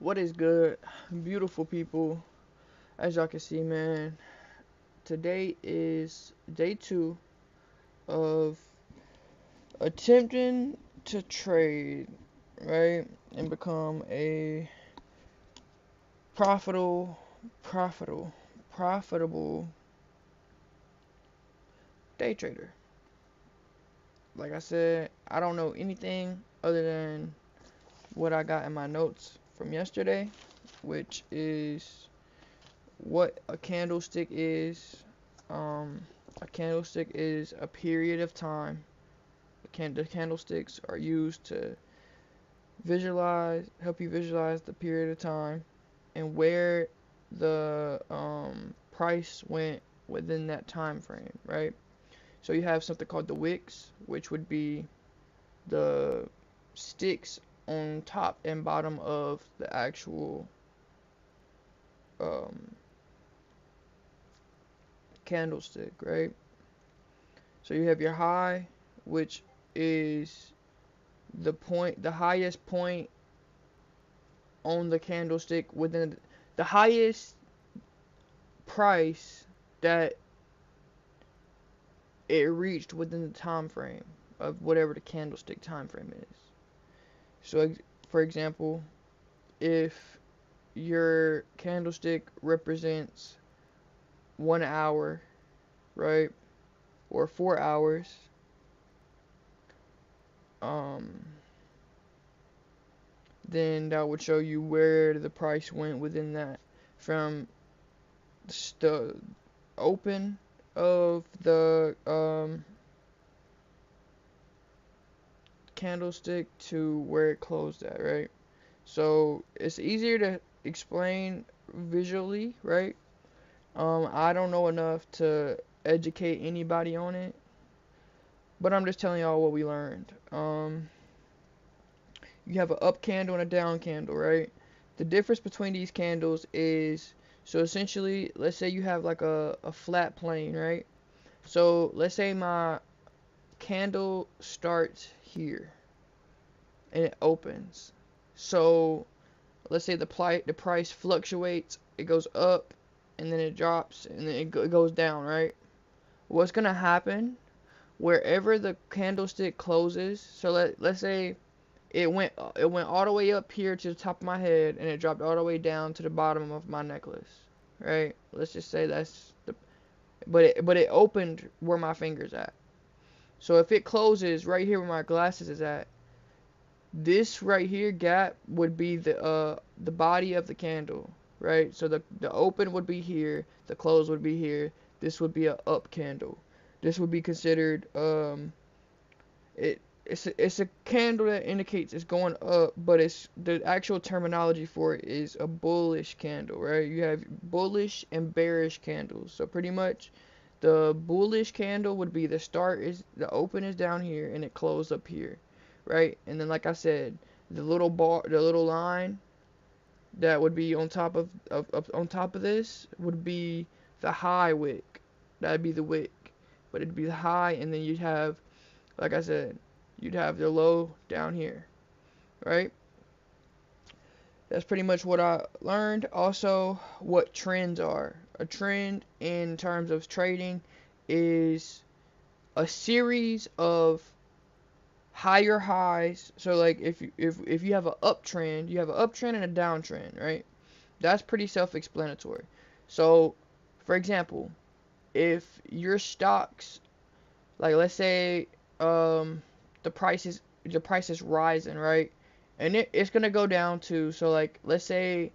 What is good, beautiful people? As y'all can see, man, today is day 2 of attempting to trade, right? And become a profitable, profitable, profitable day trader. Like I said, I don't know anything other than what I got in my notes from yesterday, which is what a candlestick is. A candlestick is a period of time. The candlesticks are used to help you visualize the period of time and where the price went within that time frame, right? So you have something called the wicks, which would be the sticks on top and bottom of the actual um, candlestick, right? So you have your high, which is the highest point on the candlestick within the highest price that it reached within the time frame of whatever the candlestick time frame is. So, for example, if your candlestick represents 1 hour, right, or 4 hours, um, then that would show you where the price went within that from the open of the candlestick to where it closed at, right? So it's easier to explain visually, right? I don't know enough to educate anybody on it, but I'm just telling y'all what we learned. You have an up candle and a down candle, right? The difference between these candles is, so essentially, let's say you have like a flat plane, right? So let's say my candle starts here and it opens. So let's say the price fluctuates, it goes up and then it drops and then it goes down, right? What's gonna happen wherever the candlestick closes? So let's say it went all the way up here to the top of my head and it dropped all the way down to the bottom of my necklace, right? Let's just say that's the but it opened where my finger's at. So if it closes right here where my glasses is at, this right here gap would be the body of the candle, right? So the open would be here, the close would be here. This would be a up candle. This would be considered it's a candle that indicates it's going up, but it's the actual terminology for it is a bullish candle, right? You have bullish and bearish candles. So pretty much the bullish candle would be the open is down here and it closed up here, right? And then like I said, the little line that would be on top of this would be the high wick. That'd be the wick. But it'd be the high, and then you'd have, like I said, you'd have the low down here, right? That's pretty much what I learned. Also, what trends are. A trend in terms of trading is a series of higher highs. So like if you have an uptrend, you have an uptrend and a downtrend, right? That's pretty self-explanatory. So, for example, if your stocks, like let's say the price is rising, right? And it's gonna go down to, so like let's say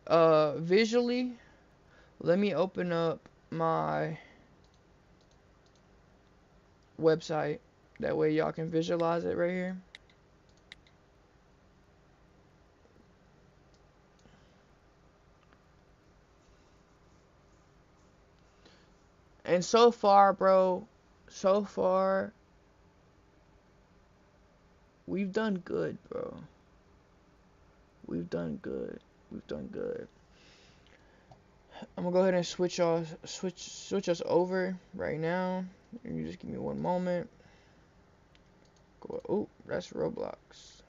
visually, let me open up my website. That way y'all can visualize it right here. And so far, bro, so far we've done good, bro. We've done good. We've done good. I'm gonna go ahead and switch us over right now. You just give me one moment. Go. Oh, that's Roblox.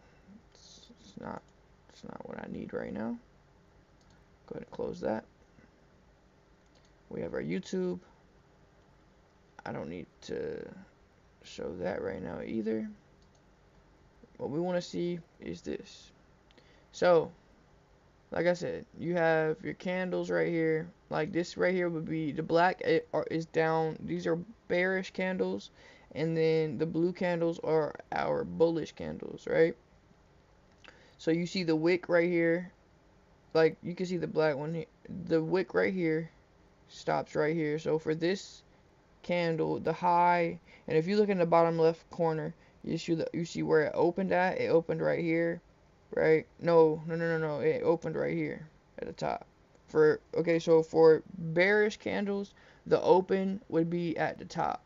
It's not. That's not what I need right now. Go ahead and close that. We have our YouTube. I don't need to show that right now either. What we want to see is this. So, like I said, you have your candles right here. Like this right here would be the black is down. These are bearish candles. And then the blue candles are our bullish candles, right? So you see the wick right here. Like you can see the black one here. The wick right here stops right here. So for this candle, the high, and if you look in the bottom left corner, you see where it opened at. It opened right here, right? No. It opened right here at the top. So for bearish candles, the open would be at the top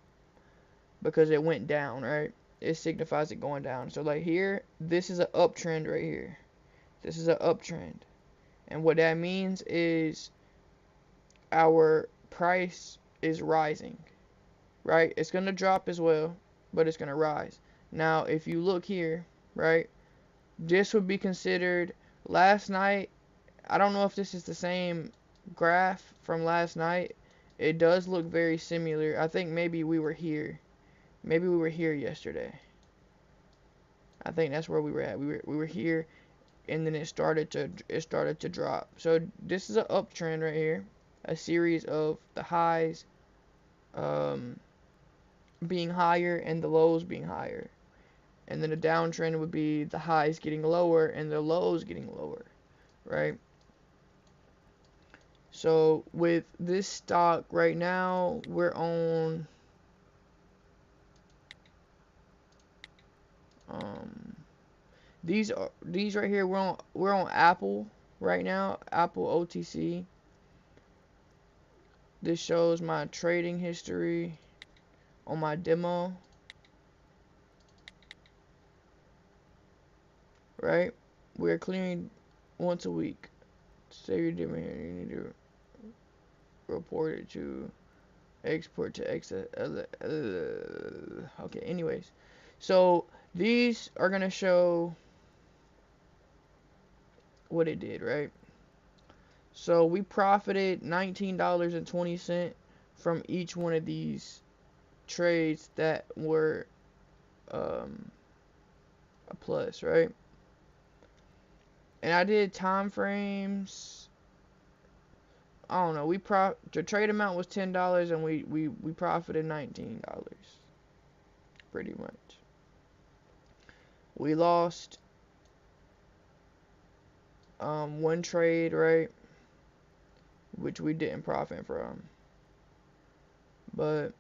because it went down, right? It signifies it going down. So like here, this is an uptrend right here. This is an uptrend. And what that means is our price is rising, right? It's going to drop as well, but it's going to rise. Now, if you look here, right, this would be considered last night. I don't know if this is the same graph from last night. It does look very similar. I think maybe we were here. Maybe we were here yesterday. I think that's where we were at. We were here, and then it started to drop. So this is an uptrend right here, a series of the highs being higher and the lows being higher, and then a downtrend would be the highs getting lower and the lows getting lower, right? So with this stock right now, we're on these right here, we're on Apple right now, Apple OTC. This shows my trading history on my demo, right? We're clearing once a week. Say your demo here, you need to report it to export to okay, anyways. So these are gonna show what it did, right? So we profited $19.20 from each one of these trades that were a plus, right? And I did time frames. I don't know. The trade amount was $10 and we profited $19, pretty much. We lost one trade, right, which we didn't profit from. But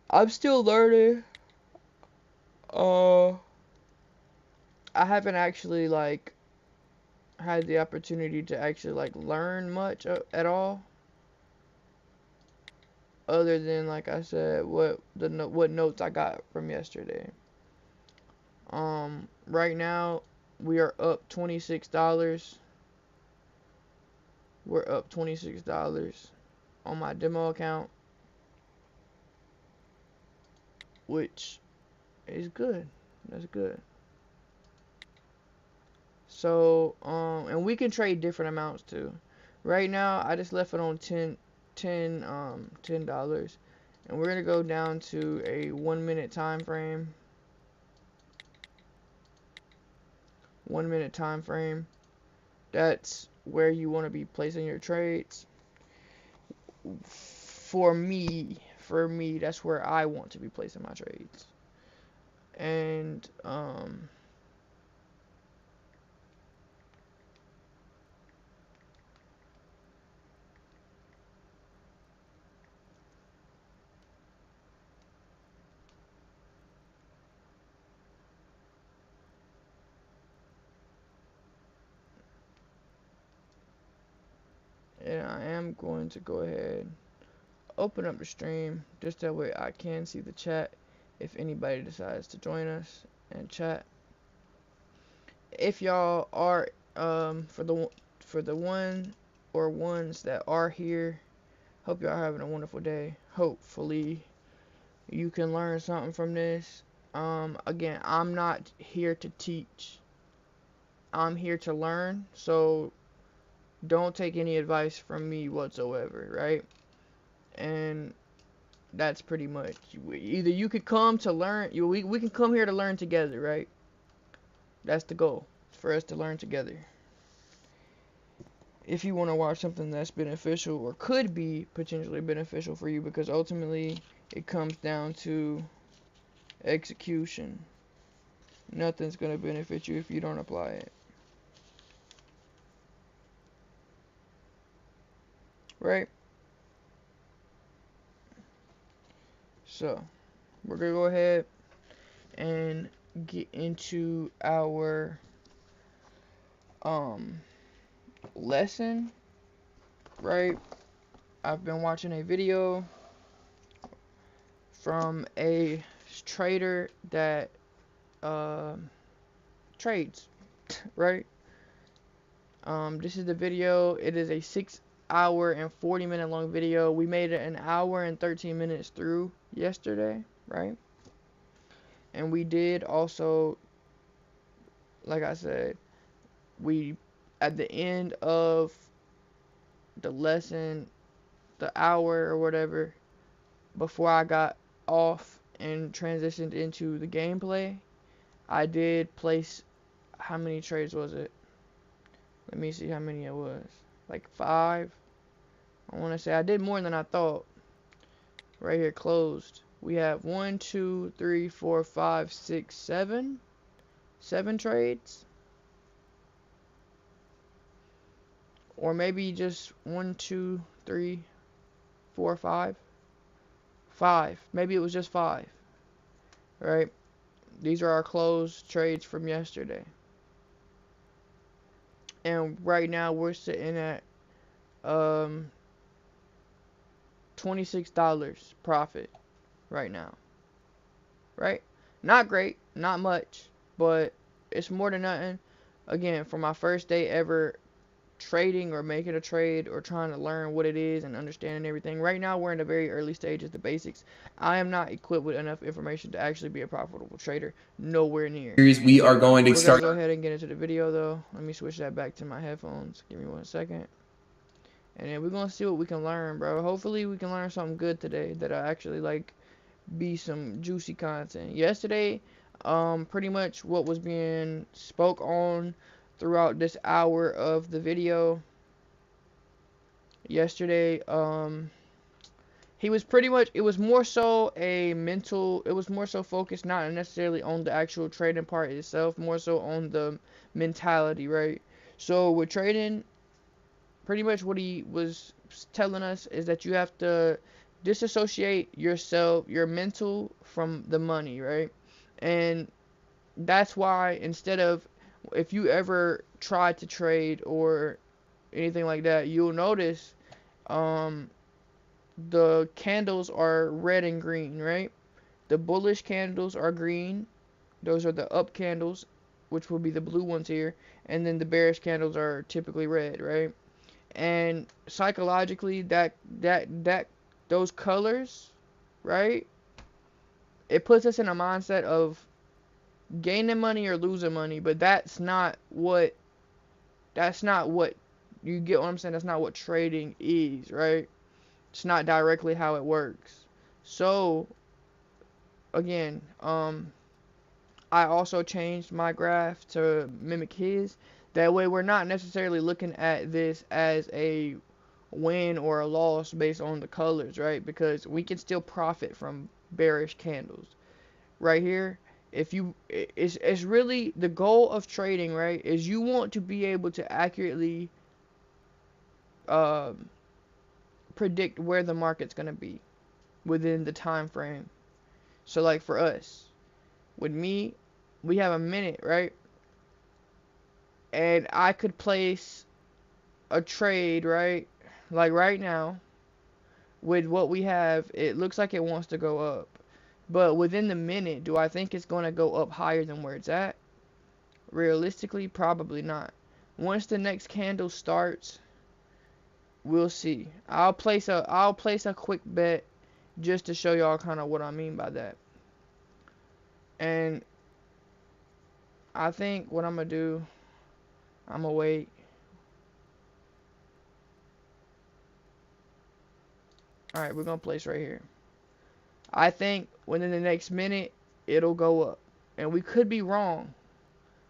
I'm still learning. I haven't actually like had the opportunity to actually like learn much at all, other than like I said what notes I got from yesterday. Right now we are up $26. We're up $26 on my demo account, which is good. That's good. So, and we can trade different amounts too. Right now, I just left it on $10, and we're gonna go down to a 1 minute time frame. 1 minute time frame. That's where you want to be placing your trades. For me, that's where I want to be placing my trades. And I am going to go ahead open up the stream just that way I can see the chat if anybody decides to join us and chat. If y'all are for the one or ones that are here, hope y'all having a wonderful day. Hopefully you can learn something from this. Again, I'm not here to teach. I'm here to learn, so don't take any advice from me whatsoever, right? And that's pretty much, either you could come to learn, we can come here to learn together, right? That's the goal, for us to learn together. If you want to watch something that's beneficial or could be potentially beneficial for you, because ultimately it comes down to execution. Nothing's going to benefit you if you don't apply it. Right? So, we're going to go ahead and get into our lesson, right? I've been watching a video from a trader that trades, right? This is the video. It is a 6-hour and 40-minute long video. We made it an hour and 13 minutes through yesterday, right? And we did also, like I said, we, at the end of the lesson, the hour or whatever, before I got off and transitioned into the gameplay, I did place, how many trades was it? Let me see how many it was. Like 5. I want to say I did more than I thought. Right here, closed. We have 1, 2, 3, 4, 5, 6, 7. 7 trades. Or maybe just 1, 2, 3, 4, 5. 5. Maybe it was just 5. Right? These are our closed trades from yesterday. And right now we're sitting at $26 profit right now. Right? Not great, not much, but it's more than nothing. Again, for my first day ever trading or making a trade or trying to learn what it is and understanding everything. Right now we're in the very early stages, the basics. I am not equipped with enough information to actually be a profitable trader. Nowhere near. We are going to We're start. gonna go ahead and get into the video though. Let me switch that back to my headphones. Give me 1 second. And then we're gonna see what we can learn, bro. Hopefully we can learn something good today that'll actually like be some juicy content. Yesterday, pretty much what was being spoke on throughout this hour of the video. Yesterday, he was pretty much, it was more so a mental, it was more so focused not necessarily on the actual trading part itself, more so on the mentality, right? So with trading, pretty much what he was telling us is that you have to disassociate yourself, your mental, from the money, right? And that's why, instead of, if you ever try to trade or anything like that, you'll notice the candles are red and green, right? The bullish candles are green. Those are the up candles, which will be the blue ones here. And then the bearish candles are typically red, right? And psychologically, those colors, right? It puts us in a mindset of gaining money or losing money, but that's not what you get what I'm saying. That's not what trading is, right? It's not directly how it works. So again, I also changed my graph to mimic his. That way we're not necessarily looking at this as a win or a loss based on the colors, right? Because we can still profit from bearish candles. Right here, if you, it's really the goal of trading, right? Is you want to be able to accurately predict where the market's going to be within the time frame. So like for us, with me, we have a minute, right? And I could place a trade, right? Like right now, with what we have, it looks like it wants to go up. But within the minute, do I think it's going to go up higher than where it's at? Realistically, probably not. Once the next candle starts, we'll see. I'll place a quick bet just to show y'all kind of what I mean by that. And I think what I'm gonna do, I'm gonna wait. All right, we're gonna place right here. I think within the next minute it'll go up, and we could be wrong.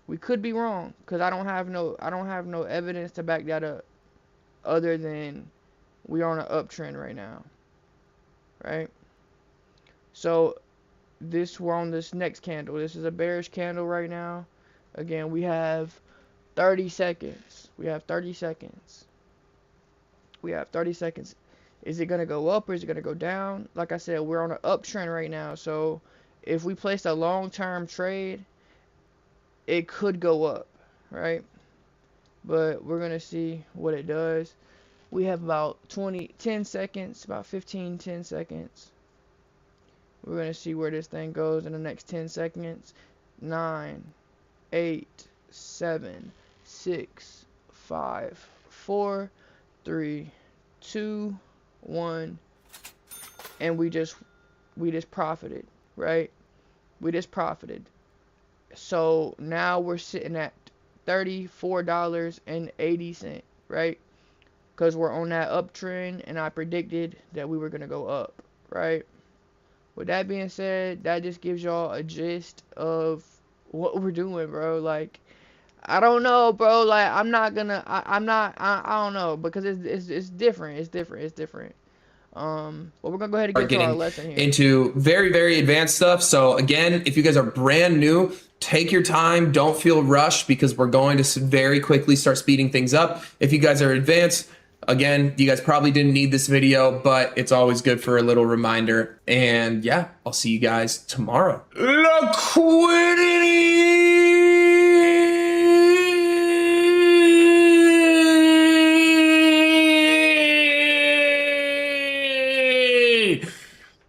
We could be wrong because I don't have no evidence to back that up, other than we are on an uptrend right now, right? So we're on this next candle. This is a bearish candle right now. Again, we have 30 seconds. We have 30 seconds. We have 30 seconds. Is it going to go up or is it going to go down? Like I said, we're on an uptrend right now. So if we place a long-term trade, it could go up, right? But we're going to see what it does. We have about 10 seconds, about 10 seconds. We're going to see where this thing goes in the next 10 seconds. 9, 8, 7, 6, 5, 4, 3, 2, 1, and we just profited, right? We just profited. So now we're sitting at $34.80, right? Because we're on that uptrend, and I predicted that we were gonna go up, right? With that being said, that just gives y'all a gist of what we're doing, bro. Like, I don't know, bro. Like, I'm not gonna. I don't know, because it's different. It's different. But we're gonna go ahead and get to our lesson here. Into very, very advanced stuff. So again, if you guys are brand new, take your time. Don't feel rushed, because we're going to very quickly start speeding things up. If you guys are advanced, again, you guys probably didn't need this video, but it's always good for a little reminder. And yeah, I'll see you guys tomorrow. Liquidity!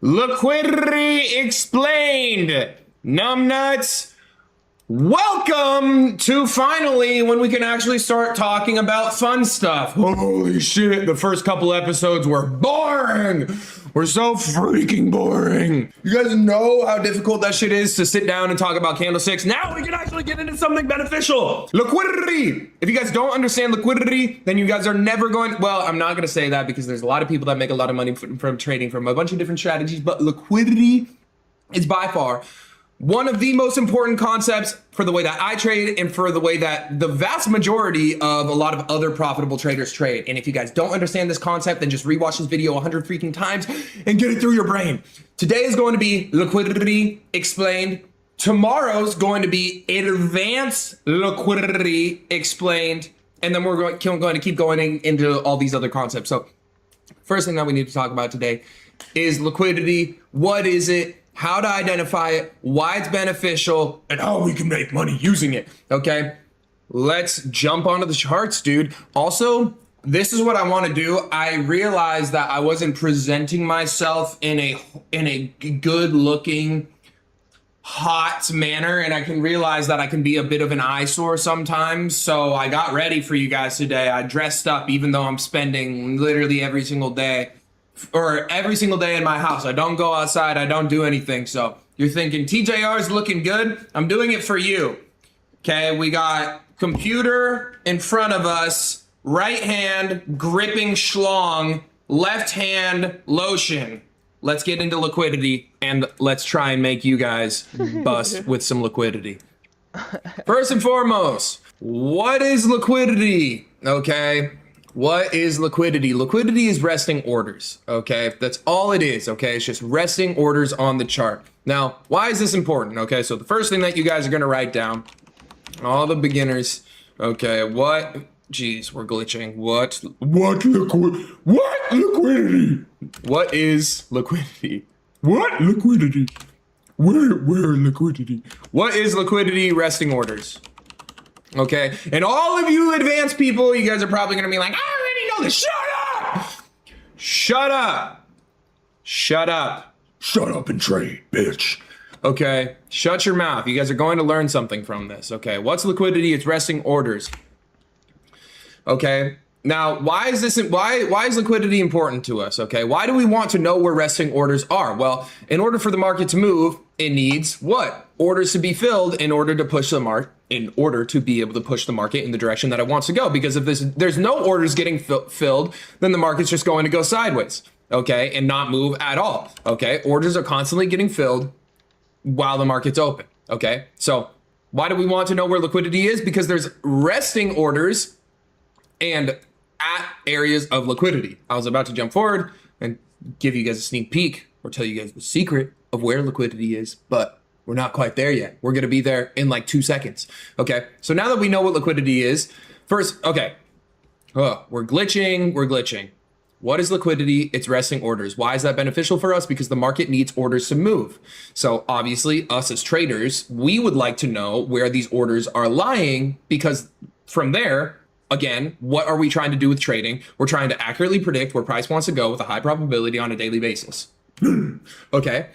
Liquidity explained. Numbnuts, welcome to finally when we can actually start talking about fun stuff. Holy shit, the first couple episodes were boring. We're so freaking boring. You guys know how difficult that shit is to sit down and talk about candlesticks. Now we can actually get into something beneficial. Liquidity. If you guys don't understand liquidity, then you guys are never going, well, I'm not gonna say that, because there's a lot of people that make a lot of money from trading from a bunch of different strategies, but liquidity is by far one of the most important concepts for the way that I trade, and for the way that the vast majority of a lot of other profitable traders trade. And if you guys don't understand this concept, then just rewatch this video 100 freaking times and get it through your brain. Today is going to be liquidity explained. Tomorrow's going to be advanced liquidity explained. And then we're going to keep going into all these other concepts. So first thing that we need to talk about today is liquidity. What is it? How to identify it, why it's beneficial, and how we can make money using it, okay? Let's jump onto the charts, dude. Also, this is what I want to do. I realized that I wasn't presenting myself in a good looking, hot manner, and I can realize that I can be a bit of an eyesore sometimes. So I got ready for you guys today. I dressed up, even though I'm spending literally every single day in my house. I don't go outside. I don't do anything. So you're thinking TJR's looking good. I'm doing it for you. Okay, we got computer in front of us, right hand gripping schlong, left hand lotion. Let's get into liquidity, and let's try and make you guys bust with some liquidity. First and foremost, what is liquidity? Okay. What is liquidity? Liquidity is resting orders, okay? That's all it is, okay? It's just resting orders on the chart. Now, why is this important? Okay, so the first thing that you guys are gonna write down, all the beginners, okay, geez, we're glitching. What liquidity? What is liquidity? What liquidity? Where liquidity? What is liquidity? Resting orders. Okay, and all of you advanced people, you guys are probably gonna be like, I already know this. Shut up! Shut up! Shut up! Shut up and trade, bitch. Okay, shut your mouth. You guys are going to learn something from this. Okay, what's liquidity? It's resting orders. Okay, now why is liquidity important to us? Okay, why do we want to know where resting orders are? Well, in order for the market to move, it needs what? Orders to be filled in order to push the market. in order to be able to push the market in the direction that it wants to go. Because if there's no orders getting filled, then the market's just going to go sideways, okay, and not move at all, okay? Orders are constantly getting filled while the market's open, okay? So why do we want to know where liquidity is? Because there's resting orders and at areas of liquidity. I was about to jump forward and give you guys a sneak peek or tell you guys the secret of where liquidity is, but we're not quite there yet. We're going to be there in like 2 seconds. Okay. So now that we know what liquidity is, first, okay. We're glitching. What is liquidity? It's resting orders. Why is that beneficial for us? Because the market needs orders to move. So obviously us as traders, we would like to know where these orders are lying, because from there, again, what are we trying to do with trading? We're trying to accurately predict where price wants to go with a high probability on a daily basis. Okay.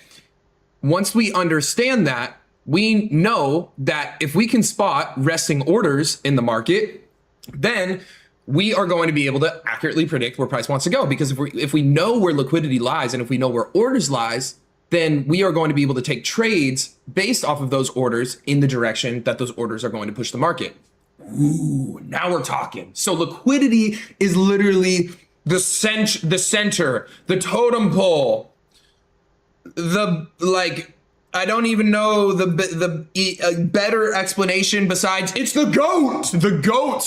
Once we understand that, we know that if we can spot resting orders in the market, then we are going to be able to accurately predict where price wants to go. Because if we know where liquidity lies and if we know where orders lies, then we are going to be able to take trades based off of those orders in the direction that those orders are going to push the market. Ooh, now we're talking. So liquidity is literally the center, the totem pole, I don't even know the better explanation besides it's the goat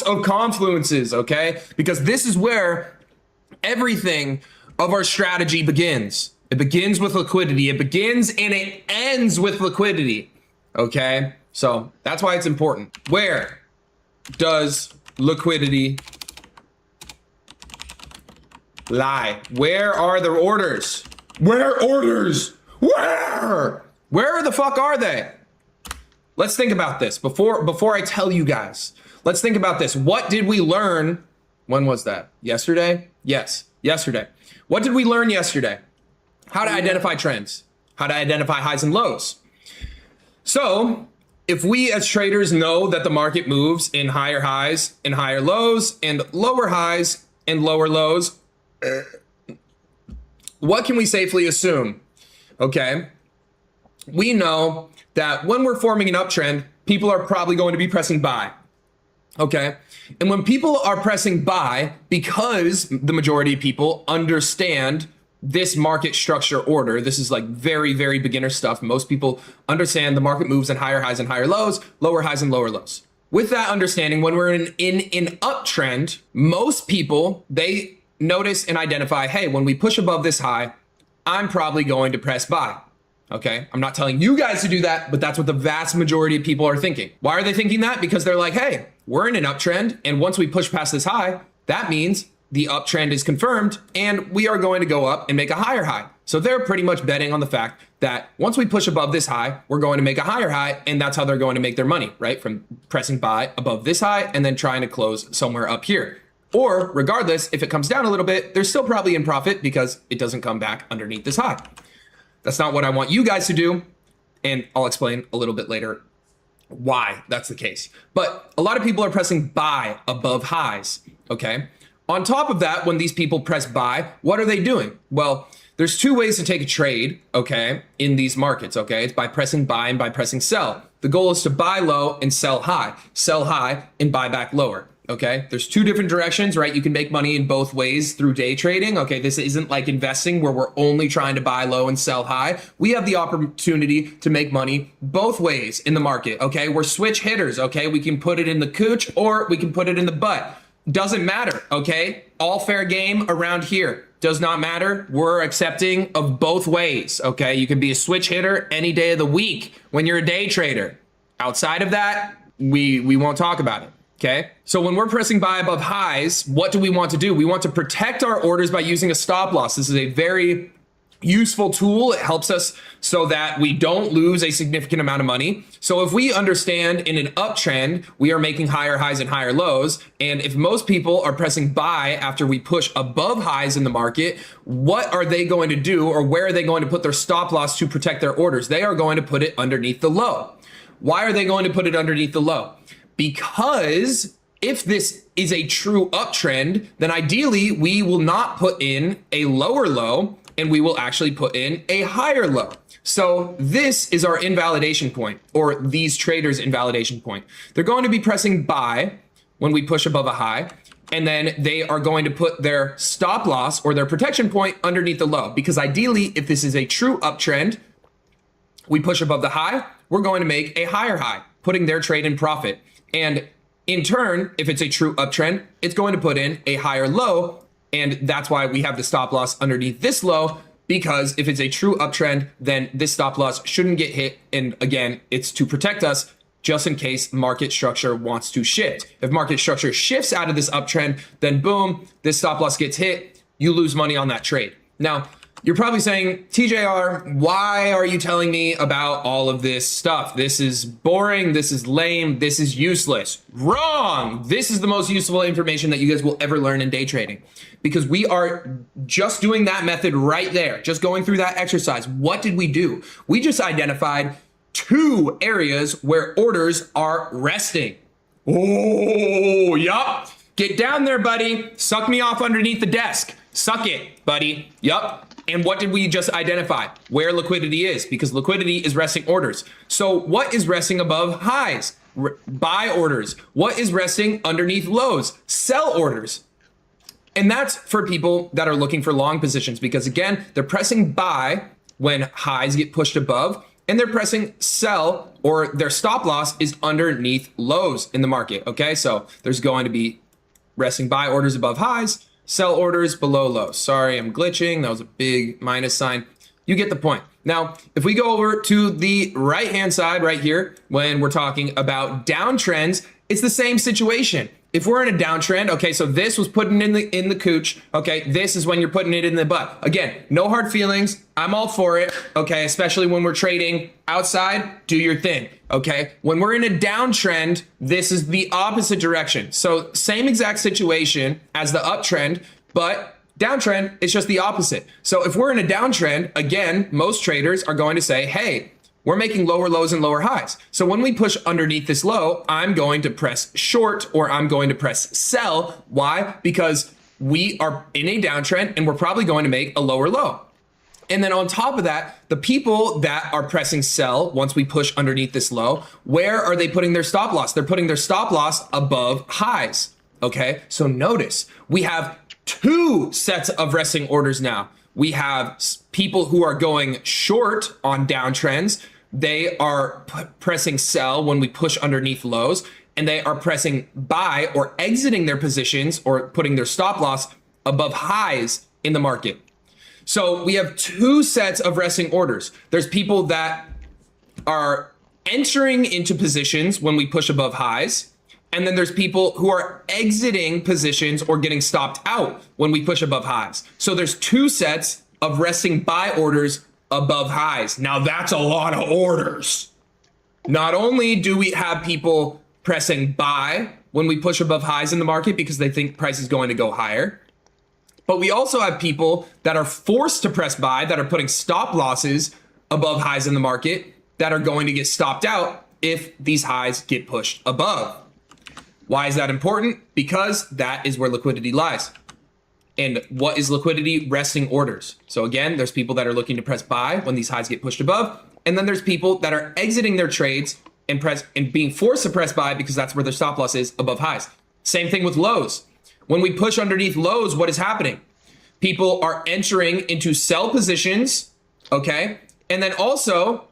of confluences, okay? Because this is where everything of our strategy begins. It begins with liquidity. It begins and it ends with liquidity, okay? So that's why it's important. Where does liquidity lie? Where are the orders? Where orders? Where the fuck are they? Let's think about this before I tell you guys. Let's think about this. What did we learn? When was that? Yesterday? Yes, yesterday. What did we learn yesterday? How to identify trends, how to identify highs and lows. So if we as traders know that the market moves in higher highs and higher lows and lower highs and lower lows, what can we safely assume? Okay, we know that when we're forming an uptrend, people are probably going to be pressing buy. Okay, and when people are pressing buy, because the majority of people understand this market structure order, this is like very, very beginner stuff. Most people understand the market moves in higher highs and higher lows, lower highs and lower lows. With that understanding, when we're in an uptrend, most people, they notice and identify, hey, when we push above this high, I'm probably going to press buy. Okay, I'm not telling you guys to do that, but that's what the vast majority of people are thinking. Why are they thinking that? Because they're like, hey, we're in an uptrend, and once we push past this high, that means the uptrend is confirmed, and we are going to go up and make a higher high. So they're pretty much betting on the fact that once we push above this high, we're going to make a higher high, and that's how they're going to make their money, right? From pressing buy above this high and then trying to close somewhere up here. Or regardless, if it comes down a little bit, they're still probably in profit because it doesn't come back underneath this high. That's not what I want you guys to do. And I'll explain a little bit later why that's the case. But a lot of people are pressing buy above highs, okay? On top of that, when these people press buy, what are they doing? Well, there's two ways to take a trade, okay, in these markets, okay? It's by pressing buy and by pressing sell. The goal is to buy low and sell high and buy back lower. Okay, there's two different directions, right? You can make money in both ways through day trading. Okay, this isn't like investing where we're only trying to buy low and sell high. We have the opportunity to make money both ways in the market. Okay, we're switch hitters. Okay, we can put it in the cooch or we can put it in the butt. Doesn't matter. Okay, all fair game around here. Does not matter. We're accepting of both ways. Okay, you can be a switch hitter any day of the week when you're a day trader. Outside of that, we won't talk about it. Okay, so when we're pressing buy above highs, what do we want to do? We want to protect our orders by using a stop loss. This is a very useful tool. It helps us so that we don't lose a significant amount of money. So if we understand in an uptrend, we are making higher highs and higher lows. And if most people are pressing buy after we push above highs in the market, what are they going to do, or where are they going to put their stop loss to protect their orders? They are going to put it underneath the low. Why are they going to put it underneath the low? Because if this is a true uptrend, then ideally we will not put in a lower low and we will actually put in a higher low. So this is our invalidation point, or these traders' invalidation point. They're going to be pressing buy when we push above a high, and then they are going to put their stop loss or their protection point underneath the low. Because ideally, if this is a true uptrend, we push above the high, we're going to make a higher high, putting their trade in profit. And in turn, if it's a true uptrend, it's going to put in a higher low. And that's why we have the stop loss underneath this low, because if it's a true uptrend, then this stop loss shouldn't get hit. And again, it's to protect us just in case market structure wants to shift. If market structure shifts out of this uptrend, then boom, this stop loss gets hit, you lose money on that trade. Now, you're probably saying, TJR, why are you telling me about all of this stuff? This is boring, this is lame, this is useless. Wrong! This is the most useful information that you guys will ever learn in day trading, because we are just doing that method right there, just going through that exercise. What did we do? We just identified 2 areas where orders are resting. Oh, yup. Get down there, buddy. Suck me off underneath the desk. Suck it, buddy. Yup. And what did we just identify? Where liquidity is, because liquidity is resting orders. So what is resting above highs? Buy orders. What is resting underneath lows? Sell orders. And that's for people that are looking for long positions, because again, they're pressing buy when highs get pushed above, and they're pressing sell, or their stop loss is underneath lows in the market. Okay, so there's going to be resting buy orders above highs, sell orders below lows. Sorry, I'm glitching. That was a big minus sign. You get the point. Now, if we go over to the right-hand side right here, when we're talking about downtrends, it's the same situation. If we're in a downtrend, okay, so this was putting in the cooch, okay, this is when you're putting it in the butt. Again, no hard feelings. I'm all for it, okay, especially when we're trading outside, do your thing, okay? When we're in a downtrend, this is the opposite direction. So same exact situation as the uptrend, but downtrend, it's just the opposite. So if we're in a downtrend, again, most traders are going to say, hey, we're making lower lows and lower highs. So when we push underneath this low, I'm going to press short, or I'm going to press sell. Why? Because we are in a downtrend and we're probably going to make a lower low. And then on top of that, the people that are pressing sell once we push underneath this low, where are they putting their stop loss? They're putting their stop loss above highs. Okay, so notice we have 2 sets of resting orders now. We have people who are going short on downtrends. They are pressing sell when we push underneath lows, and they are pressing buy or exiting their positions or putting their stop loss above highs in the market. So we have 2 sets of resting orders. There's people that are entering into positions when we push above highs, and then there's people who are exiting positions or getting stopped out when we push above highs. So there's 2 sets of resting buy orders above highs. Now that's a lot of orders. Not only do we have people pressing buy when we push above highs in the market because they think price is going to go higher, but we also have people that are forced to press buy, that are putting stop losses above highs in the market, that are going to get stopped out if these highs get pushed above. Why is that important? Because that is where liquidity lies. And what is liquidity? Resting orders. So again, there's people that are looking to press buy when these highs get pushed above. And then there's people that are exiting their trades and being forced to press buy because that's where their stop loss is above highs. Same thing with lows. When we push underneath lows, what is happening? People are entering into sell positions, okay? And then also,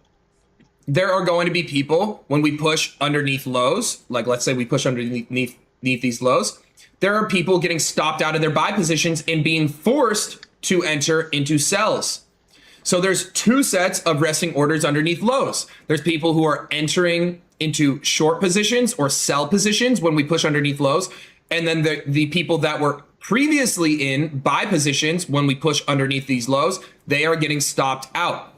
there are going to be people when we push underneath lows, like let's say we push underneath these lows, there are people getting stopped out of their buy positions and being forced to enter into sells. So there's 2 sets of resting orders underneath lows. There's people who are entering into short positions or sell positions when we push underneath lows. And then the people that were previously in buy positions when we push underneath these lows, they are getting stopped out.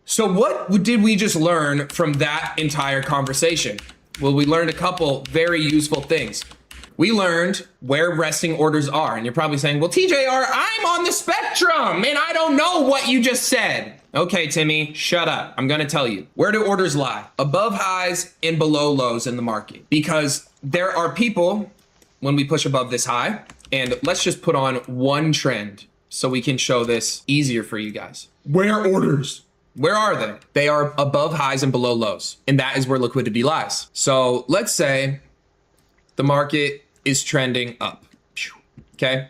So what did we just learn from that entire conversation? Well, we learned a couple very useful things. We learned where resting orders are. And you're probably saying, well, TJR, I'm on the spectrum and I don't know what you just said. Okay, Timmy, shut up. I'm going to tell you. Where do orders lie? Above highs and below lows in the market. Because there are people, when we push above this high, and let's just put on one trend. so we can show this easier for you guys. Where are orders? Where are they? They are above highs and below lows. And that is where liquidity lies. So let's say the market is trending up. Okay.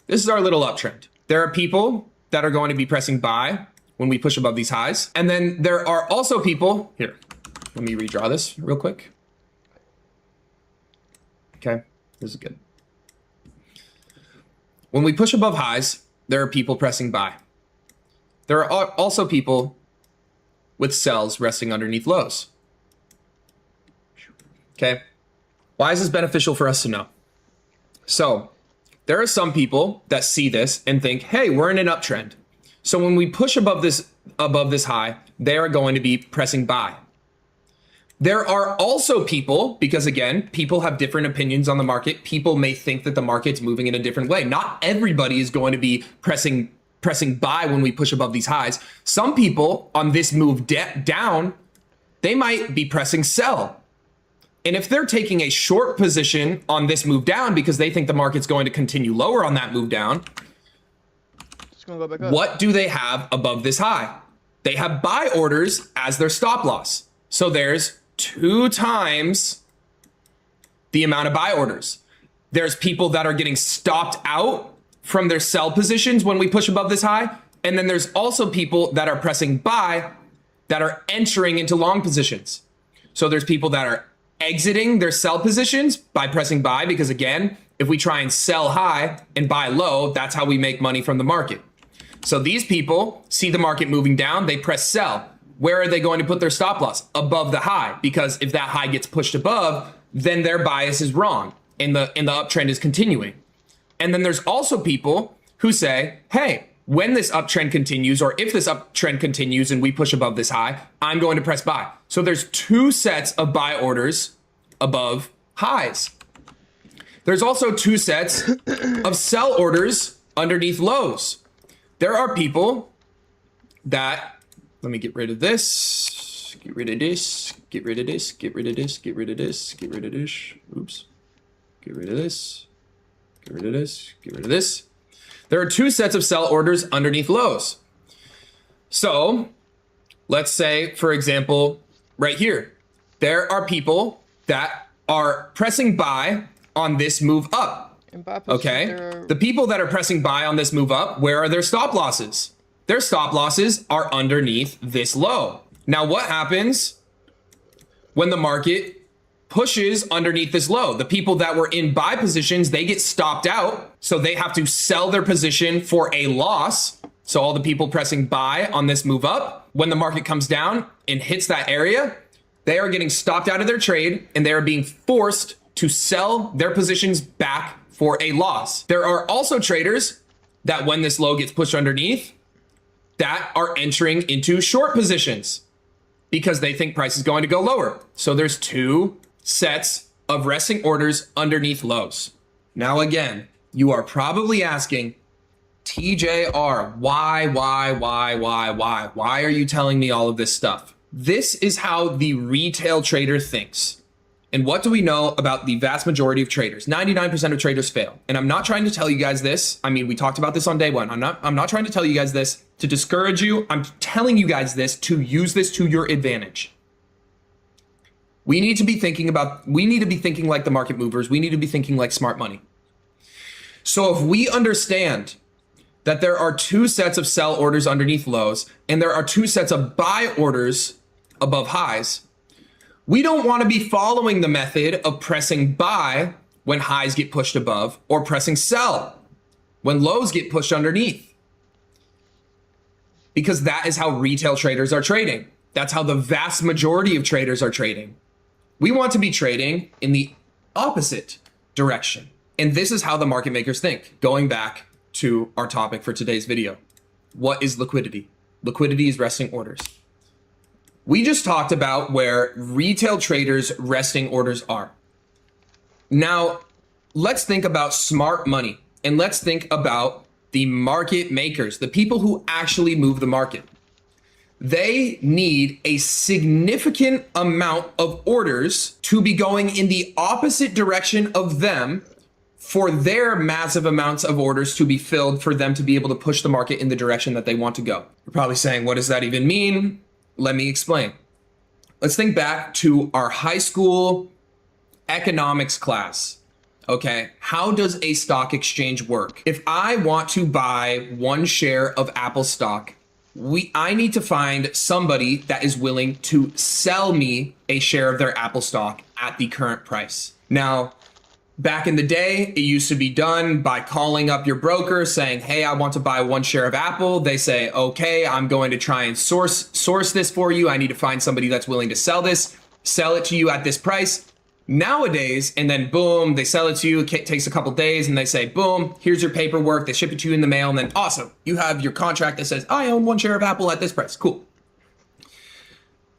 This is our little uptrend. There are people that are going to be pressing buy when we push above these highs. And then there are also people here. Let me redraw this real quick. Okay. This is good. When we push above highs, there are people pressing buy. There are also people with sells resting underneath lows. Okay. Why is this beneficial for us to know? So there are some people that see this and think, hey, we're in an uptrend. So when we push above this high, they are going to be pressing buy. There are also people, because again, people have different opinions on the market. People may think that the market's moving in a different way. Not everybody is going to be pressing buy when we push above these highs. Some people on this move down, they might be pressing sell. And if they're taking a short position on this move down because they think the market's going to continue lower on that move down, It's gonna go back up. what do they have above this high? They have buy orders as their stop loss. So there's 2 times the amount of buy orders. There's people that are getting stopped out from their sell positions when we push above this high. And then there's also people that are pressing buy that are entering into long positions. So there's people that are exiting their sell positions by pressing buy, because again, if we try and sell high and buy low, that's how we make money from the market. So these people see the market moving down, they press sell. Where are they going to put their stop loss? Above the high, because if that high gets pushed above, then their bias is wrong and the uptrend is continuing. And then there's also people who say, hey, when this uptrend continues, or if this uptrend continues and we push above this high, I'm going to press buy. So there's 2 sets of buy orders above highs. There's also 2 sets of sell orders underneath lows. There are people that, let me get rid of this, get rid of this, get rid of this, get rid of this, get rid of this, get rid of this, oops, get rid of this, get rid of this, get rid of this. There are 2 sets of sell orders underneath lows. So let's say, for example, right here, there are people that are pressing buy on this move up. Okay. The people that are pressing buy on this move up, where are their stop losses? Their stop losses are underneath this low. Now, what happens when the market pushes underneath this low? The people that were in buy positions, they get stopped out. So they have to sell their position for a loss. So all the people pressing buy on this move up, when the market comes down and hits that area, they are getting stopped out of their trade and they are being forced to sell their positions back for a loss. There are also traders that when this low gets pushed underneath, that are entering into short positions because they think price is going to go lower. So there's 2 sets of resting orders underneath lows. Now again, you are probably asking, TJR, why are you telling me all of this stuff? This is how the retail trader thinks. And what do we know about the vast majority of traders? 99% of traders fail. And I'm not trying to tell you guys this. I mean, we talked about this on day 1. I'm not trying to tell you guys this to discourage you. I'm telling you guys this to use this to your advantage. We need to be thinking like the market movers. We need to be thinking like smart money. So if we understand that there are 2 sets of sell orders underneath lows and there are 2 sets of buy orders above highs, we don't want to be following the method of pressing buy when highs get pushed above or pressing sell when lows get pushed underneath. Because that is how retail traders are trading. That's how the vast majority of traders are trading. We want to be trading in the opposite direction. And this is how the market makers think. Going back to our topic for today's video. What is liquidity? Liquidity is resting orders. We just talked about where retail traders' resting orders are. Now, let's think about smart money and let's think about the market makers, the people who actually move the market. They need a significant amount of orders to be going in the opposite direction of them for their massive amounts of orders to be filled for them to be able to push the market in the direction that they want to go. You're probably saying, what does that even mean? Let me explain. Let's think back to our high school economics class. Okay, how does a stock exchange work? If I want to buy 1 share of Apple stock, I need to find somebody that is willing to sell me a share of their Apple stock at the current price. Now, back in the day, it used to be done by calling up your broker saying, hey, I want to buy 1 share of Apple. They say, okay, I'm going to try and source this for you. I need to find somebody that's willing to sell it to you at this price. Nowadays, and then boom, they sell it to you. It takes a couple days and they say, boom, here's your paperwork. They ship it to you in the mail. And then awesome, you have your contract that says, I own 1 share of Apple at this price. Cool.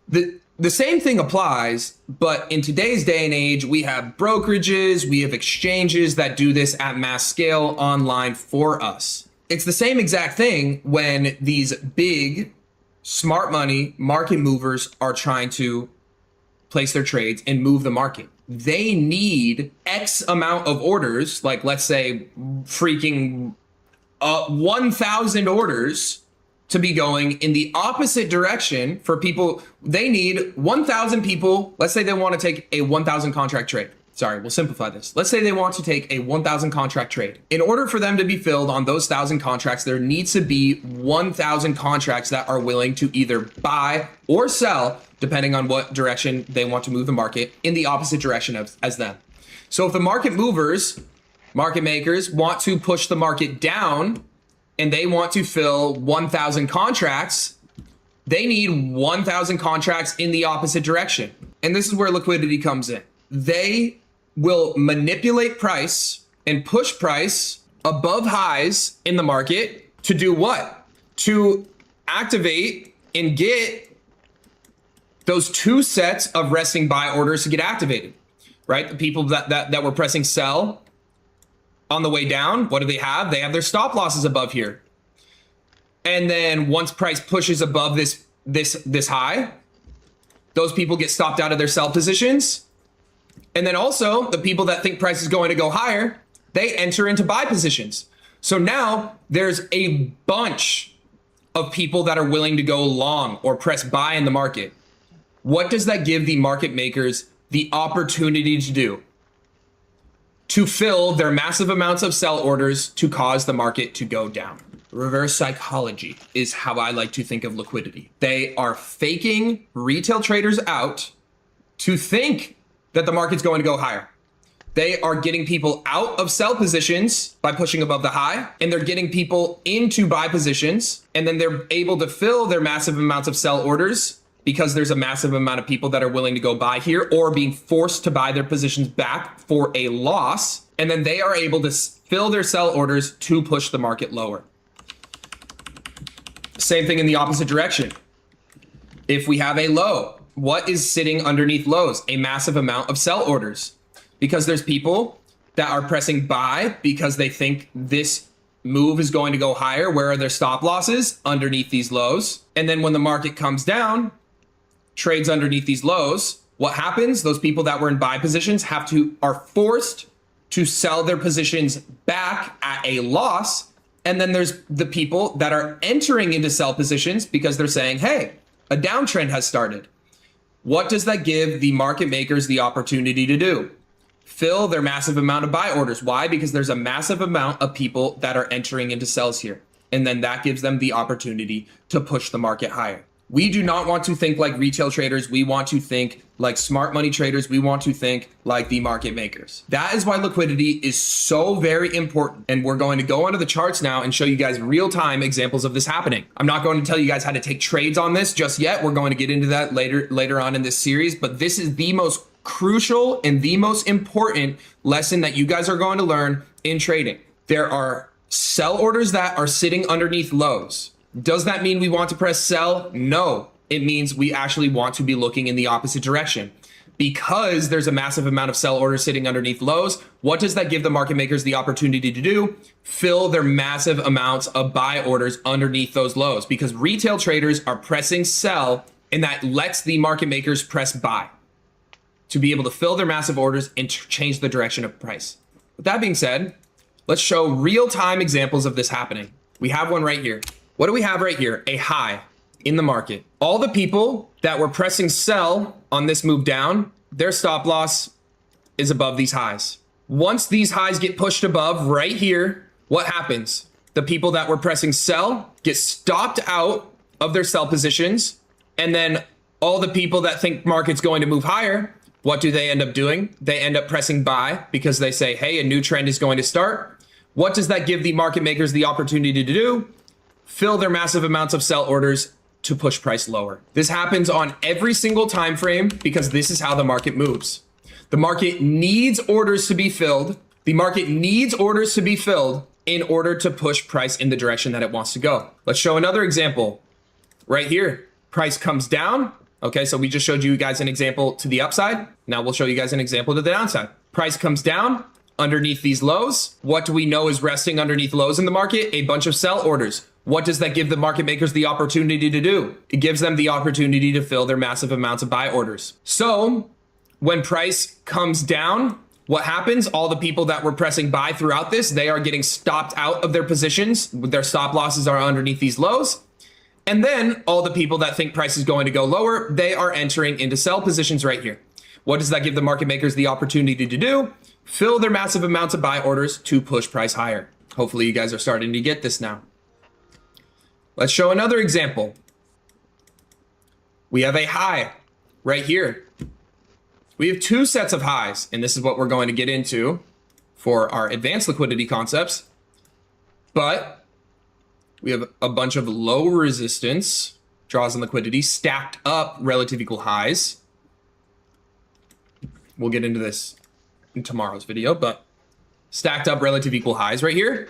The same thing applies, but in today's day and age, we have brokerages, we have exchanges that do this at mass scale online for us. It's the same exact thing when these big smart money market movers are trying to place their trades and move the market. They need X amount of orders, like let's say freaking 1,000 orders to be going in the opposite direction for people. They need 1,000 people. Let's say they want to take a 1,000 contract trade. Sorry, we'll simplify this. Let's say they want to take a 1,000 contract trade. In order for them to be filled on those 1,000 contracts, there needs to be 1,000 contracts that are willing to either buy or sell, depending on what direction they want to move the market, in the opposite direction as them. So if the market makers want to push the market down and they want to fill 1,000 contracts, they need 1,000 contracts in the opposite direction. And this is where liquidity comes in. They will manipulate price and push price above highs in the market to do what? To activate and get those 2 sets of resting buy orders to get activated, right? The people that were pressing sell on the way down, what do they have? They have their stop losses above here. And then once price pushes above this high, those people get stopped out of their sell positions. And then also the people that think price is going to go higher, they enter into buy positions. So now there's a bunch of people that are willing to go long or press buy in the market. What does that give the market makers the opportunity to do? To fill their massive amounts of sell orders to cause the market to go down. Reverse psychology is how I like to think of liquidity. They are faking retail traders out to think that the market's going to go higher. They are getting people out of sell positions by pushing above the high, and they're getting people into buy positions, and then they're able to fill their massive amounts of sell orders because there's a massive amount of people that are willing to go buy here or being forced to buy their positions back for a loss, and then they are able to fill their sell orders to push the market lower. Same thing in the opposite direction. If we have a low, what is sitting underneath lows? A massive amount of sell orders, because there's people that are pressing buy because they think this move is going to go higher. Where are their stop losses? Underneath these lows. And then when the market comes down, trades underneath these lows, what happens? Those people that were in buy positions are forced to sell their positions back at a loss. And then there's the people that are entering into sell positions because they're saying, hey, a downtrend has started. What does that give the market makers the opportunity to do? Fill their massive amount of buy orders. Why? Because there's a massive amount of people that are entering into sells here. And then that gives them the opportunity to push the market higher. We do not want to think like retail traders. We want to think like smart money traders. We want to think like the market makers. That is why liquidity is so very important. And we're going to go onto the charts now and show you guys real-time examples of this happening. I'm not going to tell you guys how to take trades on this just yet. We're going to get into that later on in this series. But this is the most crucial and the most important lesson that you guys are going to learn in trading. There are sell orders that are sitting underneath lows. Does that mean we want to press sell? No, it means we actually want to be looking in the opposite direction. Because there's a massive amount of sell orders sitting underneath lows, what does that give the market makers the opportunity to do? Fill their massive amounts of buy orders underneath those lows, because retail traders are pressing sell, and that lets the market makers press buy to be able to fill their massive orders and change the direction of price. With that being said, let's show real-time examples of this happening. We have one right here. What do we have right here? A high in the market. All the people that were pressing sell on this move down, their stop loss is above these highs. Once these highs get pushed above right here, what happens? The people that were pressing sell get stopped out of their sell positions, and then all the people that think market's going to move higher, what do they end up doing? They end up pressing buy because they say, hey, a new trend is going to start. What does that give the market makers the opportunity to do? Fill their massive amounts of sell orders to push price lower. This happens on every single time frame because this is how the market moves. The market needs orders to be filled. The market needs orders to be filled in order to push price in the direction that it wants to go. Let's show another example right here. Price comes down. Okay, so we just showed you guys an example to the upside. Now we'll show you guys an example to the downside. Price comes down underneath these lows. What do we know is resting underneath lows in the market? A bunch of sell orders. What does that give the market makers the opportunity to do? It gives them the opportunity to fill their massive amounts of buy orders. So when price comes down, what happens? All the people that were pressing buy throughout this, they are getting stopped out of their positions. Their stop losses are underneath these lows. And then all the people that think price is going to go lower, they are entering into sell positions right here. What does that give the market makers the opportunity to do? Fill their massive amounts of buy orders to push price higher. Hopefully you guys are starting to get this now. Let's show another example. We have a high right here. We have two sets of highs, and this is what we're going to get into for our advanced liquidity concepts. But we have a bunch of low resistance draws and liquidity stacked up relative equal highs. We'll get into this in tomorrow's video, but stacked up relative equal highs right here.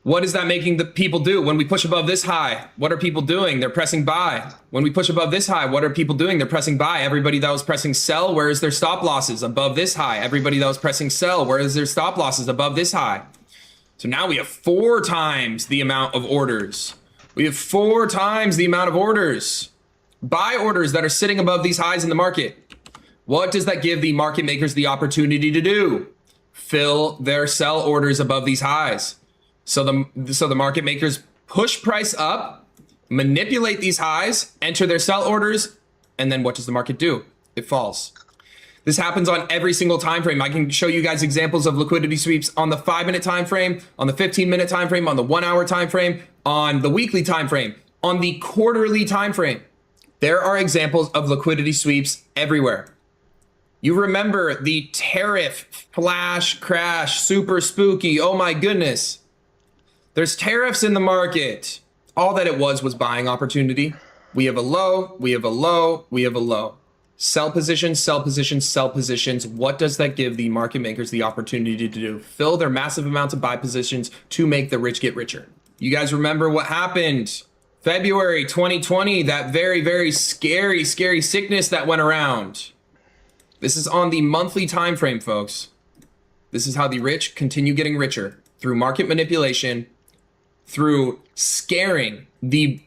What is that making the people do? When we push above this high, what are people doing? They're pressing buy. When we push above this high, what are people doing? They're pressing buy. Everybody that was pressing sell, where is their stop losses? Above this high. Everybody that was pressing sell, where is their stop losses? Above this high. So now we have 4 times the amount of orders. We have 4 times the amount of orders. Buy orders that are sitting above these highs in the market. What does that give the market makers the opportunity to do? Fill their sell orders above these highs. So the market makers push price up, manipulate these highs, enter their sell orders, and then what does the market do? It falls. This happens on every single time frame. I can show you guys examples of liquidity sweeps on the 5-minute time frame, on the 15-minute time frame, on the 1-hour time frame, on the weekly time frame, on the quarterly time frame. There are examples of liquidity sweeps everywhere. You remember the tariff flash crash, super spooky. Oh my goodness. There's tariffs in the market. All that it was buying opportunity. We have a low, we have a low, we have a low. Sell positions, sell positions, sell positions. What does that give the market makers the opportunity to do? Fill their massive amounts of buy positions to make the rich get richer. You guys remember what happened? February 2020, that very, very scary sickness that went around. This is on the monthly time frame, folks. This is how the rich continue getting richer through market manipulation, through scaring the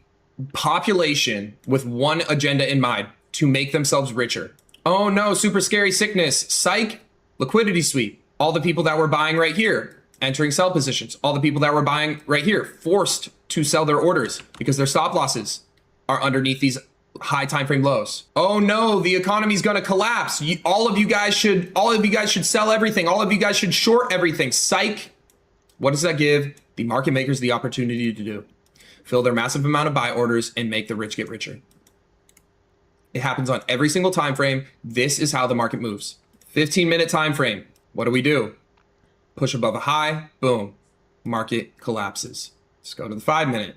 population with one agenda in mind, to make themselves richer. Oh no, super scary sickness. Psych, liquidity sweep. All the people that were buying right here, entering sell positions. All the people that were buying right here, forced to sell their orders because their stop losses are underneath these high time frame lows. Oh no, the economy's gonna collapse. All of you guys should sell everything. All of you guys should short everything. Psych. What does that give the market makers the opportunity to do? Fill their massive amount of buy orders and make the rich get richer. It happens on every single time frame. This is how the market moves. 15-minute time frame. What do? Push above a high, boom, market collapses. Let's go to the 5-minute.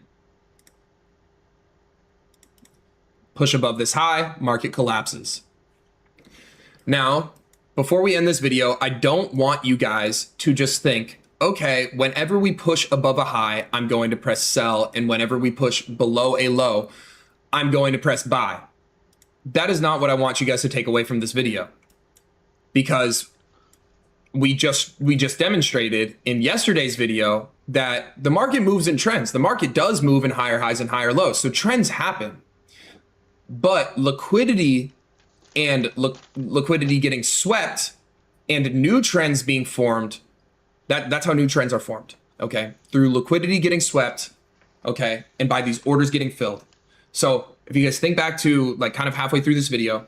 Push above this high, market collapses. Now, before we end this video, I don't want you guys to just think, okay, whenever we push above a high, I'm going to press sell, and whenever we push below a low, I'm going to press buy. That is not what I want you guys to take away from this video, because we just demonstrated in yesterday's video that the market moves in trends. The market does move in higher highs and higher lows. So trends happen, but liquidity and liquidity getting swept and new trends being formed. That's how new trends are formed, okay? Through liquidity getting swept, okay? And by these orders getting filled. So if you guys think back to like kind of halfway through this video,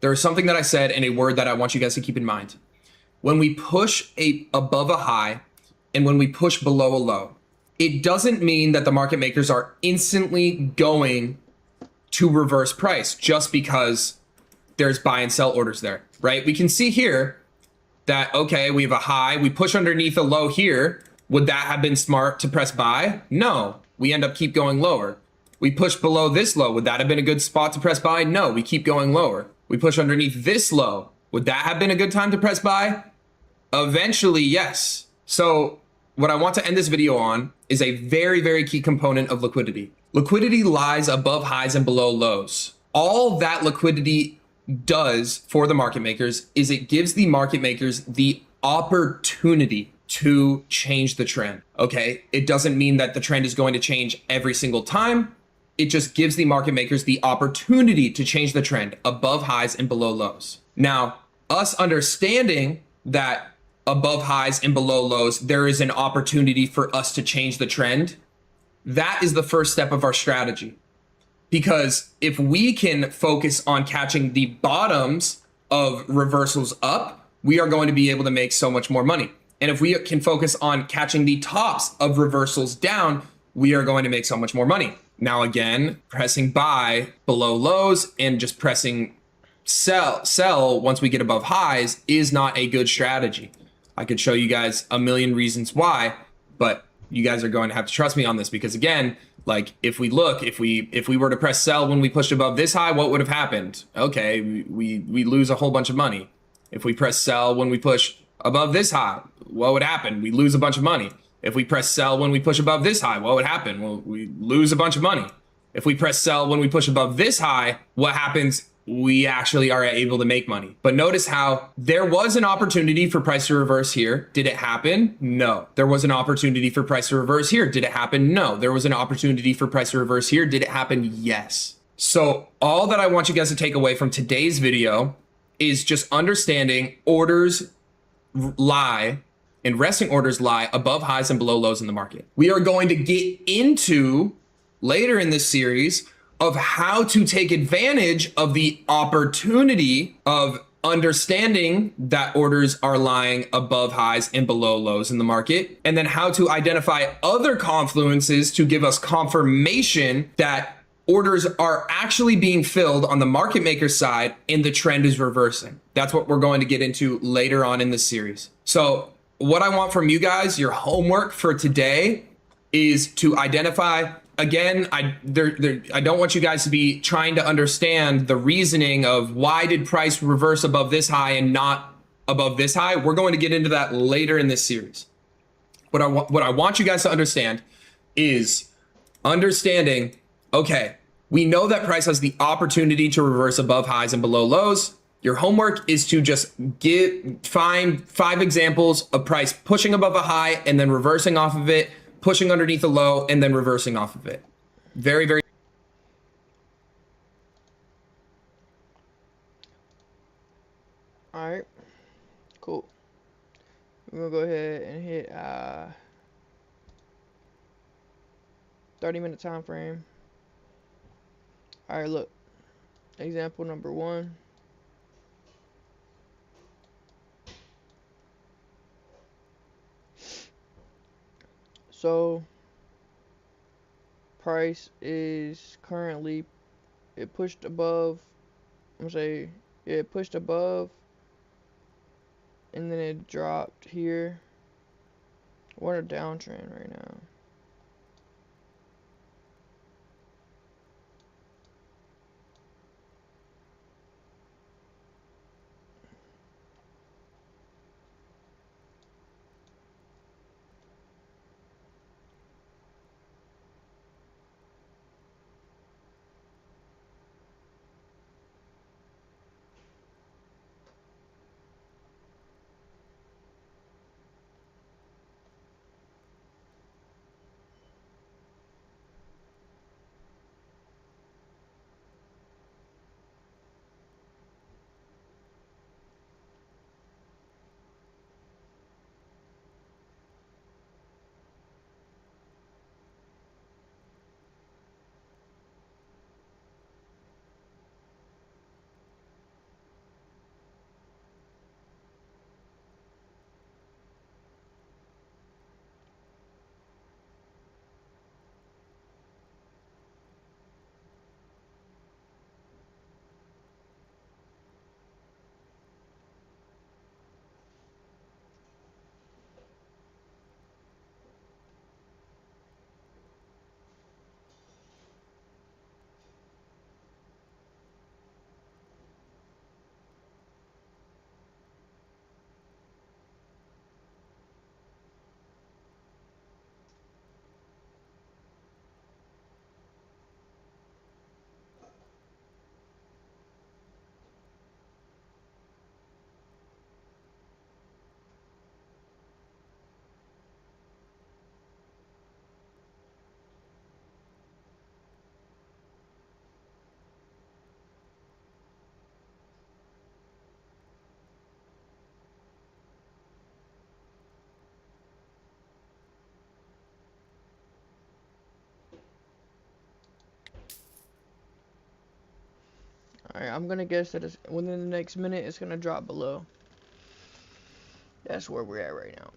there is something that I said and a word that I want you guys to keep in mind. When we push above a high and when we push below a low, it doesn't mean that the market makers are instantly going to reverse price just because there's buy and sell orders there, right? We can see here that, okay, we have a high, we push underneath a low here. Would that have been smart to press buy? No, we end up keep going lower. We push below this low. Would that have been a good spot to press buy? No, we keep going lower. We push underneath this low. Would that have been a good time to press buy? Eventually, yes. So what I want to end this video on is a very, very key component of liquidity. Liquidity lies above highs and below lows. All that liquidity does for the market makers is it gives the market makers the opportunity to change the trend. Okay. It doesn't mean that the trend is going to change every single time. It just gives the market makers the opportunity to change the trend above highs and below lows. Now, us understanding that above highs and below lows, there is an opportunity for us to change the trend. That is the first step of our strategy. Because if we can focus on catching the bottoms of reversals up, we are going to be able to make so much more money. And if we can focus on catching the tops of reversals down, we are going to make so much more money. Now, again, pressing buy below lows and just pressing sell once we get above highs is not a good strategy. I could show you guys a million reasons why, but you guys are going to have to trust me on this because again, like if we were to press sell when we pushed above this high, what would have happened? Okay, we lose a whole bunch of money. If we press sell when we push above this high, what would happen? We lose a bunch of money. If we press sell when we push above this high, what would happen? Well, we lose a bunch of money. If we press sell when we push above this high, what happens? We actually are able to make money. But notice how there was an opportunity for price to reverse here. Did it happen? No. There was an opportunity for price to reverse here. Did it happen? No. There was an opportunity for price to reverse here. Did it happen? Yes. So all that I want you guys to take away from today's video is just understanding orders lie and resting orders lie above highs and below lows in the market. We are going to get into later in this series of how to take advantage of the opportunity of understanding that orders are lying above highs and below lows in the market, and then how to identify other confluences to give us confirmation that orders are actually being filled on the market maker side and the trend is reversing. That's what we're going to get into later on in this series. So what I want from you guys, your homework for today is to identify. Again, I don't want you guys to be trying to understand the reasoning of why did price reverse above this high and not above this high. We're going to get into that later in this series. What I want you guys to understand is understanding, okay, we know that price has the opportunity to reverse above highs and below lows. Your homework is to just find 5 examples of price pushing above a high and then reversing off of it, pushing underneath a low, and then reversing off of it. Very, very. All right, cool. We're gonna go ahead and hit 30-minute time frame. All right, look. Example number 1. So price is currently, it pushed above, I'm gonna say it pushed above and then it dropped here. We're in a downtrend right now. Alright, I'm gonna guess that within the next minute it's gonna drop below. That's where we're at right now.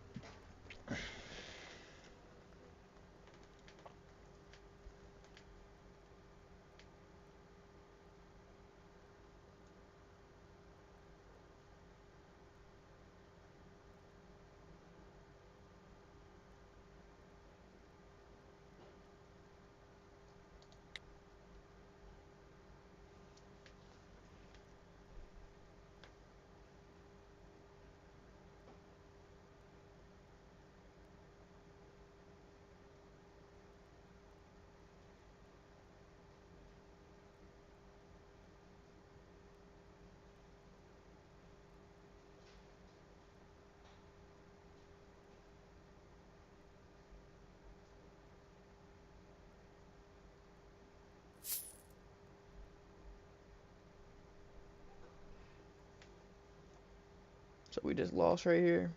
So we just lost right here.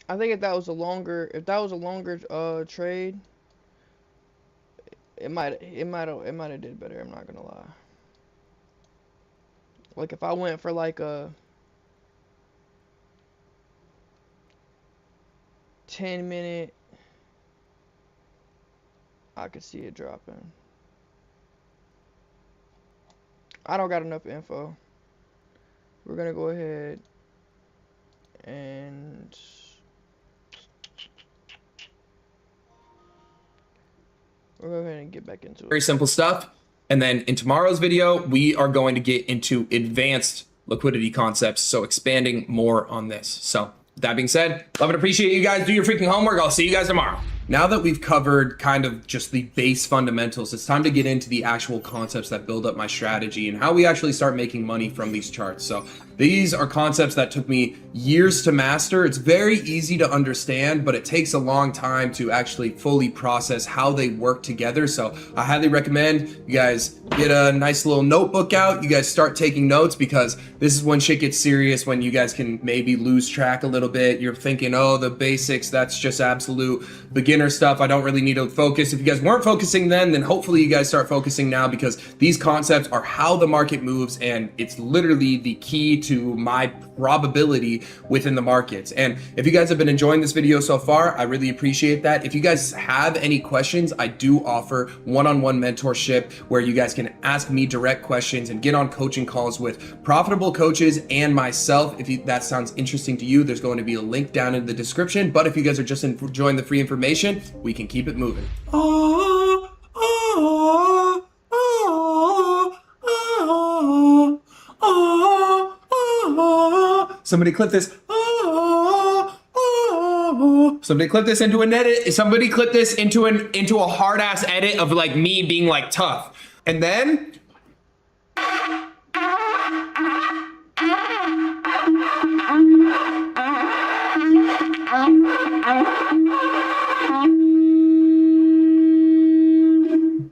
I think if that was a longer trade, it might have did better. I'm not gonna lie. Like if I went for like a 10-minute, I could see it dropping. I don't got enough info. We're gonna go ahead and we'll go ahead and get back into it. Very simple stuff. And then in tomorrow's video, we are going to get into advanced liquidity concepts. So expanding more on this. So that being said, love and appreciate you guys. Do your freaking homework. I'll see you guys tomorrow. Now that we've covered kind of just the base fundamentals, it's time to get into the actual concepts that build up my strategy and how we actually start making money from these charts. So these are concepts that took me years to master. It's very easy to understand, but it takes a long time to actually fully process how they work together. So I highly recommend you guys get a nice little notebook out. You guys start taking notes, because this is when shit gets serious, when you guys can maybe lose track a little bit. You're thinking, oh, the basics, that's just absolute beginner stuff. I don't really need to focus. If you guys weren't focusing then hopefully you guys start focusing now, because these concepts are how the market moves, and it's literally the key to my probability within the markets. And if you guys have been enjoying this video so far, I really appreciate that. If you guys have any questions, I do offer one-on-one mentorship where you guys can ask me direct questions and get on coaching calls with profitable coaches and myself. If that sounds interesting to you, there's going to be a link down in the description. But if you guys are just enjoying the free information, we can keep it moving. Somebody clip this. Somebody clip this into an edit. Somebody clip this into a hard ass edit of like me being like tough. And then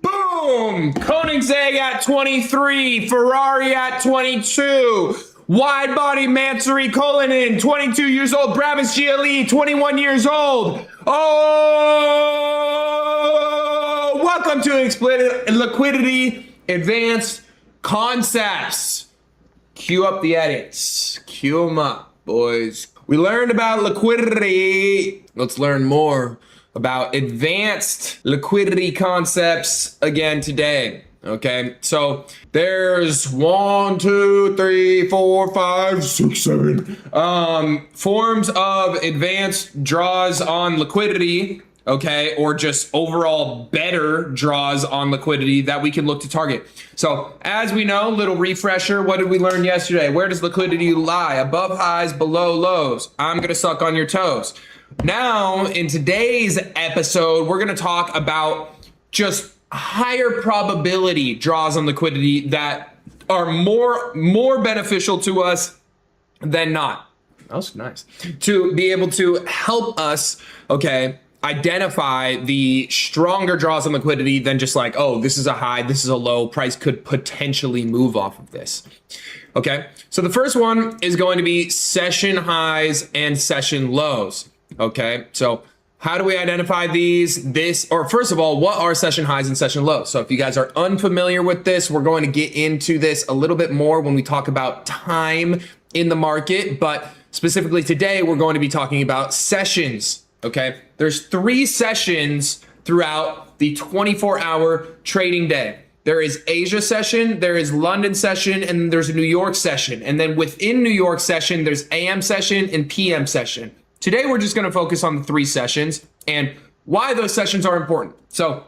boom! Koenigsegg at 23, Ferrari at 22. Wide body Mansory Cullinan, 22 years old. Brabus GLE, 21 years old. Oh, welcome to Liquidity Advanced Concepts. Cue up the edits. Cue them up, boys. We learned about liquidity. Let's learn more about advanced liquidity concepts again today. Okay, so there's 1, 2, 3, 4, 5, 6, 7 forms of advanced draws on liquidity, okay, or just overall better draws on liquidity that we can look to target. So as we know, little refresher, what did we learn yesterday? Where does liquidity lie? Above highs, below lows. I'm gonna suck on your toes. Now, in today's episode, we're gonna talk about just higher probability draws on liquidity that are more beneficial to us than not. That was nice. To be able to help us, okay, identify the stronger draws on liquidity than just like, oh, this is a high, this is a low, price could potentially move off of this. Okay, so the first one is going to be session highs and session lows. Okay, so How do we identify these? Or first of all, what are session highs and session lows? So if you guys are unfamiliar with this, we're going to get into this a little bit more when we talk about time in the market. But specifically today, we're going to be talking about sessions, okay? There's 3 sessions throughout the 24-hour trading day. There is Asia session, there is London session, and there's a New York session. And then within New York session, there's AM session and PM session. Today, we're just going to focus on the 3 sessions and why those sessions are important. So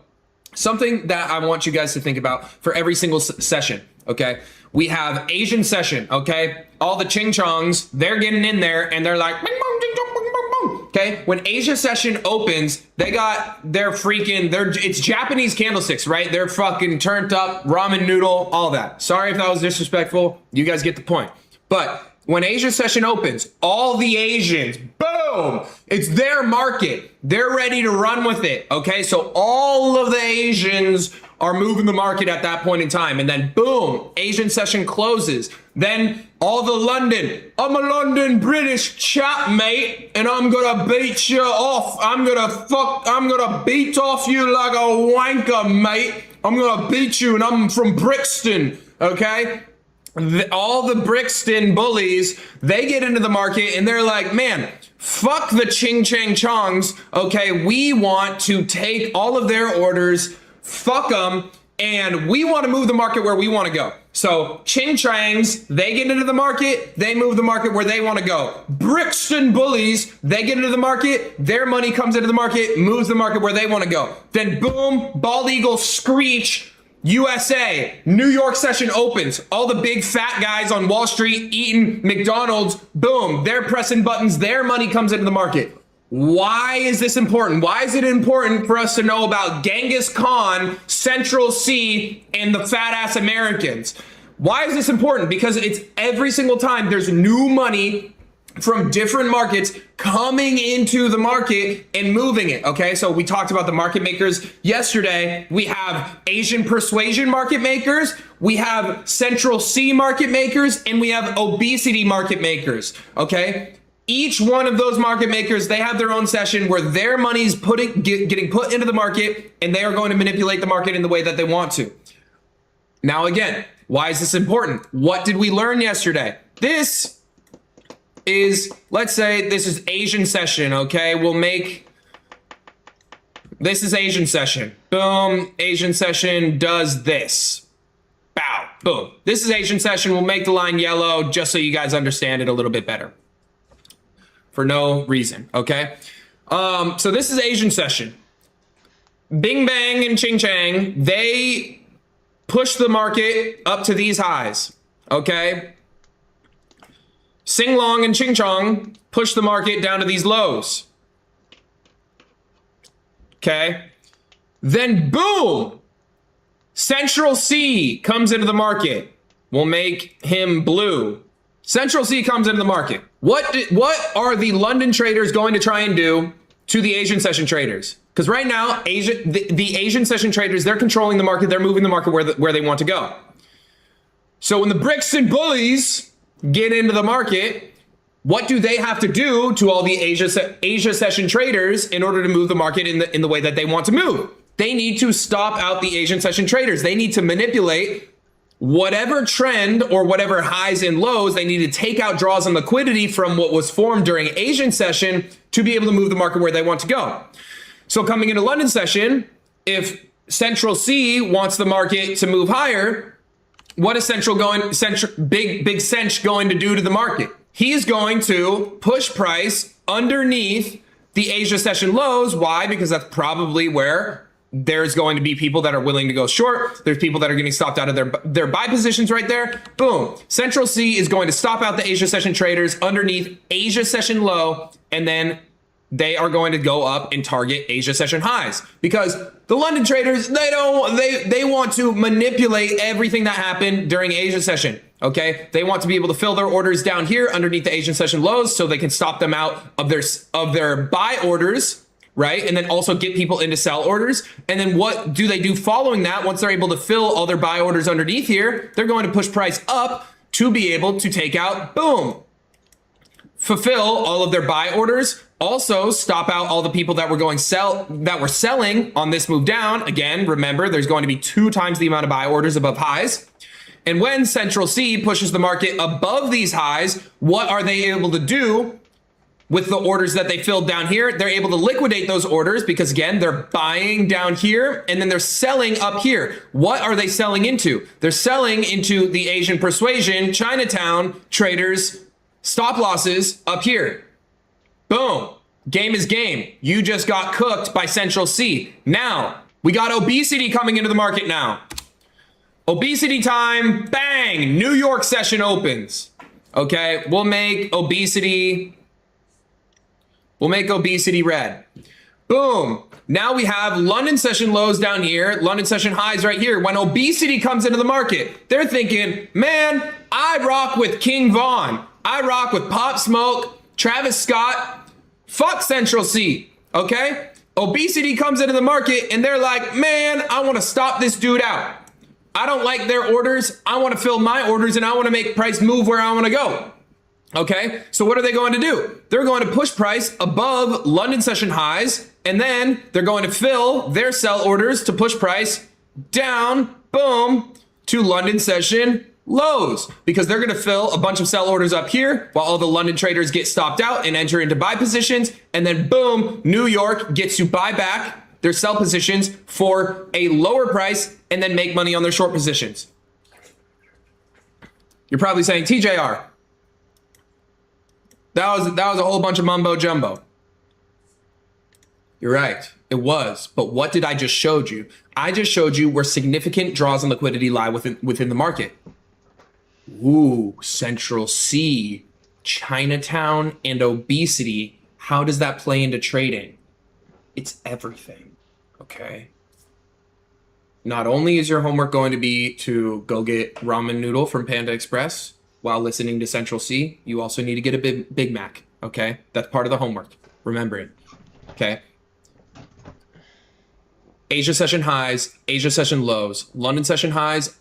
something that I want you guys to think about for every single session, okay? We have Asian session, okay? All the ching-chongs, they're getting in there and they're like, bing, bong, ding, dong, bing, bong, bong. Okay? When Asia session opens, they got their it's Japanese candlesticks, right? They're fucking turned up, ramen noodle, all that. Sorry if that was disrespectful. You guys get the point. But when Asia session opens, all the Asians, boom, it's their market. They're ready to run with it, okay? So all of the Asians are moving the market at that point in time. And then boom, Asian session closes. Then all the London, I'm a London British chap, mate, and I'm gonna beat you off. I'm gonna beat off you like a wanker, mate. I'm gonna beat you and I'm from Brixton, okay? All the Brixton bullies, they get into the market and they're like, man, fuck the ching chang chongs. Okay, we want to take all of their orders, fuck them, and we want to move the market where we want to go. So ching changs, they get into the market, they move the market where they want to go. Brixton bullies, they get into the market, their money comes into the market, moves the market where they want to go. Then boom, bald eagle screech, USA, New York session opens. All the big fat guys on Wall Street eating McDonald's, boom, they're pressing buttons, their money comes into the market. Why is this important? Why is it important for us to know about Genghis Khan, Central C, and the fat ass Americans? Why is this important? Because it's every single time there's new money from different markets coming into the market and moving it, okay? So we talked about the market makers yesterday. We have Asian persuasion market makers, we have Central C market makers, and we have obesity market makers, okay? Each one of those market makers, they have their own session where their money's getting put into the market and they are going to manipulate the market in the way that they want to. Now again, why is this important? What did we learn yesterday? This let's say this is Asian session, okay? This is Asian session. Boom, Asian session does this. Bow, boom. This is Asian session. We'll make the line yellow just so you guys understand it a little bit better. For no reason, okay? So this is Asian session. Bing Bang and Ching Chang, they push the market up to these highs, okay? Sing Long and Ching Chong push the market down to these lows. Okay. Then boom, Central C comes into the market. We'll make him blue. Central C comes into the market. What are the London traders going to try and do to the Asian session traders? Because right now, the Asian session traders, they're controlling the market. They're moving the market where they want to go. So when the Brixton bullies get into the market, what do they have to do to all the Asia session traders in order to move the market in the way that they want to move? They need to stop out the Asian session traders. They need to manipulate whatever trend or whatever highs and lows. They need to take out draws and liquidity from what was formed during Asian session to be able to move the market where they want to go. So coming into London session, if Central C wants the market to move higher, what is Big Cinch going to do to the market? He's going to push price underneath the Asia session lows. Why? Because that's probably where there's going to be people that are willing to go short. There's people that are getting stopped out of their buy positions right there. Boom. Central C is going to stop out the Asia session traders underneath Asia session low, and then they are going to go up and target Asia session highs, because the London traders, they want to manipulate everything that happened during Asia session. Okay, they want to be able to fill their orders down here underneath the Asian session lows so they can stop them out of their buy orders, right? And then also get people into sell orders. And then what do they do following that? Once they're able to fill all their buy orders underneath here, they're going to push price up to be able to take out, boom, fulfill all of their buy orders. Also stop out all the people that were selling on this move down. Again, remember, there's going to be 2 times the amount of buy orders above highs. And when Central C pushes the market above these highs, what are they able to do with the orders that they filled down here? They're able to liquidate those orders because, again, they're buying down here and then they're selling up here. What are they selling into? They're selling into the Asian persuasion, Chinatown traders, stop losses up here. Boom. Game is game. You just got cooked by Central C. Now, we got obesity coming into the market now. Obesity time, bang, New York session opens. Okay, we'll make obesity red. Boom. Now we have London session lows down here, London session highs right here. When obesity comes into the market, they're thinking, man, I rock with King Von. I rock with Pop Smoke, Travis Scott. Fuck Central C, okay? Obesity comes into the market and they're like, man, I want to stop this dude out. I don't like their orders. I want to fill my orders and I want to make price move where I want to go. Okay, so what are they going to do? They're going to push price above London session highs, and then they're going to fill their sell orders to push price down, boom, to London session lows, because they're going to fill a bunch of sell orders up here while all the London traders get stopped out and enter into buy positions. And then boom, New York gets to buy back their sell positions for a lower price and then make money on their short positions. You're probably saying, TJR, that was a whole bunch of mumbo jumbo. You're right, it was. But what did I just showed you? I just showed you where significant draws and liquidity lie within the market. Ooh, Central C, Chinatown, and obesity. How does that play into trading? It's everything, okay? Not only is your homework going to be to go get ramen noodle from Panda Express while listening to Central C, you also need to get a Big Mac, okay? That's part of the homework. Remember it, okay? Asia session highs, Asia session lows, London session highs,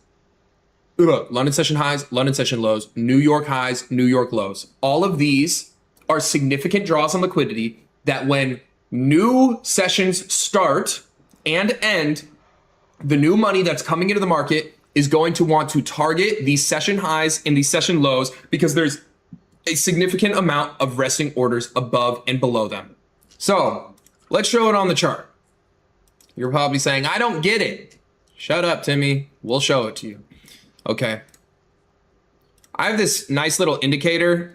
London session highs, London session lows, New York highs, New York lows. All of these are significant draws on liquidity that when new sessions start and end, the new money that's coming into the market is going to want to target these session highs and these session lows because there's a significant amount of resting orders above and below them. So let's show it on the chart. You're probably saying, I don't get it. Shut up, Timmy. We'll show it to you. Okay. I have this nice little indicator.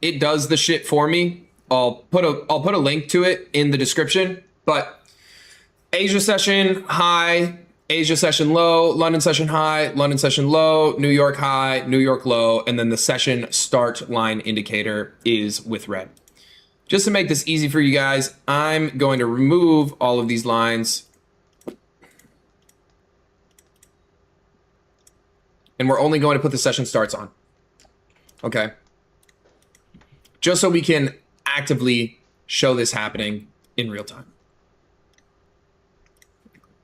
It does the shit for me. I'll put a link to it in the description, but Asia session high, Asia session low, London session high, London session low, New York high, New York low, and then the session start line indicator is with red. Just to make this easy for you guys, I'm going to remove all of these lines. And we're only going to put the session starts on. Okay. Just so we can actively show this happening in real time.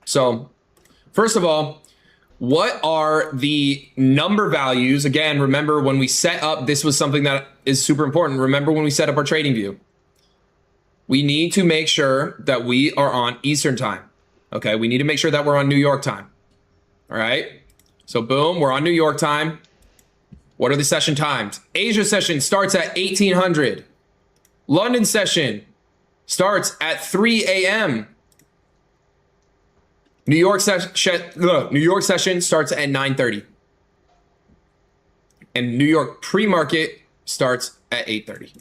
So, first of all, what are the number values? Again, remember when we set up, this was something that is super important. Remember when we set up our trading view, we need to make sure that we are on Eastern time. Okay, we need to make sure that we're on New York time. All right. So boom, we're on New York time. What are the session times? Asia session starts at 1800. London session starts at 3 a.m. New York session starts at 9:30. And New York pre-market starts at 8:30.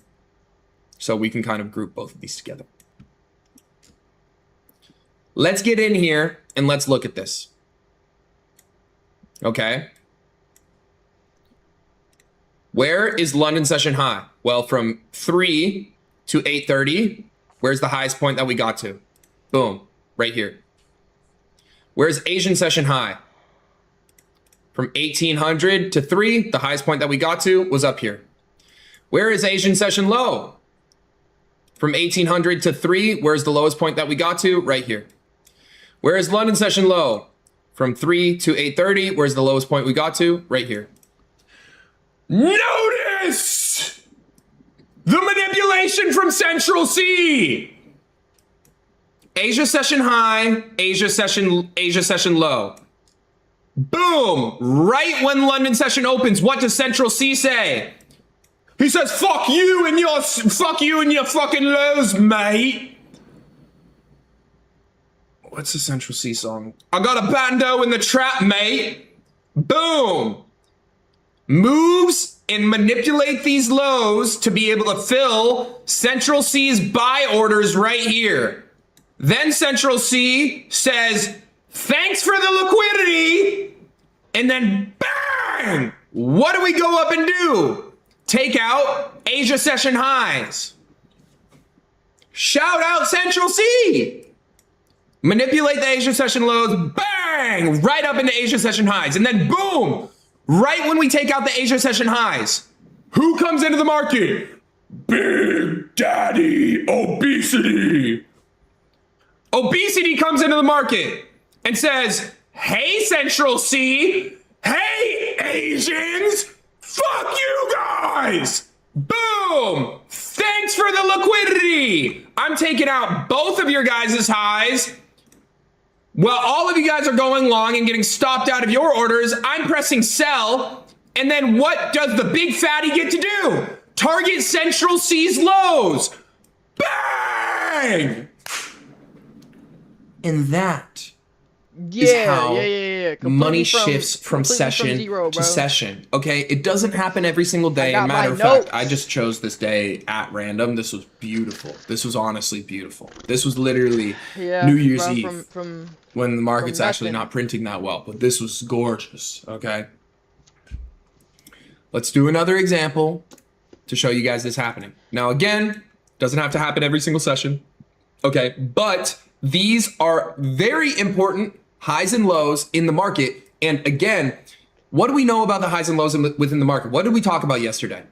So we can kind of group both of these together. Let's get in here and let's look at this. Okay. Where is London session high? Well, from 3 to 8:30, where's the highest point that we got to? Boom, right here. Where's Asian session high? From 1800 to 3, the highest point that we got to was up here. Where is Asian session low? From 1800 to 3, where's the lowest point that we got to? Right here. Where is London session low? From 3 to 8:30, where's the lowest point we got to? Right here. Notice confirmation from Central C. Asia session high, Asia session low. Boom! Right when London session opens, what does Central C say? He says, fuck you and your fucking lows, mate. What's the Central C song? I got a bando in the trap, mate. Boom! Moves and manipulate these lows to be able to fill Central C's buy orders right here. Then Central C says, thanks for the liquidity. And then bang! What do we go up and do? Take out Asia session highs. Shout out Central C. Manipulate the Asia session lows, bang! Right up into Asia session highs. And then boom! Right when we take out the Asia session highs, who comes into the market? Big Daddy Obesity. Obesity comes into the market and says, hey, Central C, hey, Asians, fuck you guys. Boom. Thanks for the liquidity. I'm taking out both of your guys' highs. Well, all of you guys are going long and getting stopped out of your orders. I'm pressing sell. And then what does the big fatty get to do? Target Central C's lows. Bang! And that is how money shifts from session to session. Okay, it doesn't happen every single day. Matter of fact, I just chose this day at random. This was beautiful. This was honestly beautiful. This was literally New Year's Eve when the market's actually not printing that well. But this was gorgeous. Okay, let's do another example to show you guys this happening. Now, again, doesn't have to happen every single session. Okay, but these are very important highs and lows in the market. And again, what do we know about the highs and lows within the market? What did we talk about yesterday?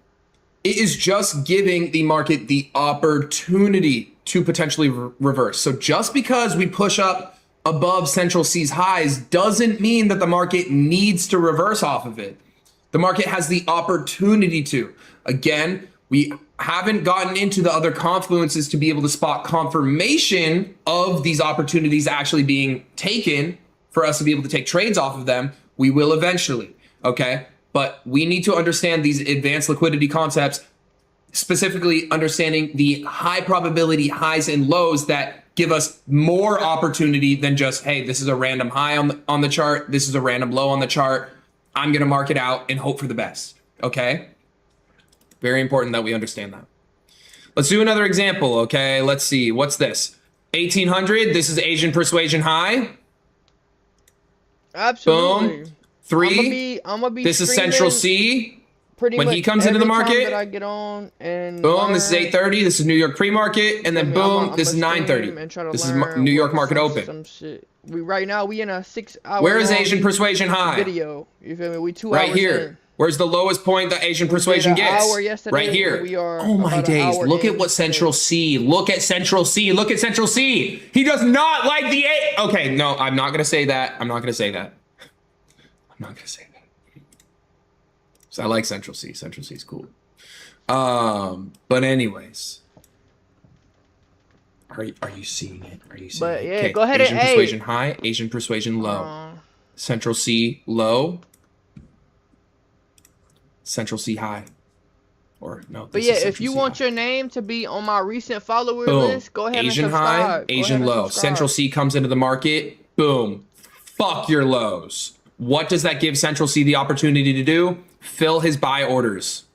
It is just giving the market the opportunity to potentially reverse. So just because we push up above Central C's highs doesn't mean that the market needs to reverse off of it. The market has the opportunity to. Again, we haven't gotten into the other confluences to be able to spot confirmation of these opportunities actually being taken for us to be able to take trades off of them. We will eventually, okay? But we need to understand these advanced liquidity concepts, specifically understanding the high probability highs and lows that give us more opportunity than just, hey, this is a random high on the chart. This is a random low on the chart. I'm going to mark it out and hope for the best, okay? Very important that we understand that. Let's do another example, okay? Let's see. What's this? 1800. This is Asian Persuasion High. Absolutely. Boom. 3. I'm gonna be this is Central C. Pretty when much he comes into the market. that I get on and boom. This is 8:30. This is New York pre-market, and then boom. This is 9:30. This is New York market open. Some shit. Right now we in a 6-hour. Where is Asian Persuasion High? Video. You feel me? We 2 hours right here. In. Where's the lowest point that Asian Persuasion gets? Right here. Oh my days. Look at what Central C. Look at Central C. Look at Central C. He does not like the A. Okay, no, I'm not going to say that. I'm not going to say that. I'm not going to say that. So I like Central C. Central C is cool. But anyways. Are you seeing it? Are you seeing but it? yeah, Okay. go ahead Asian and Persuasion high, Asian Persuasion low. Central C low. Central C high. Or no. But yeah, if you want your name to be on my recent follower list, go ahead Asian and subscribe. high, Asian low. Central C comes into the market. Boom. Fuck your lows. What does that give Central C the opportunity to do? Fill his buy orders.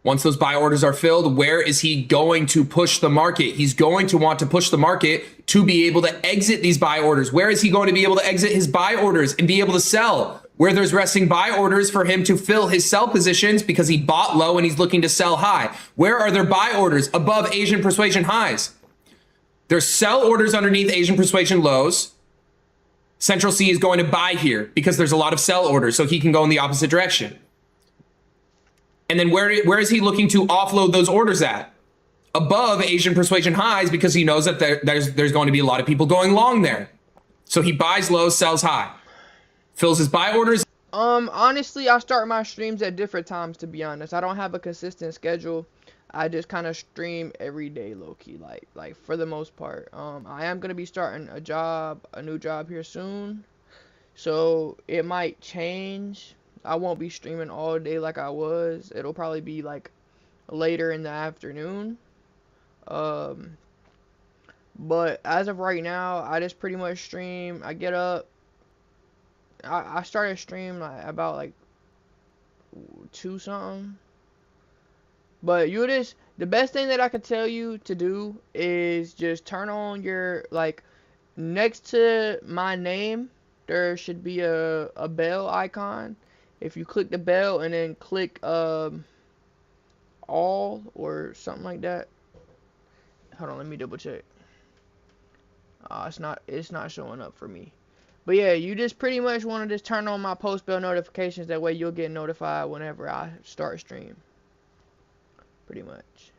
Once those buy orders are filled, where is he going to push the market? He's going to want to push the market to be able to exit these buy orders. Where is he going to be able to exit his buy orders and be able to sell? Where there's resting buy orders for him to fill his sell positions because he bought low and he's looking to sell high. Where are there buy orders above Asian Persuasion highs? There's sell orders underneath Asian Persuasion lows. Central C is going to buy here because there's a lot of sell orders, so he can go in the opposite direction. And then where is he looking to offload those orders at? Above Asian Persuasion highs because he knows that there's going to be a lot of people going long there. So he buys low, sells high. Fills his buy orders. Honestly, I start my streams at different times, to be honest. I don't have a consistent schedule. I just kind of stream every day, low key, like for the most part. I am gonna be starting a new job here soon, so it might change. I won't be streaming all day like I was. It'll probably be like later in the afternoon. Um, but as of right now, I just pretty much stream. I get up. I started stream like about like two something. But you just the best thing that I could tell you to do is just turn on your like next to my name there should be a bell icon. If you click the bell and then click all or something like that. Hold on, let me double check. It's not showing up for me. But yeah, you just pretty much want to just turn on my post bell notifications. That way you'll get notified whenever I start stream. Pretty much.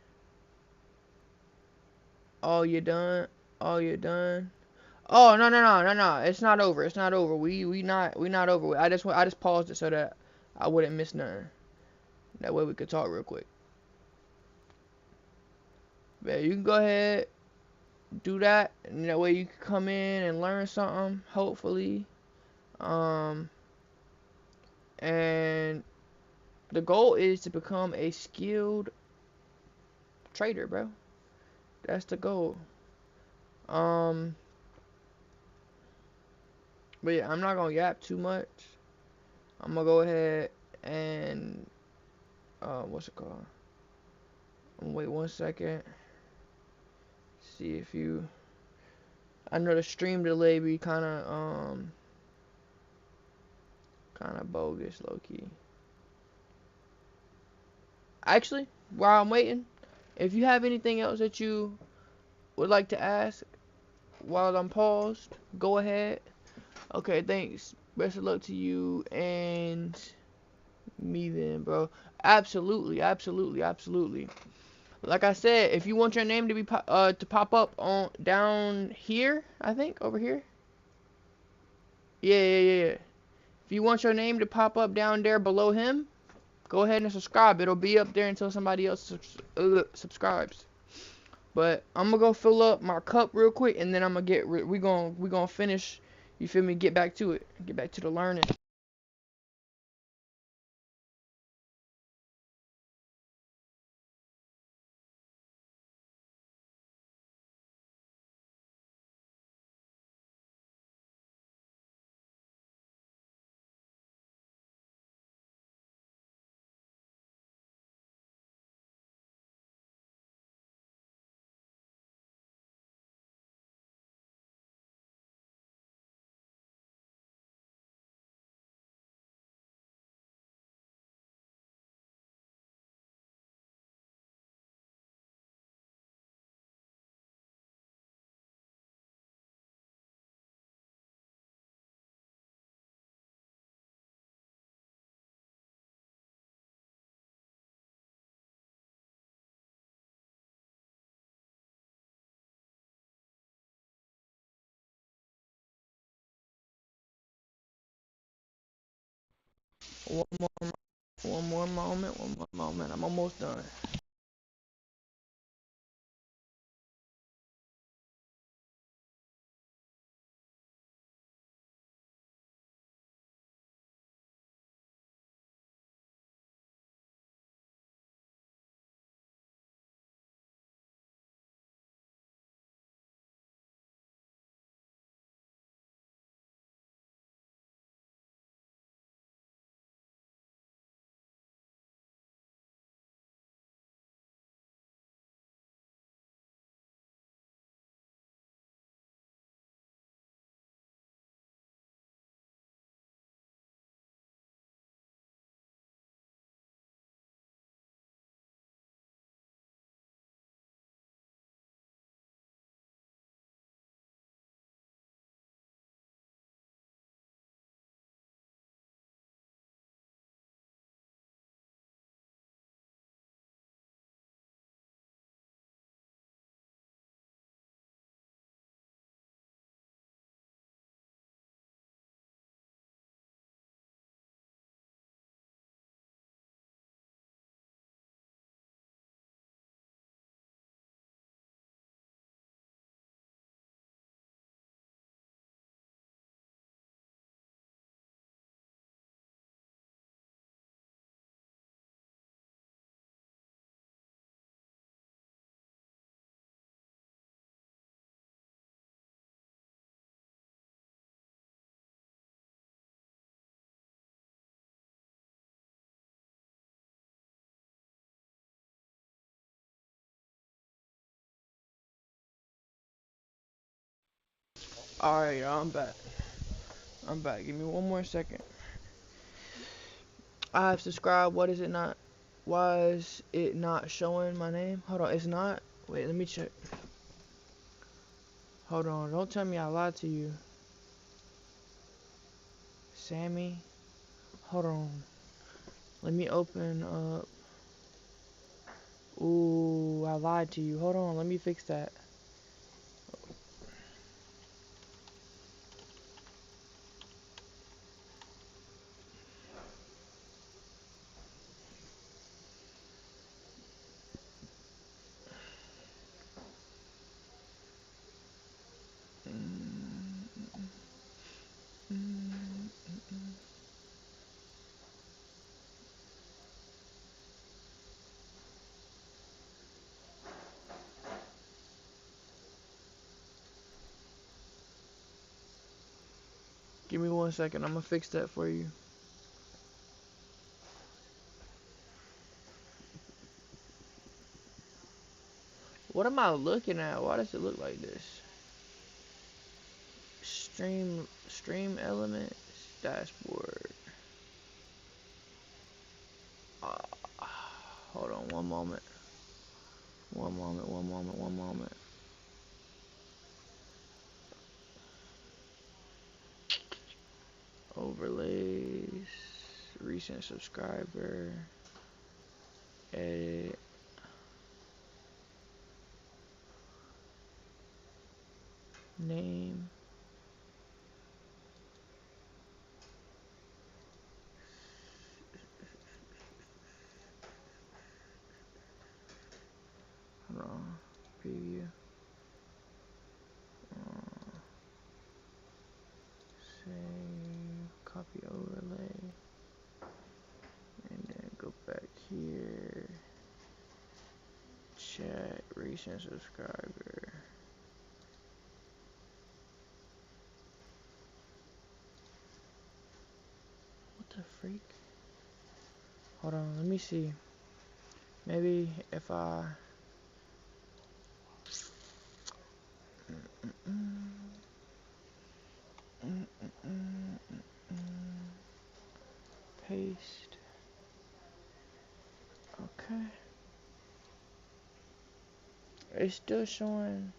Oh, you done? Oh, you done? Oh, no. It's not over. It's not over. We not over. I just paused it so that I wouldn't miss nothing. That way we could talk real quick. Yeah, you can go ahead, do that, and that way you can come in and learn something, hopefully. Um, and the goal is to become a skilled trader, bro. That's the goal. Um, but yeah, I'm not gonna yap too much. I'm gonna go ahead and what's it called? I'm gonna wait 1 second. See if you. I know the stream delay be kind of bogus, low key. Actually, while I'm waiting, if you have anything else that you would like to ask while I'm paused, go ahead. Okay, thanks. Best of luck to you and me then, bro. Absolutely. Like I said, if you want your name to be to pop up on down here, I think over here. Yeah. If you want your name to pop up down there below him, go ahead and subscribe. It'll be up there until somebody else subscribes. But I'm gonna go fill up my cup real quick, and then I'm gonna we gonna finish. You feel me? Get back to it. Get back to the learning. One more, one more moment. One more moment. I'm almost done. Alright, I'm back. I'm back. Give me one more second. I have subscribed. What is it not? Why is it not showing my name? Hold on, it's not. Wait, let me check. Hold on, don't tell me I lied to you. Sammy. Hold on. Let me open up. Ooh, I lied to you. Hold on, let me fix that. Give me one second. I'm gonna fix that for you. What am I looking at? Why does it look like this? Stream elements dashboard. Hold on one moment. One moment, one moment, one moment. Overlays, recent subscriber, edit. Name. Hold on. Preview. Save. Copy overlay. And then go back here. Chat. Recent subscriber. What the freak? Hold on. Let me see. Maybe if I. Paste. Okay. It's still showing.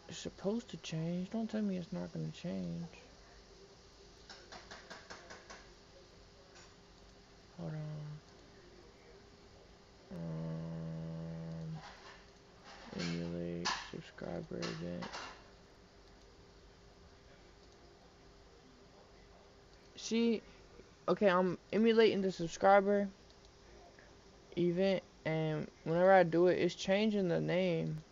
It's supposed to change. Don't tell me it's not gonna change. Hold on. Emulate subscriber event. See, okay, I'm emulating the subscriber event, and whenever I do it, it's changing the name.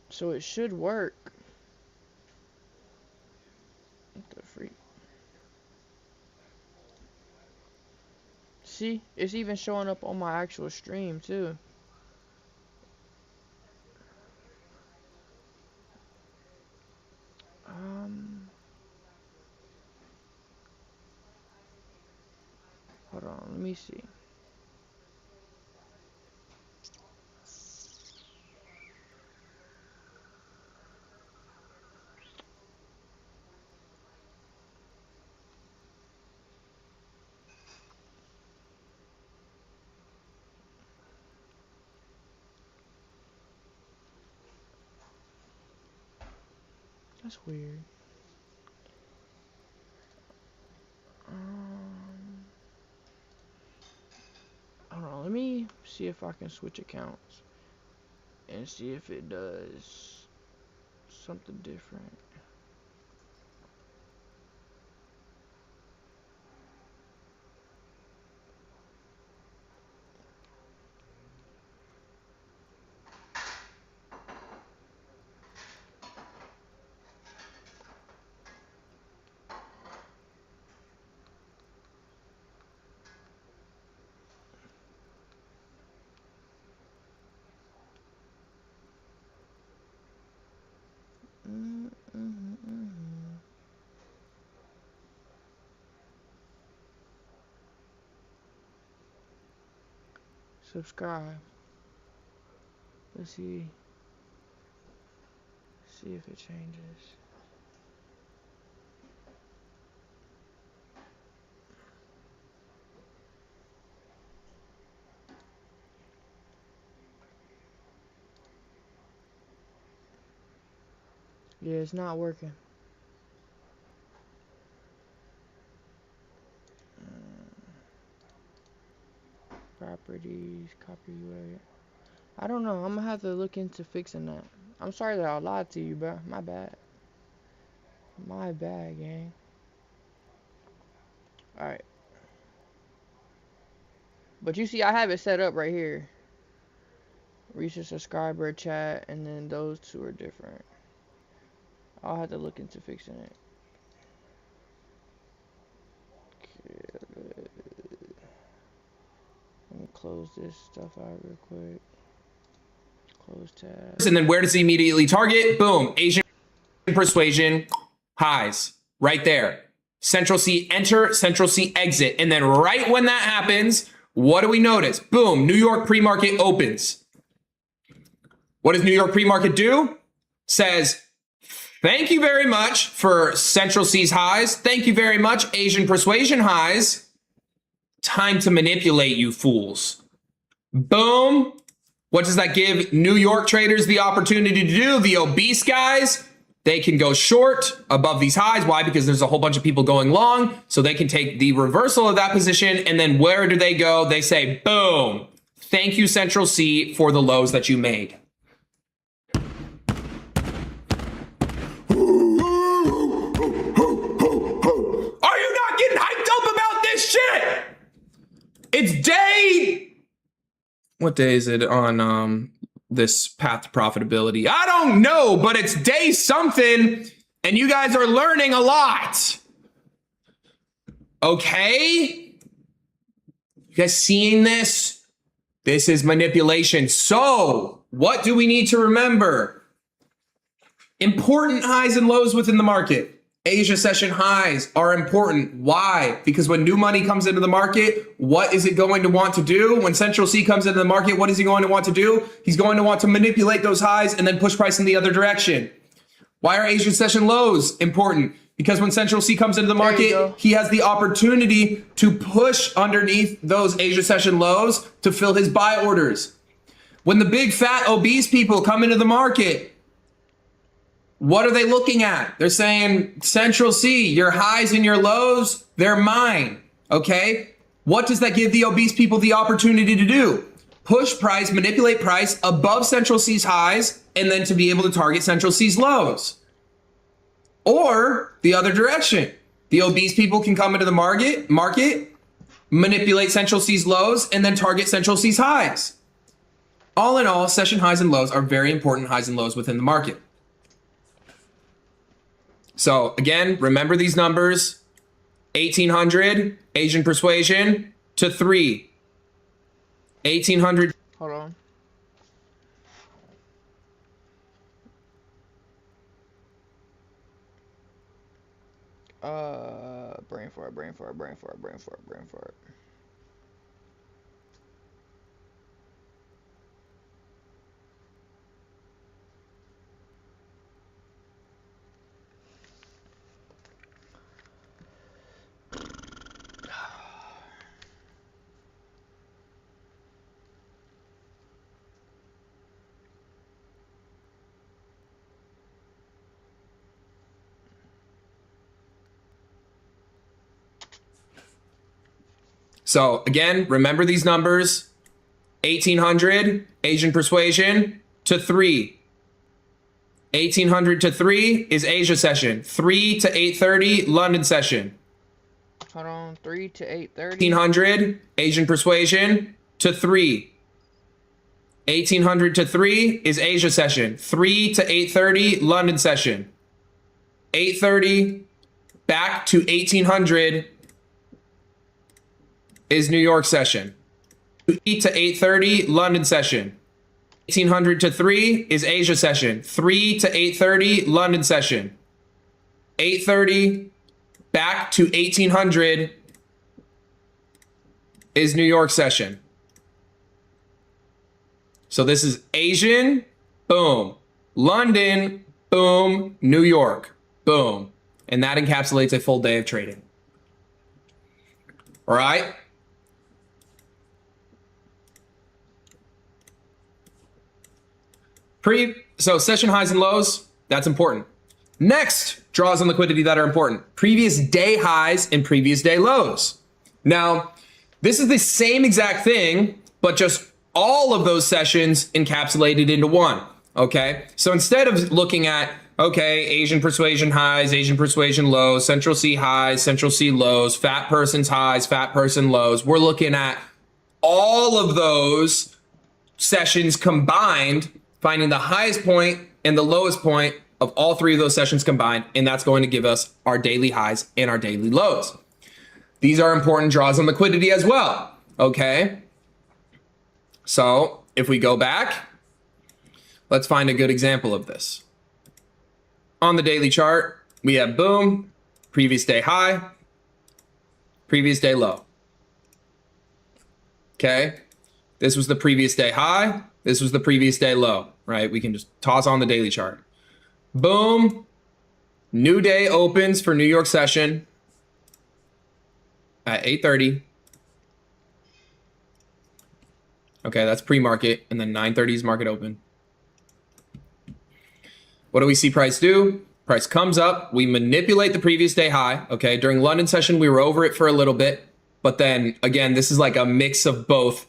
So it should work. What the freak? See, it's even showing up on my actual stream too. Hold on, let me see. That's weird. Hold on, let me see if I can switch accounts and see if it does something different. Subscribe. Let's see. See if it changes. Yeah, it's not working. Properties, copyright. I don't know. I'm gonna have to look into fixing that. I'm sorry that I lied to you, bro. My bad. My bad, gang. Alright. But you see, I have it set up right here. Reach a subscriber, chat, and then those two are different. I'll have to look into fixing it. Okay. Let me close this stuff out real quick. Close tab. And then where does he immediately target? Boom, Asian persuasion, highs, right there. Central C enter, Central C exit. And then right when that happens, what do we notice? Boom, New York pre-market opens. What does New York pre-market do? Says, thank you very much for Central C's highs. Thank you very much, Asian persuasion highs. Time to manipulate, you fools. Boom. What does that give New York traders the opportunity to do? The obese guys, they can go short above these highs. Why? Because there's a whole bunch of people going long. So they can take the reversal of that position. And then where do they go? They say, boom. Thank you, Central C, for the lows that you made. Are you not getting hyped up about this shit? It's day. What day is it on this path to profitability? I don't know, but it's day something, and you guys are learning a lot. Okay? You guys seeing this? This is manipulation. So, what do we need to remember? Important highs and lows within the market. Asia session highs are important. Why? Because when new money comes into the market, what is it going to want to do? When Central C comes into the market, what is he going to want to do? He's going to want to manipulate those highs and then push price in the other direction. Why are Asia session lows important? Because when Central C comes into the market, he has the opportunity to push underneath those Asia session lows to fill his buy orders. When the big fat obese people come into the market, what are they looking at? They're saying, Central C, your highs and your lows, they're mine, okay? What does that give the obese people the opportunity to do? Push price, manipulate price above Central C's highs, and then to be able to target Central C's lows. Or the other direction. The obese people can come into the market, manipulate Central C's lows, and then target Central C's highs. All in all, session highs and lows are very important highs and lows within the market. So again, remember these numbers: 1800 Asian persuasion to 3. 1800. Hold on. Brain fart. So again, remember these numbers: 1800 Asian persuasion to 3. 1800 to 3 is Asia session. 3 to 8:30 London session. Hold on. 3 to 8:30. 1800 Asian persuasion to 3. 1800 to 3 is Asia session. 3 to 8:30 London session. 8:30 back to 1800 is New York session. 8 to 8:30 London session. 1800 to 3 is Asia session. 3 to 8:30 London session. 8:30 back to 1800 is New York session. So this is Asian, boom. London, boom. New York, boom. And that encapsulates a full day of trading. All right. So session highs and lows, that's important. Next, draws on liquidity that are important. Previous day highs and previous day lows. Now, this is the same exact thing, but just all of those sessions encapsulated into one. Okay. So instead of looking at, okay, Asian persuasion highs, Asian persuasion lows, Central C highs, Central C lows, fat person's highs, fat person lows, we're looking at all of those sessions combined, finding the highest point and the lowest point of all three of those sessions combined, and that's going to give us our daily highs and our daily lows. These are important draws on liquidity as well, okay? So if we go back, let's find a good example of this. On the daily chart, we have boom, previous day high, previous day low. Okay, this was the previous day high, this was the previous day low, right? We can just toss on the daily chart. Boom, new day opens for New York session at 8:30. Okay, that's pre-market, and then 9:30 is market open. What do we see price do? Price comes up, we manipulate the previous day high. Okay, during London session, we were over it for a little bit, but then again, this is like a mix of both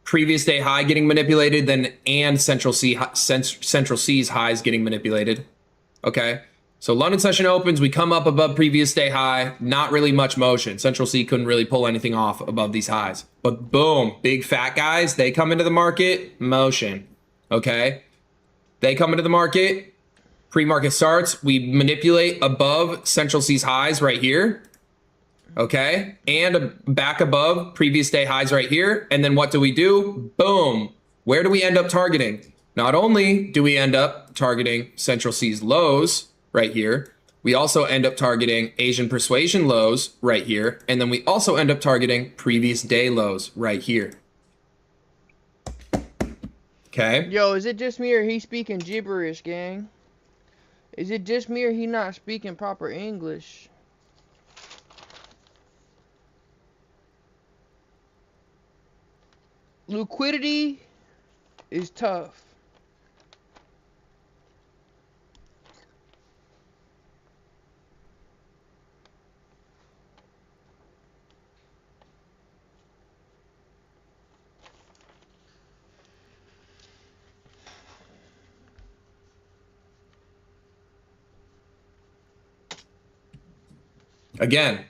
previous day high getting manipulated, and Central C's highs getting manipulated. Okay, so London session opens, we come up above previous day high, not really much motion. Central C couldn't really pull anything off above these highs, but boom, big fat guys, they come into the market, motion. Okay, they come into the market, pre-market starts, we manipulate above Central C's highs right here. Okay, and back above previous day highs right here. And then what do we do? Boom. Where do we end up targeting? Not only do we end up targeting Central C's lows right here, we also end up targeting Asian persuasion lows right here. And then we also end up targeting previous day lows right here. Okay. Yo, is it just me or he speaking gibberish, gang? Is it just me or he not speaking proper English? Liquidity is tough. Again,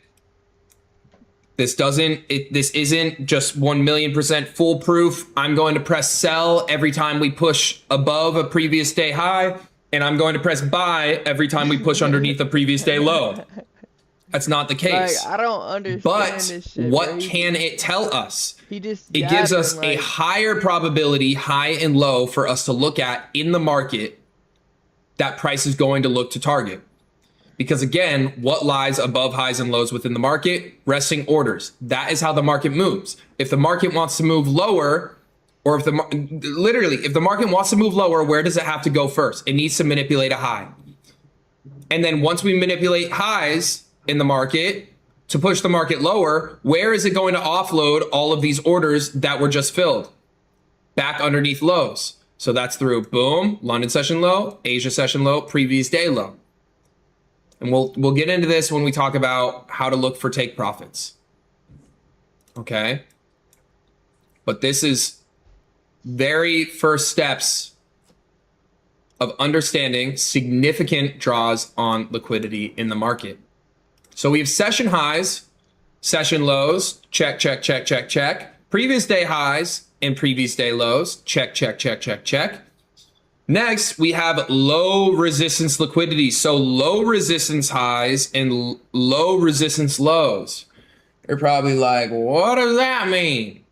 this isn't just 1,000,000% foolproof. I'm going to press sell every time we push above a previous day high, and I'm going to press buy every time we push underneath a previous day low. That's not the case. Like, I don't understand but this shit, what bro. can it tell us? He just It gives us like, a higher probability, high and low, for us to look at in the market that price is going to look to target. Because again, what lies above highs and lows within the market? Resting orders. That is how the market moves. If the market wants to move lower, or if the market wants to move lower, where does it have to go first? It needs to manipulate a high. And then once we manipulate highs in the market to push the market lower, where is it going to offload all of these orders that were just filled? Back underneath lows. So that's through boom, London session low, Asia session low, previous day low. And we'll get into this when we talk about how to look for take profits. Okay? But this is very first steps of understanding significant draws on liquidity in the market. So we have session highs, session lows, check, check, check, check, check. Previous day highs and previous day lows, check, check, check, check, check. Next, we have low resistance liquidity. So low resistance highs and low resistance lows. You're probably like, what does that mean?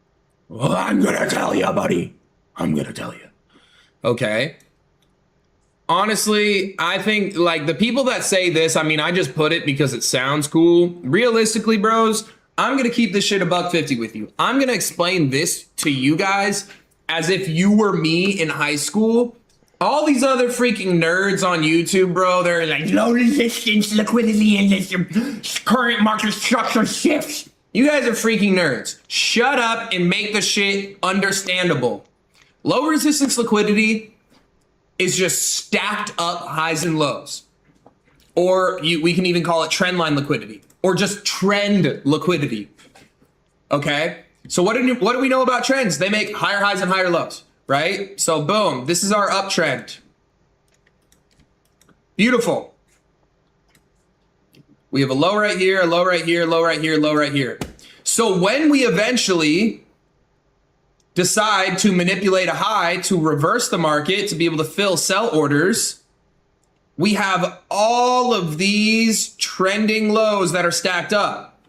Well, I'm going to tell you, buddy. I'm going to tell you. Okay. Honestly, I think like the people that say this, I mean, I just put it because it sounds cool. Realistically, bros, I'm going to keep this shit $1.50 with you. I'm going to explain this to you guys as if you were me in high school. All these other freaking nerds on YouTube, bro, they're like, low resistance, liquidity, and this current market structure shifts. You guys are freaking nerds. Shut up and make the shit understandable. Low resistance liquidity is just stacked up highs and lows. Or we can even call it trend line liquidity, or just trend liquidity. Okay? So what do we know about trends? They make higher highs and higher lows, right? So boom, this is our uptrend. Beautiful. We have a low right here, a low right here, low right here, low right here. So when we eventually decide to manipulate a high to reverse the market, to be able to fill sell orders, we have all of these trending lows that are stacked up.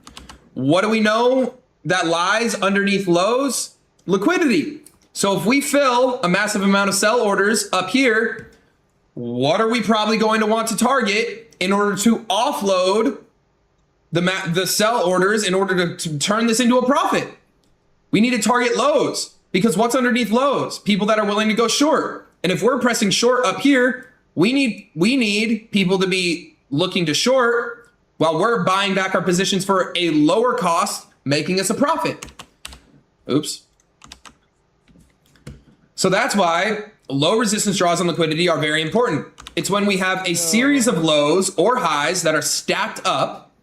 What do we know that lies underneath lows? Liquidity. So if we fill a massive amount of sell orders up here, what are we probably going to want to target in order to offload the sell orders in order to turn this into a profit? We need to target lows, because what's underneath lows? People that are willing to go short. And if we're pressing short up here, we need people to be looking to short while we're buying back our positions for a lower cost, making us a profit. Oops. So that's why low resistance draws on liquidity are very important. It's when we have a series of lows or highs that are stacked up.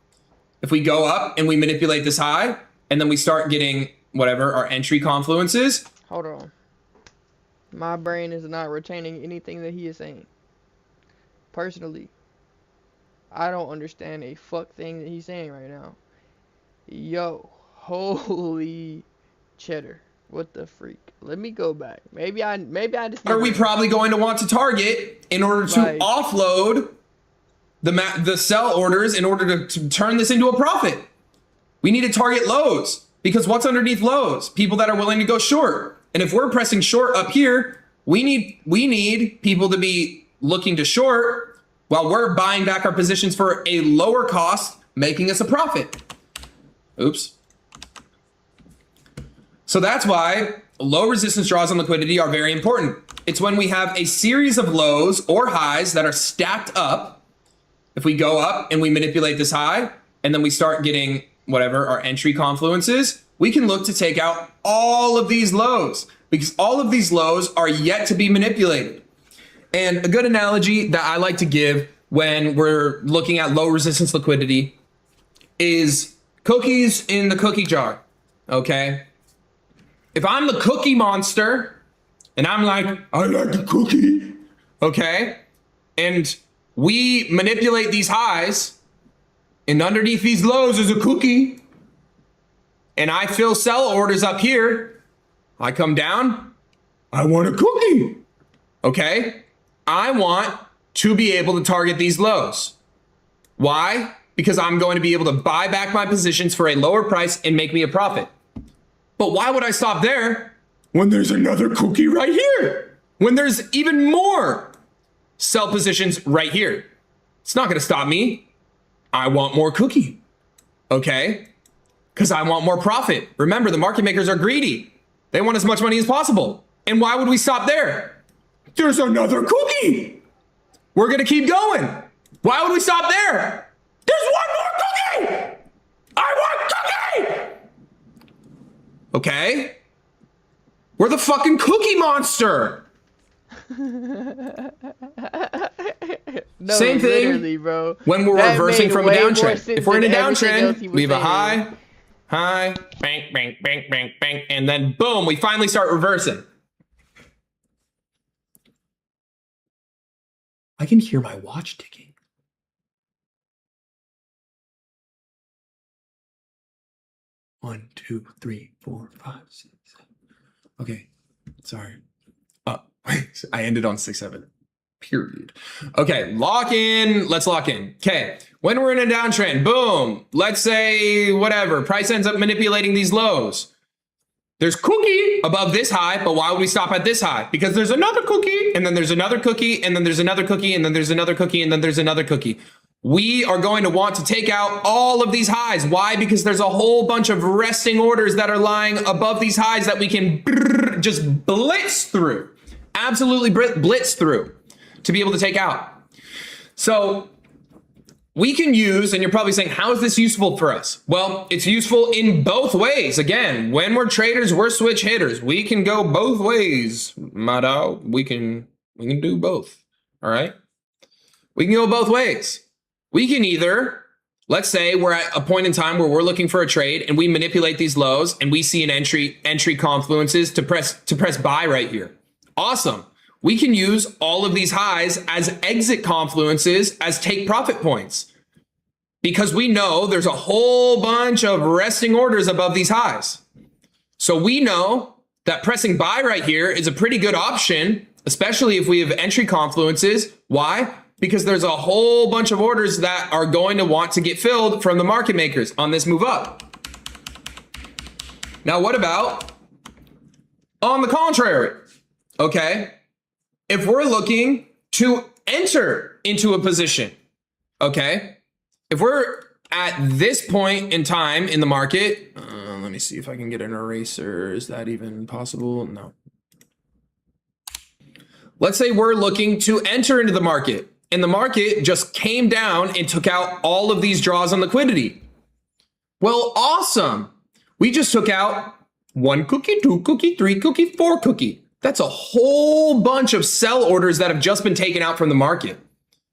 If we go up and we manipulate this high, and then we start getting whatever our entry confluences. Hold on. My brain is not retaining anything that he is saying. Personally, I don't understand a fuck thing that he's saying right now. Yo, holy cheddar. What the freak? Let me go back. Maybe I just... Are we probably going to want to target in order to offload the sell orders in order to turn this into a profit? We need to target lows, because what's underneath lows? People that are willing to go short. And if we're pressing short up here, we need people to be looking to short while we're buying back our positions for a lower cost, making us a profit. Oops. So that's why low resistance draws on liquidity are very important. It's when we have a series of lows or highs that are stacked up. If we go up and we manipulate this high, and then we start getting whatever our entry confluences, we can look to take out all of these lows, because all of these lows are yet to be manipulated. And a good analogy that I like to give when we're looking at low resistance liquidity is cookies in the cookie jar, okay? If I'm the cookie monster and I'm like, I like a cookie, okay? And we manipulate these highs, and underneath these lows is a cookie, and I fill sell orders up here, I come down, I want a cookie, okay? I want to be able to target these lows. Why? Because I'm going to be able to buy back my positions for a lower price and make me a profit. But why would I stop there when there's another cookie right here? When there's even more sell positions right here? It's not going to stop me. I want more cookie, okay? Because I want more profit. Remember, the market makers are greedy. They want as much money as possible. And why would we stop there? There's another cookie. We're going to keep going. Why would we stop there? There's one more cookie. I want cookie. Okay? We're the fucking cookie monster. No, same thing, bro. when we're reversing from a downtrend. If we're in a downtrend, we have a high, bang, bang, bang, bang, bang, and then boom, we finally start reversing. I can hear my watch ticking. One, two, three, four, five, six, seven. Okay, sorry. I ended on 6, 7. Period. Okay, lock in. Let's lock in. Okay, when we're in a downtrend, boom. Let's say whatever. Price ends up manipulating these lows. There's cookie above this high, but why would we stop at this high? Because there's another cookie, and then there's another cookie, and then there's another cookie, and then there's another cookie, and then there's another cookie. We are going to want to take out all of these highs. Why? Because there's a whole bunch of resting orders that are lying above these highs that we can just blitz through, absolutely blitz through to be able to take out. So we can use, and you're probably saying, how is this useful for us? Well, it's useful in both ways. Again, when we're traders, we're switch hitters. We can go both ways, my dog. We can do both. All right. We can go both ways. We can either, let's say we're at a point in time where we're looking for a trade and we manipulate these lows and we see an entry confluences to press buy right here. Awesome. We can use all of these highs as exit confluences as take profit points because we know there's a whole bunch of resting orders above these highs. So we know that pressing buy right here is a pretty good option, especially if we have entry confluences. Why? Because there's a whole bunch of orders that are going to want to get filled from the market makers on this move up. Now, what about on the contrary? Okay. If we're looking to enter into a position, okay, if we're at this point in time in the market, let me see if I can get an eraser. Is that even possible? No. Let's say we're looking to enter into the market and the market just came down and took out all of these draws on liquidity. Well, awesome. We just took out 1 cookie, 2 cookie, 3 cookie, 4 cookie. That's a whole bunch of sell orders that have just been taken out from the market.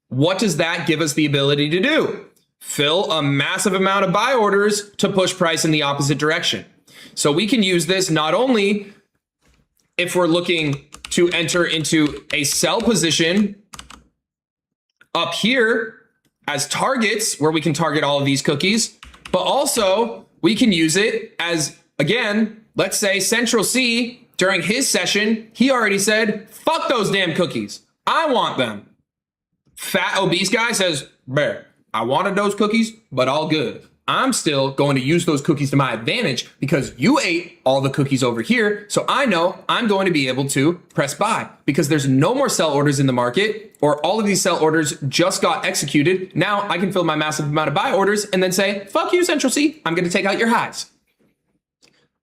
What does that give us the ability to do? Fill a massive amount of buy orders to push price in the opposite direction. So we can use this not only if we're looking to enter into a sell position up here as targets where we can target all of these cookies, but also we can use it as, again, let's say Central C during his session, he already said, fuck those damn cookies. I want them. Fat obese guy says, bear, I wanted those cookies, but all good. I'm still going to use those cookies to my advantage because you ate all the cookies over here. So I know I'm going to be able to press buy because there's no more sell orders in the market or all of these sell orders just got executed. Now I can fill my massive amount of buy orders and then say, fuck you, Central C. I'm going to take out your highs.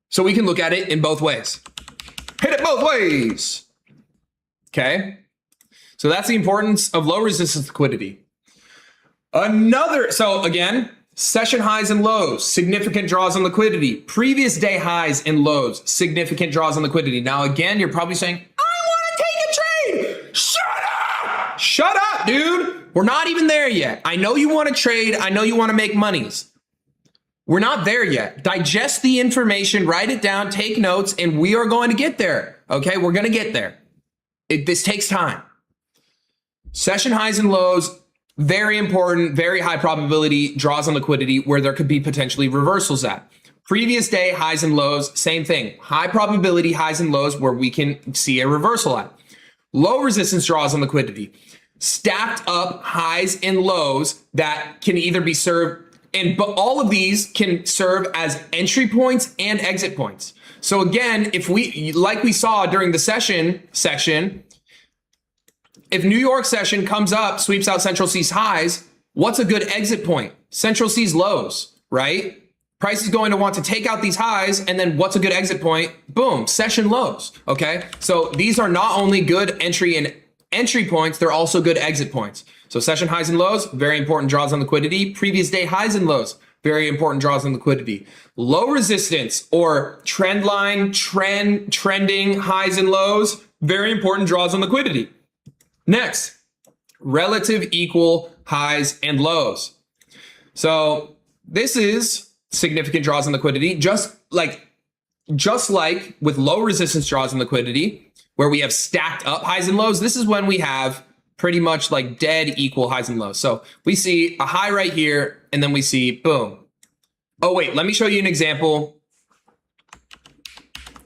So we can look at it in both ways. Hit it both ways. Okay. So that's the importance of low resistance liquidity. So again, session highs and lows, significant draws on liquidity, previous day highs and lows, significant draws on liquidity. Now, again, you're probably saying, I want to take a trade. Shut up. Shut up, dude. We're not even there yet. I know you want to trade. I know you want to make monies. We're not there yet. Digest the information, write it down, take notes, and we are going to get there. Okay, we're going to get there. This takes time. Session highs and lows, very important, very high probability draws on liquidity where there could be potentially reversals at. Previous day highs and lows, same thing. High probability highs and lows where we can see a reversal at. Low resistance draws on liquidity. Stacked up highs and lows that can either be served, but all of these can serve as entry points and exit points. So again, if we, like we saw during the session section, if New York session comes up, sweeps out Central C's highs, what's a good exit point? Central C's lows, right? Price is going to want to take out these highs, and then what's a good exit point? Boom, session lows, okay? So these are not only good entry points, they're also good exit points. So session highs and lows, very important draws on liquidity. Previous day highs and lows, very important draws on liquidity. Low resistance or trend line, trending highs and lows, very important draws on liquidity. Next, relative equal highs and lows. So this is significant draws on liquidity, just like with low resistance draws on liquidity, where we have stacked up highs and lows. This is when we have pretty much like dead equal highs and lows. So we see a high right here, and then we see boom. Oh wait, let me show you an example.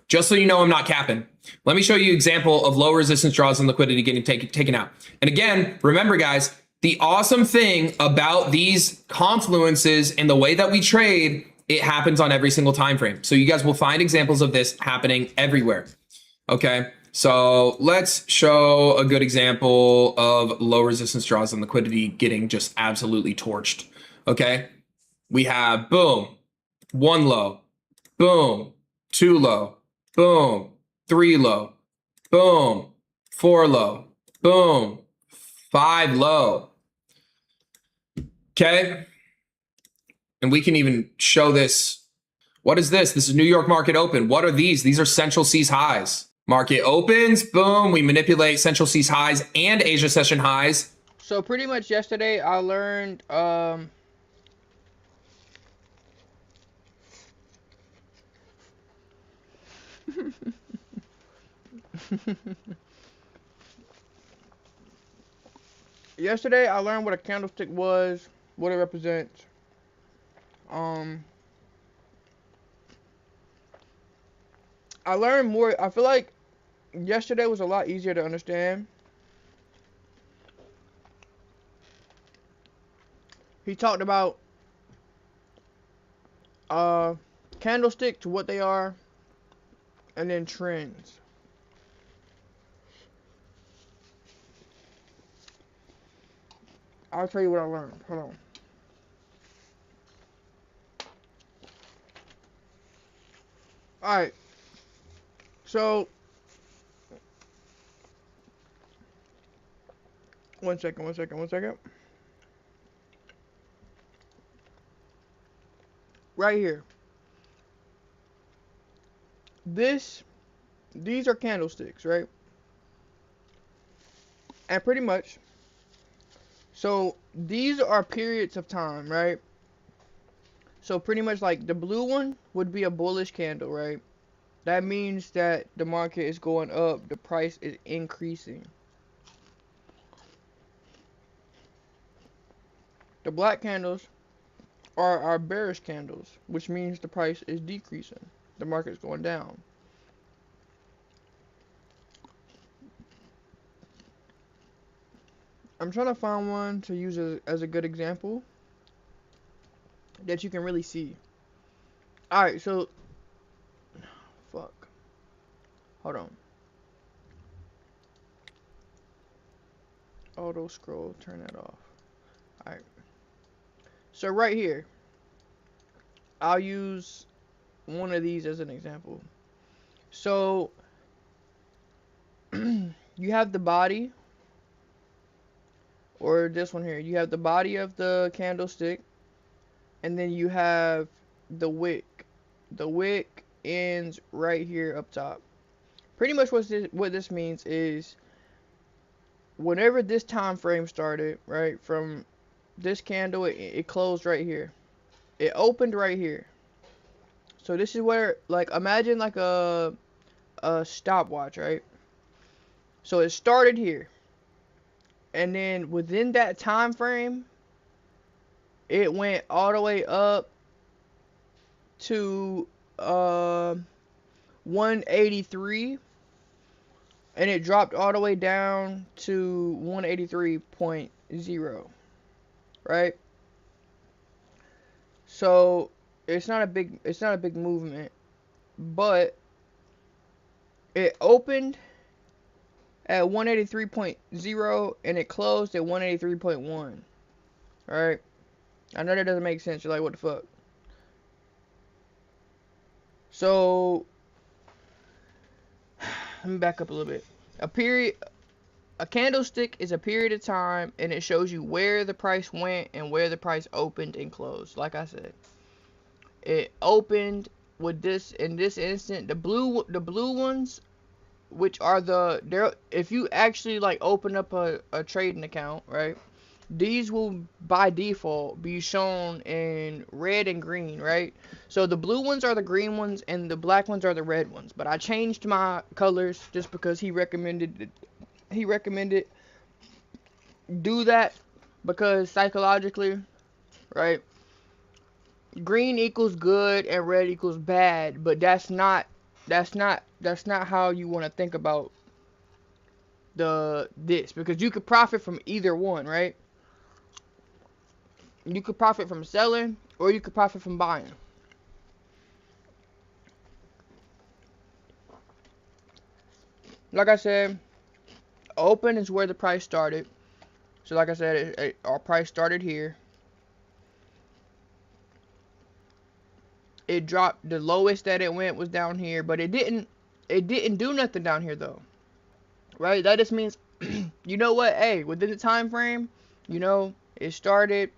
Just so you know I'm not capping. Let me show you an example of low resistance draws and liquidity getting taken out. And again, remember guys, the awesome thing about these confluences and the way that we trade, it happens on every single time frame. So you guys will find examples of this happening everywhere. Okay. So let's show a good example of low resistance draws and liquidity getting just absolutely torched. Okay. We have boom, 1 low, boom, 2 low, boom, 3 low, boom, 4 low, boom, 5 low. Okay? And we can even show this. What is this? This is New York market open. What are these? These are Central Seas highs. Market opens, boom, we manipulate Central Seas highs and Asia session highs. So pretty much yesterday I learned yesterday I learned what a candlestick was, what it represents. I learned more. I feel like yesterday was a lot easier to understand. He talked about candlestick to what they are, and then trends. I'll tell you what I learned. Hold on. Alright. So, one second. Right here. These are candlesticks, right? And pretty much, so these are periods of time, right? So pretty much like the blue one would be a bullish candle, right? That means that the market is going up, the price is increasing. The black candles are our bearish candles, which means the price is decreasing. The market's going down. I'm trying to find one to use as a good example that you can really see. Alright, so fuck. Hold on. Auto scroll, turn that off. Alright. So right here, I'll use one of these as an example. So you have the body, or this one here. You have the body of the candlestick, and then you have the wick. The wick ends right here up top. Pretty much what this means is whenever this time frame started, right, from this candle, it closed right here. It opened right here. So this is where, like, imagine like a stopwatch, right? So it started here, and then within that time frame, it went all the way up to 183, and it dropped all the way down to 183.0, right? So it's not a big movement, but it opened at 183.0 and it closed at 183.1. Alright? I know that doesn't make sense. You're like, what the fuck? So let me back up a little bit. A candlestick is a period of time, and it shows you where the price went and where the price opened and closed. Like I said, it opened with this in this instant. The blue ones, which are if you actually like open up a trading account, right? These will by default be shown in red and green, right? So the blue ones are the green ones and the black ones are the red ones. But I changed my colors just because he recommended do that, because psychologically, right? Green equals good and red equals bad, but that's not how you want to think about this, because you could profit from either one, right? You could profit from selling, or you could profit from buying. Like I said, open is where the price started. So like I said, our price started here. It dropped. The lowest that it went was down here, but it It didn't do nothing down here though, right? That just means, you know what? Hey, within the time frame, it started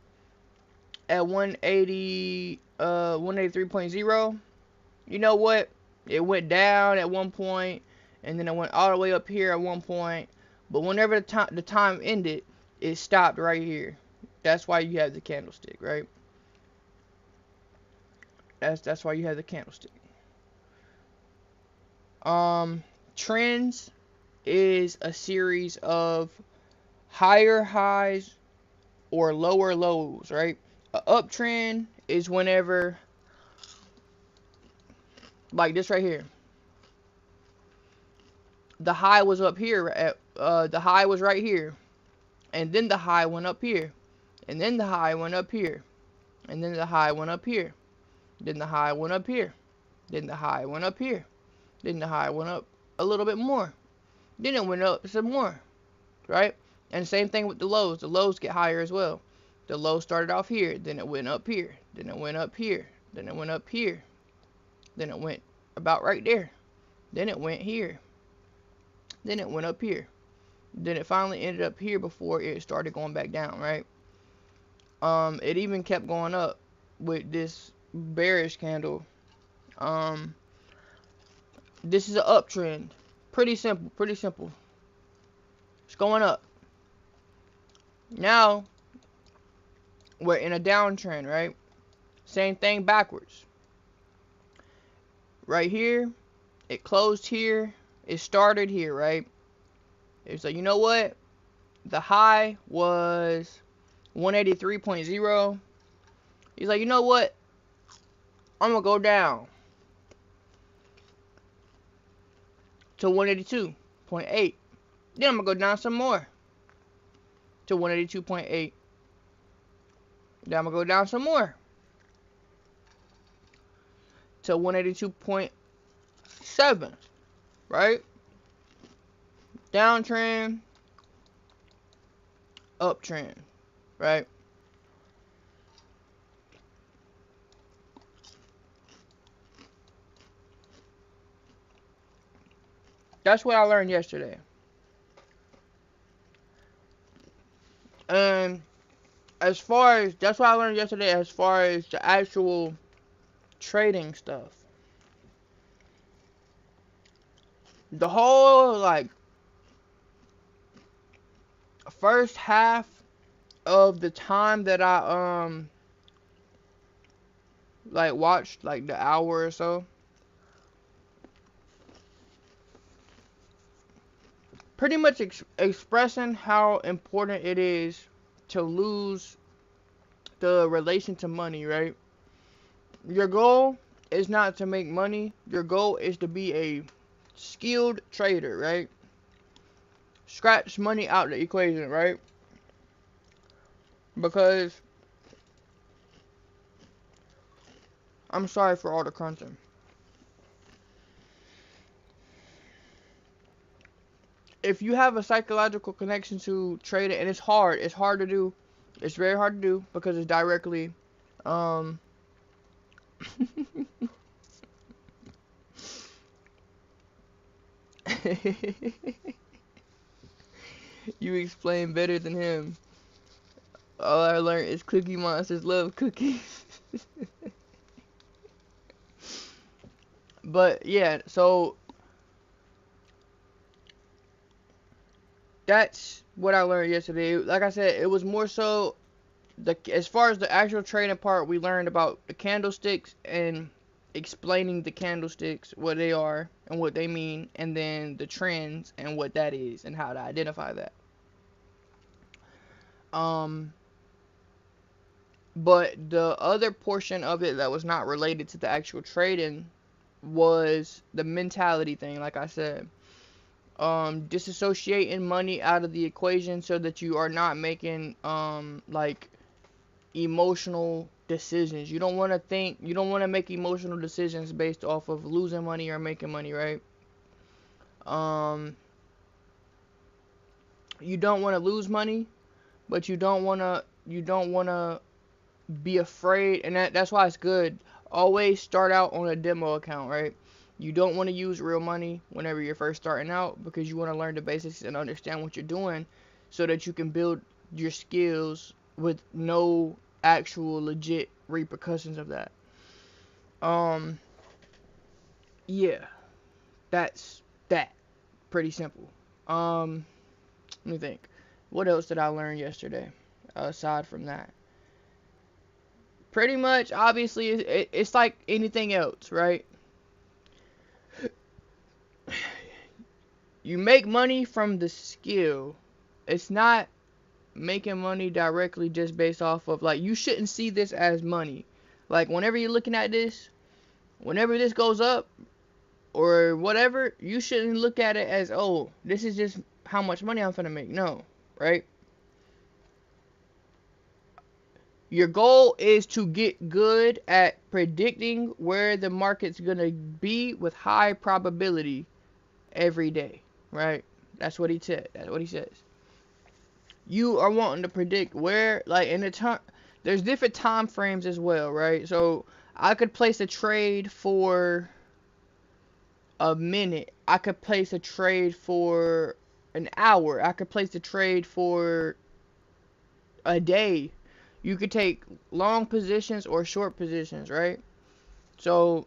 at 183.0. You know what? It went down at one point, and then it went all the way up here at one point. But whenever the time ended, it stopped right here. That's why you have the candlestick, right? That's why you have the candlestick. Trends is a series of higher highs or lower lows, right? A uptrend is whenever, like this right here, the high was up here the high was right here, and then the high went up here, and then the high went up here, and then the high went up here, then the high went up here, then the high went up here, then the high went up a little bit more, then it went up some more, right? And same thing with the lows. The lows get higher as well. The low started off here, then it went up here, then it went up here, then it went up here, then it went about right there, then it went here, then it went up here, then it finally ended up here before it started going back down, right? It even kept going up with this bearish candle. This is an uptrend. Pretty simple, pretty simple. It's going up. Now we're in a downtrend, right? Same thing backwards. Right here, it closed here, it started here, right? It's like, you know what? The high was 183.0. He's like, you know what? I'm gonna go down to 182.8. Then I'm gonna go down some more to 182.8. Then I'm gonna go down some more to 182.7, right? Downtrend, uptrend, right? That's what I learned yesterday. And as far as, that's what I learned yesterday as far as the actual trading stuff. The whole, like, first half of the time that I, like, watched, like, the hour or so, pretty much expressing how important it is to lose the relation to money, right? Your goal is not to make money. Your goal is to be a skilled trader, right? Scratch money out the equation, right? Because, I'm sorry for all the crunching. If you have a psychological connection to trading, and it's hard to do. It's very hard to do because it's directly, you explain better than him. All I learned is Cookie Monsters love cookies. But yeah, so that's what I learned yesterday. Like I said, it was more so as far as the actual trading part, we learned about the candlesticks and explaining the candlesticks, what they are and what they mean, and then the trends and what that is and how to identify that. But the other portion of it that was not related to the actual trading was the mentality thing, like I said. Disassociating money out of the equation so that you are not making, like, emotional decisions. You don't want to make emotional decisions based off of losing money or making money, right? You don't want to lose money, but you don't want to be afraid, and that's why it's good. Always start out on a demo account, right? You don't want to use real money whenever you're first starting out because you want to learn the basics and understand what you're doing so that you can build your skills with no actual legit repercussions of that. Yeah, that's that. Pretty simple. Let me think. What else did I learn yesterday aside from that? Pretty much, obviously, it's like anything else, right? You make money from the skill. It's not making money directly just based off of, like, you shouldn't see this as money. Like, whenever you're looking at this, whenever this goes up or whatever, you shouldn't look at it as, oh, this is just how much money I'm gonna make. No, right? Your goal is to get good at predicting where the market's gonna be with high probability every day, right? That's what he said. That's what he says. You are wanting to predict where, like, in the time, there's different time frames as well, right? So I could place a trade for a minute. I could place a trade for an hour. I could place a trade for a day. You could take long positions or short positions, right? So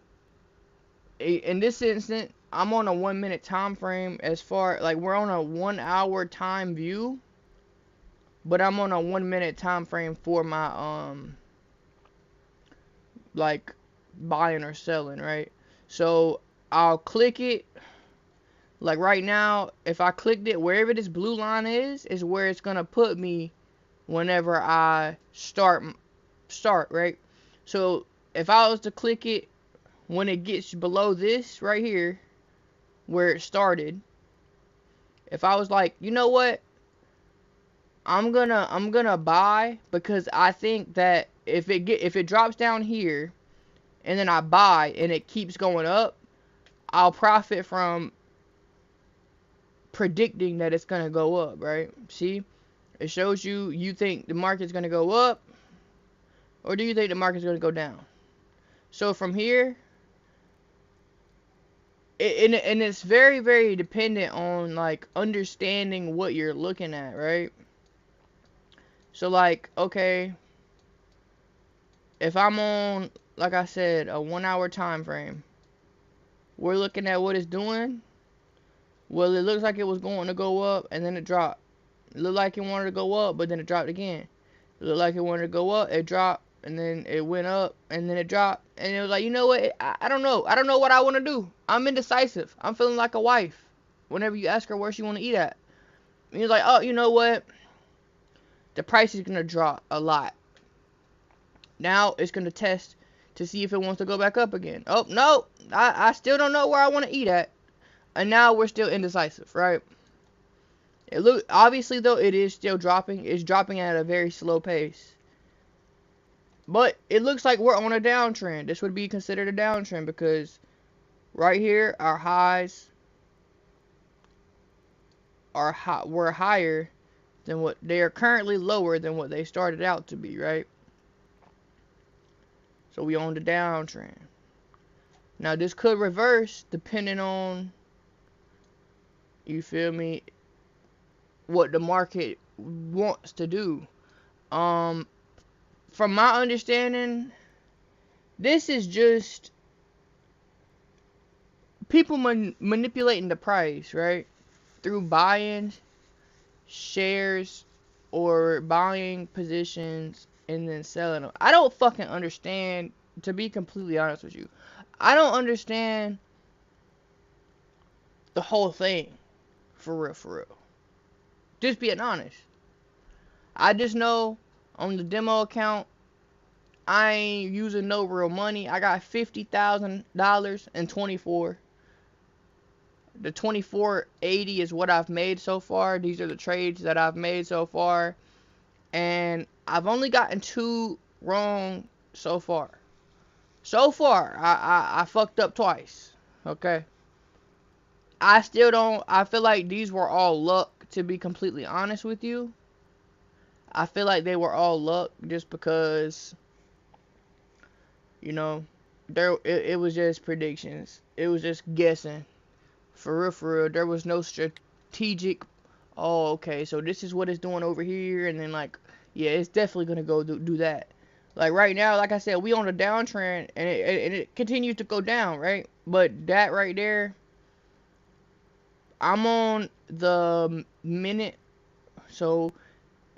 in this instance, I'm on a 1 minute time frame. As far, like, we're on a 1 hour time view, but I'm on a 1 minute time frame for my like, buying or selling, right? So I'll click it. Like right now, if I clicked it, wherever this blue line is where it's gonna put me whenever I start, right? So if I was to click it when it gets below this right here where it started, if I was like, you know what, I'm gonna buy, because I think that if it drops down here and then I buy and it keeps going up, I'll profit from predicting that it's gonna go up, right? See, it shows you think the market's gonna go up, or do you think the market's gonna go down? So from here, and it's very, very dependent on, like, understanding what you're looking at, right? So, like, okay, if I'm on, like I said, a 1 hour time frame, we're looking at what it's doing. Well, it looks like it was going to go up and then it dropped. It looked like it wanted to go up, but then it dropped again. It looked like it wanted to go up, it dropped, and then it went up, and then it dropped. And it was like, you know what? I don't know. I don't know what I want to do. I'm indecisive. I'm feeling like a wife whenever you ask her where she want to eat at. And you're like, oh, you know what? The price is going to drop a lot. Now it's going to test to see if it wants to go back up again. Oh, no. I still don't know where I want to eat at. And now we're still indecisive, right? It look, obviously, though, it is still dropping. It's dropping at a very slow pace. But it looks like we're on a downtrend. This would be considered a downtrend because right here, our highs were higher than what they are currently, lower than what they started out to be, right? So we on the downtrend. Now this could reverse depending on, you feel me, what the market wants to do. From my understanding, this is just people manipulating the price, right? Through buying shares or buying positions and then selling them. I don't fucking understand, to be completely honest with you. I don't understand the whole thing, for real, for real. Just being honest. I just know on the demo account, I ain't using no real money. I got $50,000 in 24. The 2480 is what I've made so far. These are the trades that I've made so far. And I've only gotten 2 wrong so far. So far, I fucked up twice. Okay. I still don't, I feel like these were all luck, to be completely honest with you. I feel like they were all luck just because, you know, it was just predictions. It was just guessing. For real, for real. There was no strategic. Oh, okay. So this is what it's doing over here, and then like, yeah, it's definitely gonna go do that. Like right now, like I said, we on a downtrend, and it continues to go down, right? But that right there, I'm on the minute. So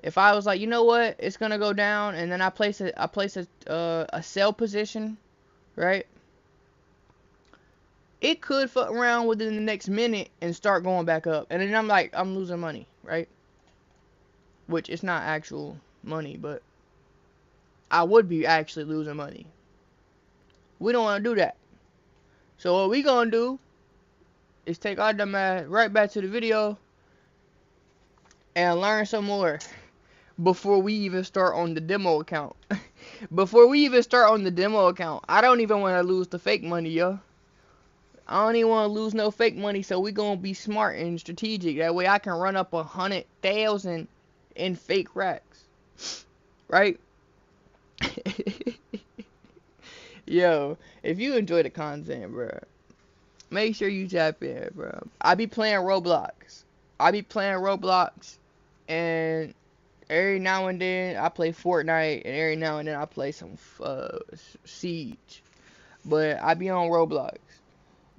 if I was like, you know what, it's gonna go down, and then I place a sell position, right? It could fuck around within the next minute and start going back up, and then I'm like, I'm losing money, right? Which it's not actual money, but I would be actually losing money. We don't want to do that. So what we gonna do is take our dumb ass right back to the video and learn some more before we even start on the demo account. Before we even start on the demo account, I don't even want to lose the fake money, yo. I don't even want to lose no fake money, so we gonna be smart and strategic. That way I can run up 100,000 in fake racks, right? Yo, if you enjoy the content, bro, make sure you tap in, bro. I be playing Roblox. And every now and then I play Fortnite, and every now and then I play some Siege. But I be on Roblox,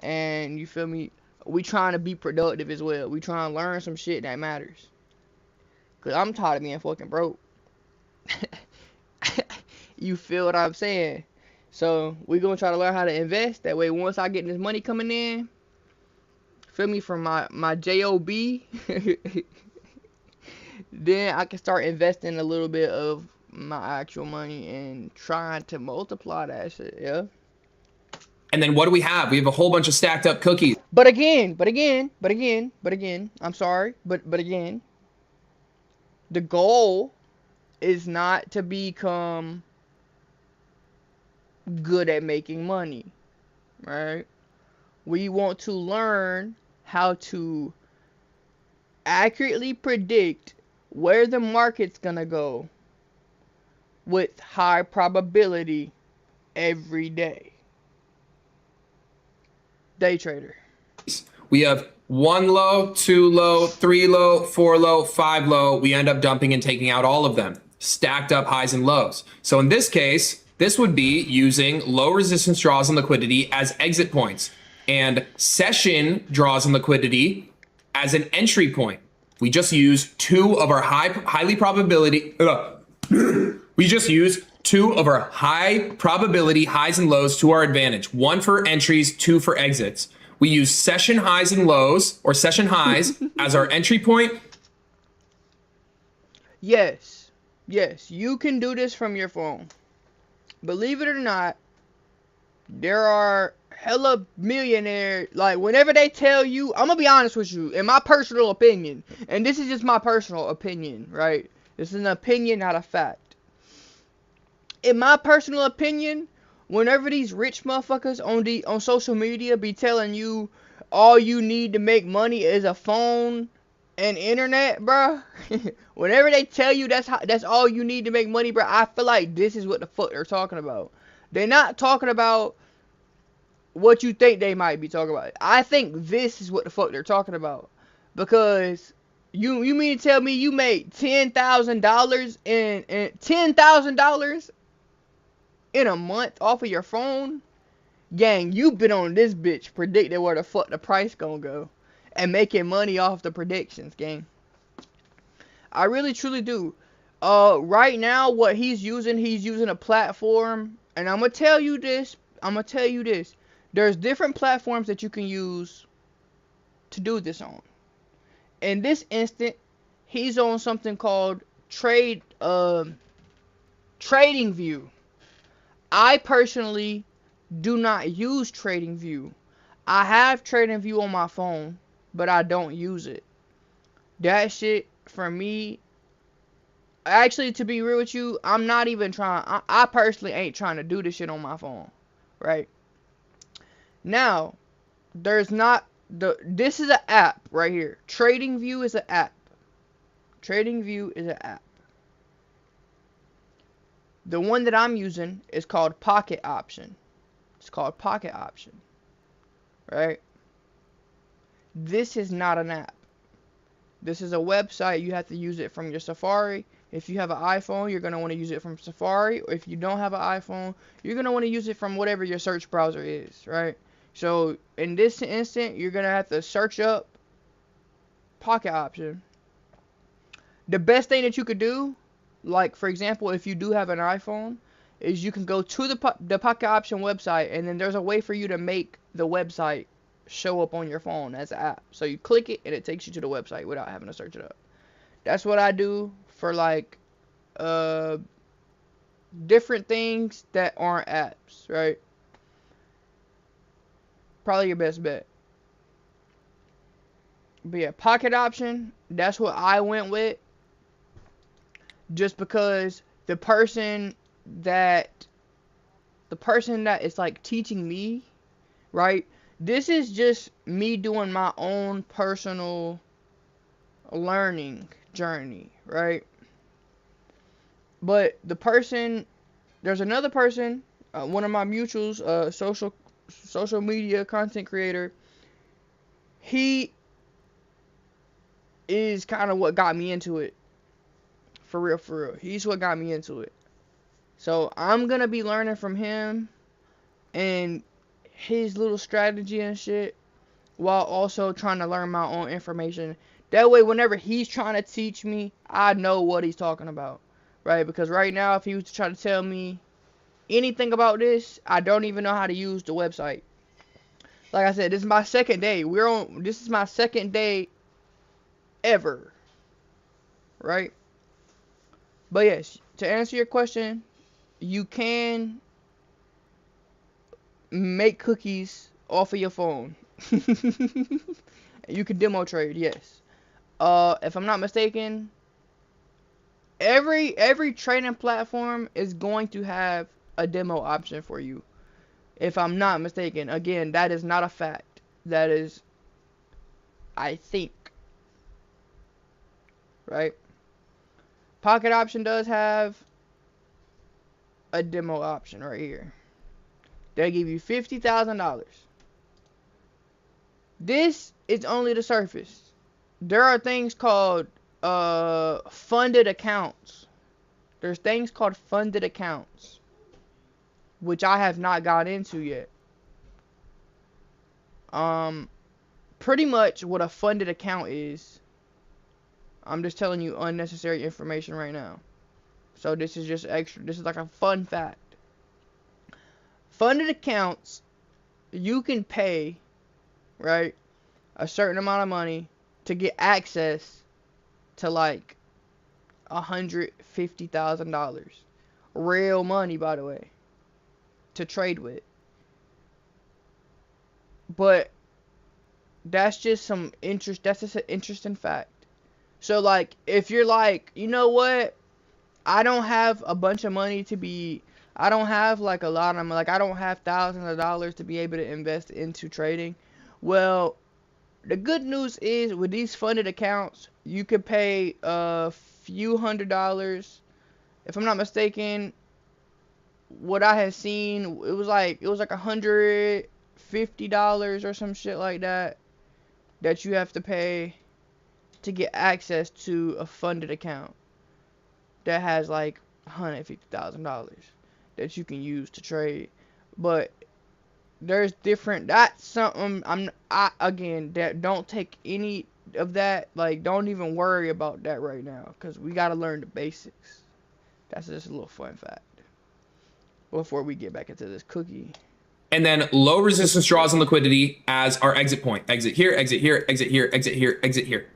and you feel me? We trying to be productive as well. We trying to learn some shit that matters. Cause I'm tired of being fucking broke. You feel what I'm saying? So we gonna try to learn how to invest. That way, once I get this money coming in, feel me, from my job, then I can start investing a little bit of my actual money and trying to multiply that shit. Yeah. And then what do we have? We have a whole bunch of stacked up cookies. But again, I'm sorry, but again, the goal is not to become good at making money, right? We want to learn how to accurately predict where the market's gonna go with high probability every day. Day trader. We have 1 low, 2 low, 3 low, 4 low, 5 low. We end up dumping and taking out all of them. Stacked up highs and lows. So in this case, this would be using low resistance draws and liquidity as exit points, and session draws and liquidity as an entry point. We just use two of our highly probability. We just use two of our high probability highs and lows to our advantage. One for entries, two for exits. We use session highs and lows, or session highs, as our entry point. Yes, you can do this from your phone. Believe it or not, there are hella millionaires. Like, whenever they tell you, I'm gonna be honest with you, in my personal opinion, and this is just my personal opinion, right? This is an opinion, not a fact. In my personal opinion, whenever these rich motherfuckers on social media be telling you all you need to make money is a phone and internet, bruh. Whenever they tell you that's all you need to make money, bruh, I feel like this is what the fuck they're talking about. They're not talking about what you think they might be talking about. I think this is what the fuck they're talking about. Because you mean to tell me you made $10,000 in $10,000 in a month off of your phone? Gang, you been on this bitch predicting where the fuck the price gonna go and making money off the predictions, gang. I really truly do. Right now what he's using a platform, and I'm gonna tell you this. There's different platforms that you can use to do this on. In this instant, he's on something called TradingView. I personally do not use TradingView. I have TradingView on my phone, but I don't use it. That shit, for me, actually, to be real with you, I'm not even trying. I personally ain't trying to do this shit on my phone, right? Now, there's not this is an app right here. TradingView is an app. TradingView is an app. The one that I'm using is called Pocket Option. It's called Pocket Option, right? This is not an app. This is a website. You have to use it from your Safari. If you have an iPhone, you're going to want to use it from Safari. Or if you don't have an iPhone, you're going to want to use it from whatever your search browser is, right? So in this instant, you're going to have to search up Pocket Option. The best thing that you could do, like for example, if you do have an iPhone, is you can go to the Pocket Option website, and then there's a way for you to make the website show up on your phone as an app. So you click it, and it takes you to the website without having to search it up. That's what I do for like different things that aren't apps, right? Probably your best bet. But yeah, Pocket Option, that's what I went with. Just because the person that is like teaching me, right? This is just me doing my own personal learning journey, right? But there's another person, one of my mutuals, social media content creator. He is kind of what got me into it. For real. He's what got me into it. So I'm gonna be learning from him and his little strategy and shit, while also trying to learn my own information. That way, whenever he's trying to teach me, I know what he's talking about, right? Because right now, if he was to try to tell me anything about this, I don't even know how to use the website. Like I said, this is my second day. This is my second day ever, right? But yes, to answer your question, you can make cookies off of your phone. You can demo trade, yes. If I'm not mistaken, every trading platform is going to have a demo option for you. If I'm not mistaken, again, that is not a fact. That is, I think, right? Pocket Option does have a demo option right here. They give you $50,000. This is only the surface. There are things called funded accounts. There's things called funded accounts, which I have not got into yet. Pretty much what a funded account is. I'm just telling you unnecessary information right now. So this is just extra. This is like a fun fact. Funded accounts, you can pay, right, a certain amount of money to get access to like $150,000. Real money, by the way, to trade with. But that's just some interest. That's just an interesting fact. So like, if you're like, you know what, I don't have a bunch of money to be. I don't have like a lot of money. Like, I don't have thousands of dollars to be able to invest into trading. Well, the good news is with these funded accounts, you could pay a few $100s. If I'm not mistaken, what I had seen, it was like $150 or some shit like that you have to pay to get access to a funded account that has like $150,000 that you can use to trade. But there's different. That's something again, that don't take any of that. Like, don't even worry about that right now, because we gotta learn the basics. That's just a little fun fact before we get back into this cookie. And then low resistance draws and liquidity as our exit point. Exit here, exit here, exit here, exit here, exit here.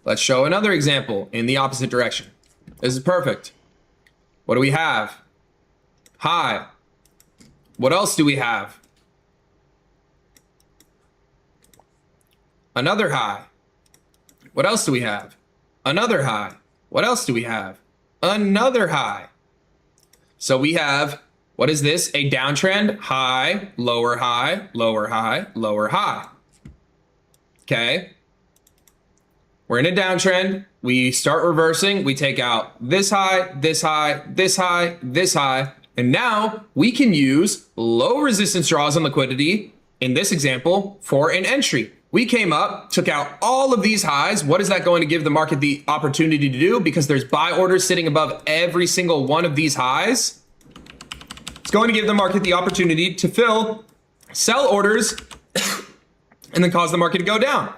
Let's show another example in the opposite direction. This is perfect. What do we have? High. What else do we have? Another high. What else do we have? Another high. What else do we have? Another high. So we have, what is this? A downtrend, high, lower high, lower high, lower high. Okay. We're in a downtrend. We start reversing. We take out this high, this high, this high, this high. And now we can use low resistance draws on liquidity in this example for an entry. We came up, took out all of these highs. What is that going to give the market the opportunity to do? Because there's buy orders sitting above every single one of these highs. It's going to give the market the opportunity to fill sell orders and then cause the market to go down.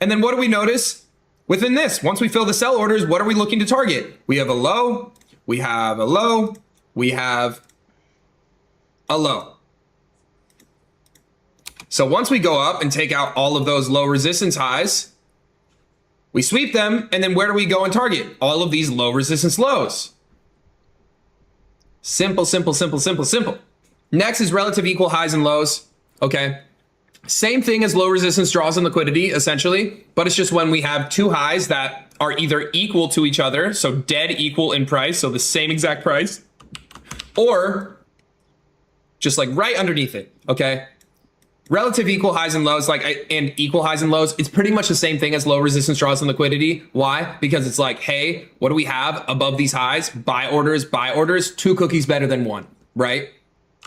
And then what do we notice within this? Once we fill the sell orders, what are we looking to target? We have a low, we have a low, we have a low. So once we go up and take out all of those low resistance highs, we sweep them, and then where do we go and target? All of these low resistance lows. Simple, simple, simple, simple, simple. Next is relative equal highs and lows. Okay. Same thing as low resistance draws and liquidity, essentially, but it's just when we have two highs that are either equal to each other, so dead equal in price, so the same exact price, or just like right underneath it, okay? Relative equal highs and lows, and equal highs and lows, it's pretty much the same thing as low resistance draws and liquidity. Why? Because it's like, hey, what do we have above these highs? Buy orders, 2 cookies better than 1, right?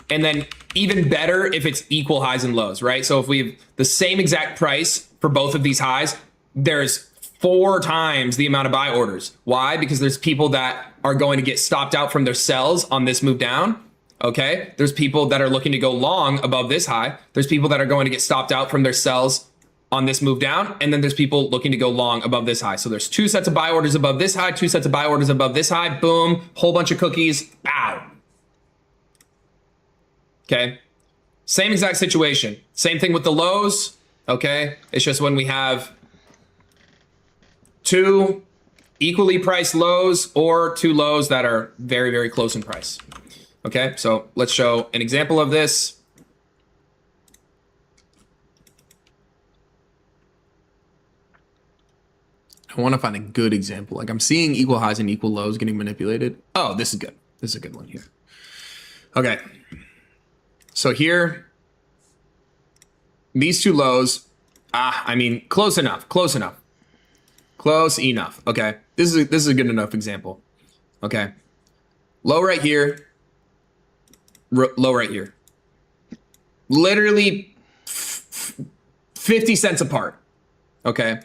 And then even better if it's equal highs and lows, right? So if we have the same exact price for both of these highs, there's 4 times the amount of buy orders. Why? Because there's people that are going to get stopped out from their sells on this move down. Okay. There's people that are looking to go long above this high. There's people that are going to get stopped out from their sells on this move down. And then there's people looking to go long above this high. So there's 2 sets of buy orders above this high, 2 sets of buy orders above this high. Boom. Whole bunch of cookies. Bow. Okay. Same exact situation. Same thing with the lows. Okay. It's just when we have 2 equally priced lows or 2 lows that are very, very close in price. Okay. So let's show an example of this. I want to find a good example. Like I'm seeing equal highs and equal lows getting manipulated. Oh, this is good. This is a good one here. Okay. So here, these 2 lows, I mean, close enough. Okay. This is a good enough example. Okay. Low right here, low right here. Literally 50 cents apart. Okay.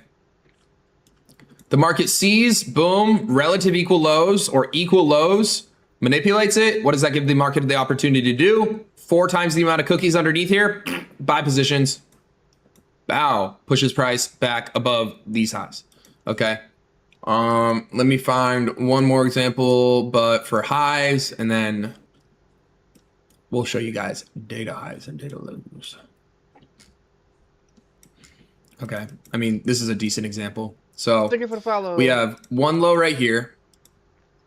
The market sees, boom, relative equal lows or equal lows, manipulates it. What does that give the market the opportunity to do? 4 times the amount of cookies underneath here, buy positions, bow, pushes price back above these highs. Okay. Let me find one more example, but for highs, and then we'll show you guys data highs and data lows. Okay. I mean, this is a decent example. So Thank you for the follow. We have one low right here,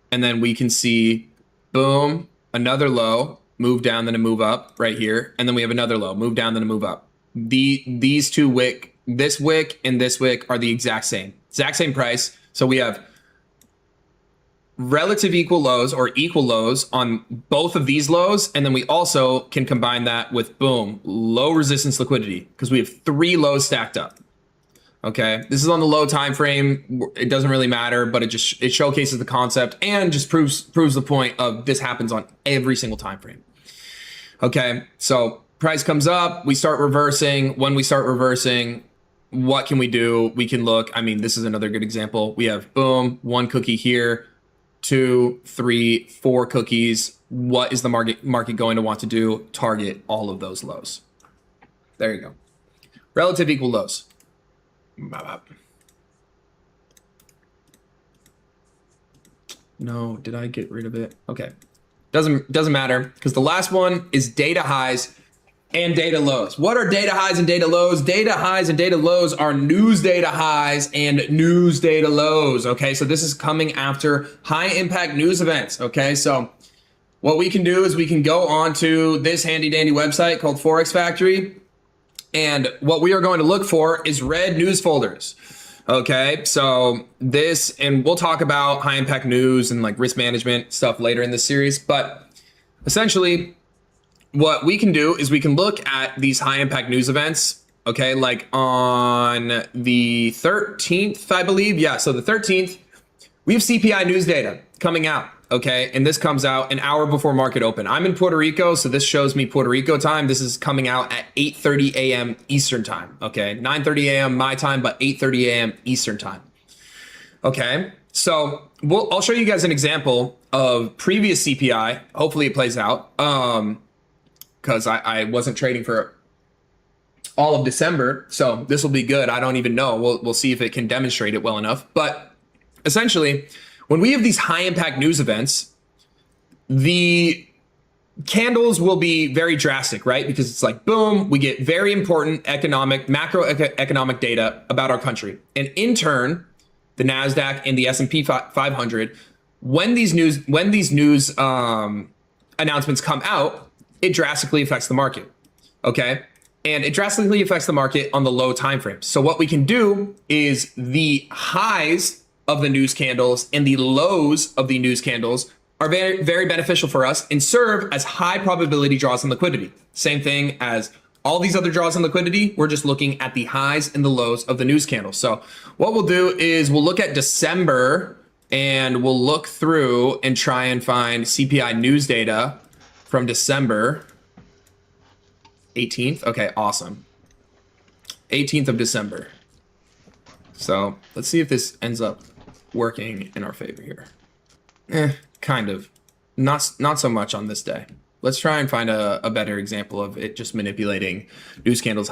and then we can see, boom, another low, move down, then a move up right here. And then we have another low, move down, then a move up. These 2 wick, this wick and this wick are the exact same price. So we have relative equal lows or equal lows on both of these lows. And then we also can combine that with, boom, low resistance liquidity, because we have 3 lows stacked up. Okay, this is on the low time frame. It doesn't really matter, but it showcases the concept and just proves the point of this happens on every single time frame. Okay, so price comes up, we start reversing. When we start reversing, what can we do? We can look. I mean, this is another good example. We have, boom, 1 cookie here, 2, 3, 4 cookies. What is the market going to want to do? Target all of those lows. There you go. Relative equal lows. No, did I get rid of it? Okay. Doesn't matter, because the last one is data highs and data lows. What are data highs and data lows? Data highs and data lows are news data highs and news data lows. Okay, so this is coming after high impact news events. Okay, so what we can do is we can go on to this handy dandy website called Forex Factory. And what we are going to look for is red news folders. Okay, so this, and we'll talk about high impact news and like risk management stuff later in this series. But essentially, what we can do is we can look at these high impact news events. Okay, like on the 13th, I believe. Yeah, so the 13th, we have CPI news data coming out, okay? And this comes out an hour before market open. I'm in Puerto Rico, so this shows me Puerto Rico time. This is coming out at 8:30 a.m. Eastern time, okay? 9:30 a.m. my time, but 8:30 a.m. Eastern time. Okay, so I'll show you guys an example of previous CPI. Hopefully it plays out, because I wasn't trading for all of December, so this will be good. I don't even know. We'll see if it can demonstrate it well enough. But essentially, when we have these high impact news events, the candles will be very drastic, right? Because it's like, boom, we get very important macroeconomic data about our country. And in turn, the NASDAQ and the S&P 500, when these news announcements come out, it drastically affects the market, okay? And it drastically affects the market on the low time frames. So what we can do is the highs of the news candles and the lows of the news candles are very, very beneficial for us and serve as high probability draws in liquidity. Same thing as all these other draws in liquidity. We're just looking at the highs and the lows of the news candles. So what we'll do is we'll look at December and we'll look through and try and find CPI news data from December 18th. Okay, awesome. 18th of December. So let's see if this ends up working in our favor here. Kind of. Not so much on this day. Let's try and find a better example of it just manipulating news candle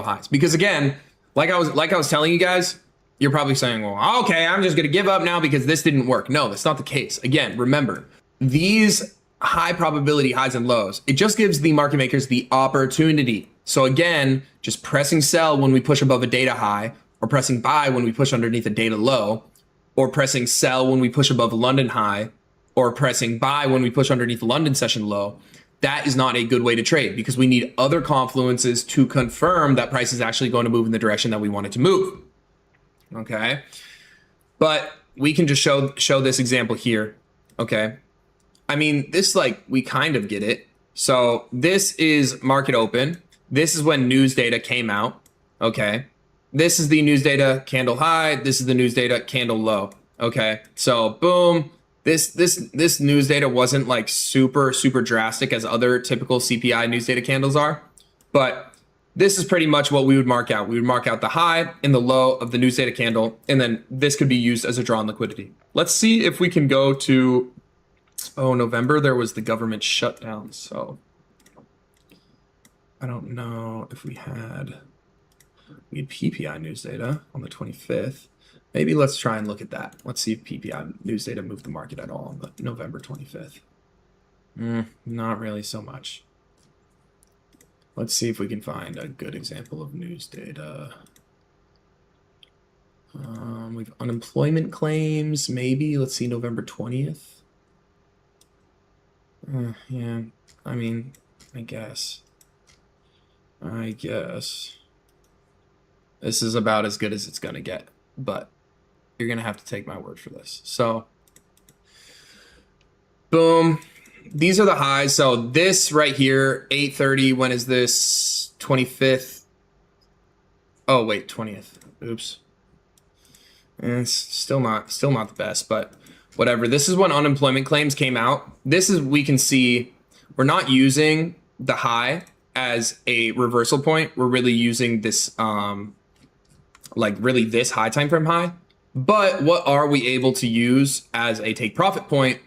highs. Because again, like I was telling you guys, you're probably saying, well, okay, I'm just gonna give up now because this didn't work. No, that's not the case. Again, remember, these high probability highs and lows, it just gives the market makers the opportunity. So again, just pressing sell when we push above a data high, or pressing buy when we push underneath a data low, or pressing sell when we push above a London high, or pressing buy when we push underneath the London session low, that is not a good way to trade because we need other confluences to confirm that price is actually going to move in the direction that we want it to move. Okay. But we can just show this example here. Okay. I mean, this, like, we kind of get it. So this is market open. This is when news data came out. Okay. This is the news data candle high. This is the news data candle low. Okay. So boom. This news data wasn't like super drastic as other typical CPI news data candles are, but this is pretty much what we would mark out. We would mark out the high and the low of the news data candle, and then this could be used as a draw on liquidity. Let's see if we can go to, November, there was the government shutdown, so I don't know if we had PPI news data on the 25th. Maybe let's try and look at that. Let's see if PPI news data moved the market at all on the November 25th. Not really so much. Let's see if we can find a good example of news data. We've unemployment claims, maybe. Let's see, November 20th. Yeah, I mean, I guess. This is about as good as it's gonna get, but you're gonna have to take my word for this. So, boom. These are the highs. So this right here, 8:30. When is this? 25th. Oh wait, 20th. Oops. And it's still not the best, but whatever. This is when unemployment claims came out. This is, we can see we're not using the high as a reversal point. We're really using this like really this high time frame high. But what are we able to use as a take profit point?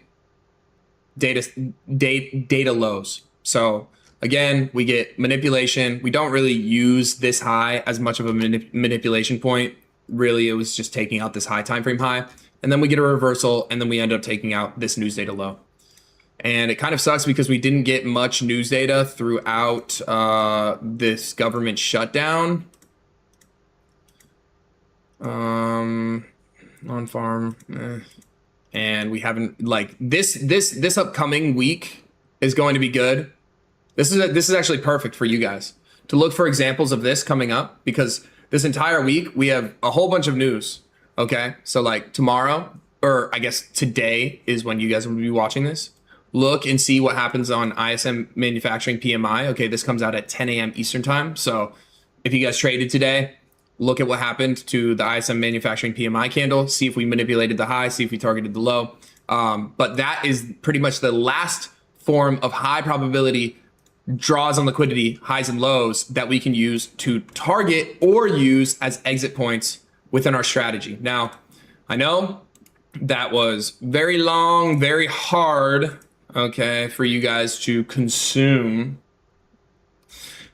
Data lows. So again, we get manipulation. We don't really use this high as much of a manipulation point. Really, it was just taking out this high time frame high, and then we get a reversal, and then we end up taking out this news data low. And it kind of sucks because we didn't get much news data throughout this government shutdown. Non-farm, and we haven't, like, this upcoming week is going to be good. This is actually perfect for you guys to look for examples of this coming up, because this entire week we have a whole bunch of news. Okay, so like tomorrow, or I guess today is when you guys will be watching this. Look and see what happens on ISM manufacturing PMI. Okay, this comes out at 10 a.m. Eastern time. So if you guys traded today, look at what happened to the ISM manufacturing PMI candle, see if we manipulated the high, see if we targeted the low. But that is pretty much the last form of high probability draws on liquidity, highs and lows, that we can use to target or use as exit points within our strategy. Now, I know that was very long, very hard, okay, for you guys to consume,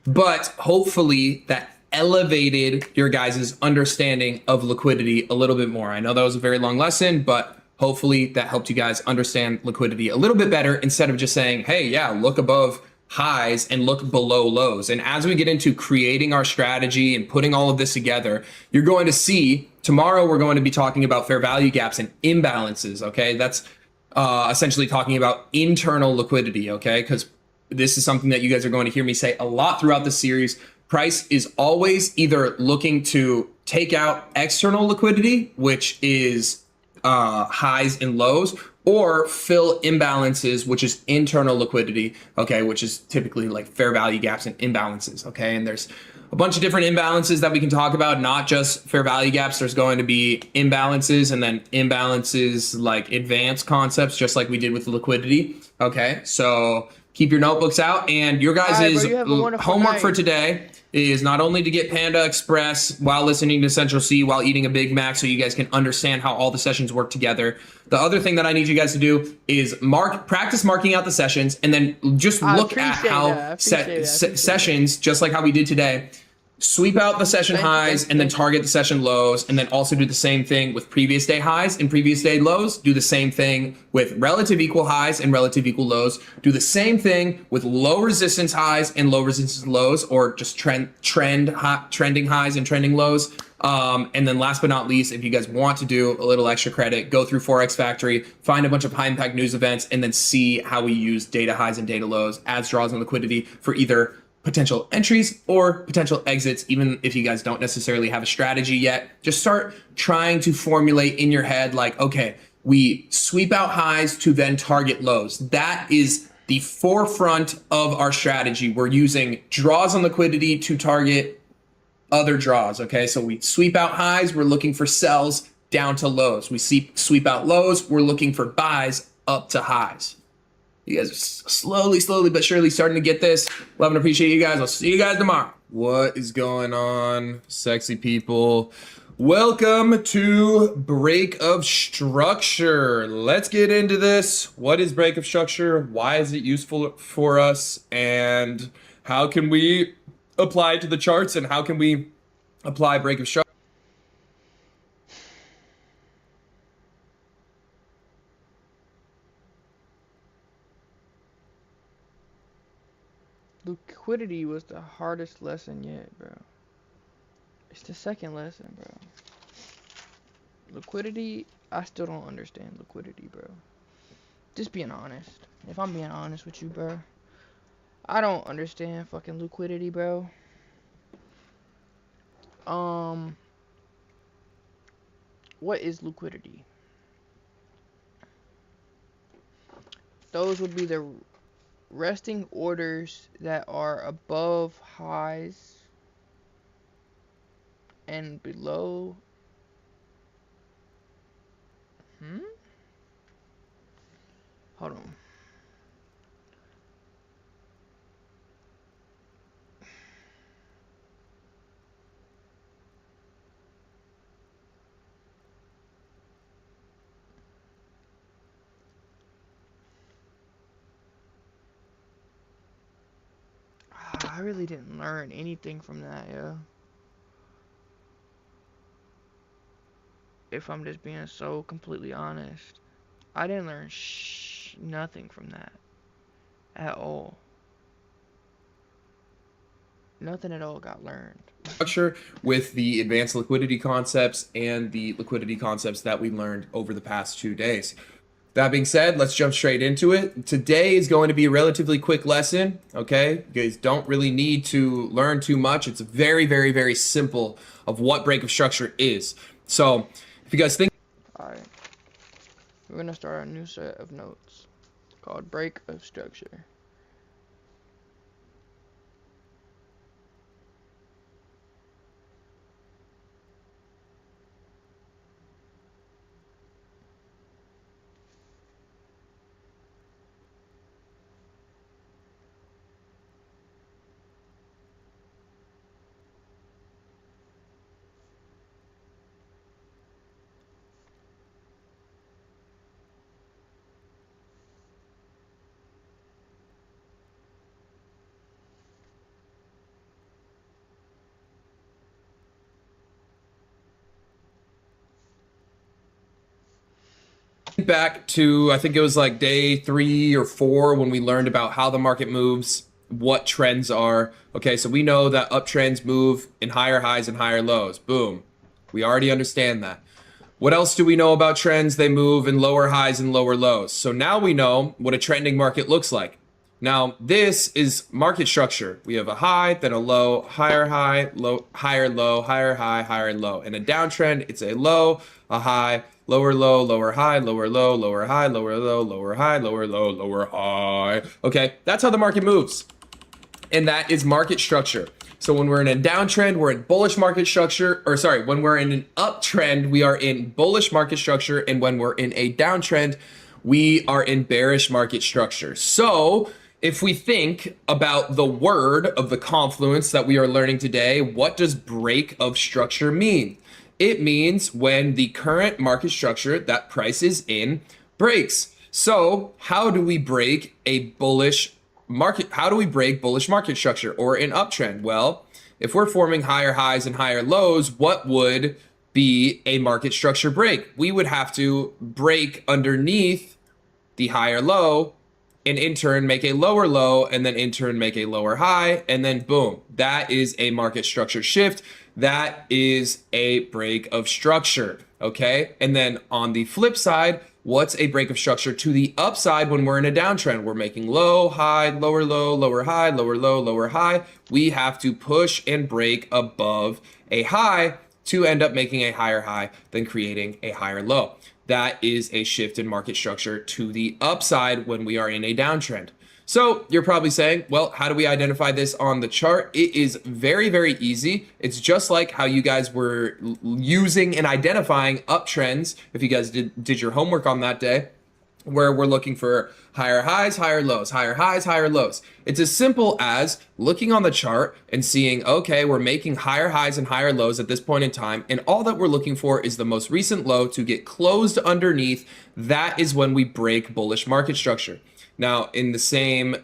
but hopefully that elevated your guys' understanding of liquidity a little bit more. I know that was a very long lesson, but hopefully that helped you guys understand liquidity a little bit better, instead of just saying, hey, yeah, look above highs and look below lows. And as we get into creating our strategy and putting all of this together, you're going to see tomorrow we're going to be talking about fair value gaps and imbalances. Okay, that's essentially talking about internal liquidity. Okay, because this is something that you guys are going to hear me say a lot throughout the series. Price is always either looking to take out external liquidity, which is highs and lows, or fill imbalances, which is internal liquidity, okay, which is typically like fair value gaps and imbalances, okay? And there's a bunch of different imbalances that we can talk about, not just fair value gaps. There's going to be imbalances and then imbalances like advanced concepts, just like we did with liquidity, okay? So keep your notebooks out, and your guys' homework for today is not only to get Panda Express while listening to Central C while eating a Big Mac, so you guys can understand how all the sessions work together. The other thing that I need you guys to do is practice marking out the sessions, and then just look at how sessions, just like how we did today, sweep out the session highs and then target the session lows, and then also do the same thing with previous day highs and previous day lows. Do the same thing with relative equal highs and relative equal lows. Do the same thing with low resistance highs and low resistance lows, or just trending highs and trending lows. And then last but not least, if you guys want to do a little extra credit, go through Forex Factory, find a bunch of high impact news events, and then see how we use data highs and data lows as draws on liquidity for either potential entries or potential exits. Even if you guys don't necessarily have a strategy yet, just start trying to formulate in your head, like, okay, we sweep out highs to then target lows. That is the forefront of our strategy. We're using draws on liquidity to target other draws. Okay, so we sweep out highs, we're looking for sells down to lows. We sweep out lows, we're looking for buys up to highs. You guys are slowly but surely starting to get this. Love and appreciate you guys. I'll see you guys tomorrow. What is going on, sexy people? Welcome to Break of Structure. Let's get into this. What is Break of Structure? Why is it useful for us? And how can we apply it to the charts? And how can we apply Break of Structure? Liquidity was the hardest lesson yet, bro. It's the second lesson, bro. Liquidity, I still don't understand liquidity, bro. Just being honest. If I'm being honest with you, bro, I don't understand fucking liquidity, bro. What is liquidity? Those would be the resting orders that are above highs and below. Hold on. I really didn't learn anything from that, yeah. If I'm just being so completely honest, I didn't learn nothing from that at all. Nothing at all got learned. Structure with the advanced liquidity concepts and the liquidity concepts that we learned over the past 2 days. That being said, let's jump straight into it. Today is going to be a relatively quick lesson, okay? You guys don't really need to learn too much. It's very simple of what break of structure is. So, if you guys think... Alright. We're going to start a new set of notes called break of structure. back to, I think it was like day 3 or 4 when we learned about how the market moves, what trends are. Okay, so we know that uptrends move in higher highs and higher lows. Boom. We already understand that. What else do we know about trends? They move in lower highs and lower lows. So now we know what a trending market looks like. Now, this is market structure. We have a high, then a low, higher, low, higher, low, higher, high, higher, low. In a downtrend, it's a low, a high, lower, low, lower, high, lower, low, lower, high, lower, low, lower, high, lower, low, lower, high. Okay, that's how the market moves. And that is market structure. So when we're in a downtrend, we're in bullish market structure, or sorry, when we're in an uptrend, we are in bullish market structure. And when we're in a downtrend, we are in bearish market structure. So if we think about the word of the confluence that we are learning today, what does break of structure mean? It means when the current market structure that price is in breaks. So how do we break a bullish market? How do we break bullish market structure or an uptrend? Well, if we're forming higher highs and higher lows, what would be a market structure break? We would have to break underneath the higher low and in turn make a lower low, and then in turn make a lower high, and then boom, that is a market structure shift. That is a break of structure, okay? And then on the flip side, what's a break of structure to the upside when we're in a downtrend? We're making low, high, lower low, lower high, lower low, lower high. We have to push and break above a high to end up making a higher high, then creating a higher low. That is a shift in market structure to the upside when we are in a downtrend. So you're probably saying, well, how do we identify this on the chart? It is very, very easy. It's just like how you guys were using and identifying uptrends. If you guys did your homework on that day, where we're looking for higher highs, higher lows, higher highs, higher lows. It's as simple as looking on the chart and seeing, okay, we're making higher highs and higher lows at this point in time, and all that we're looking for is the most recent low to get closed underneath. That is when we break bullish market structure. Now, in the same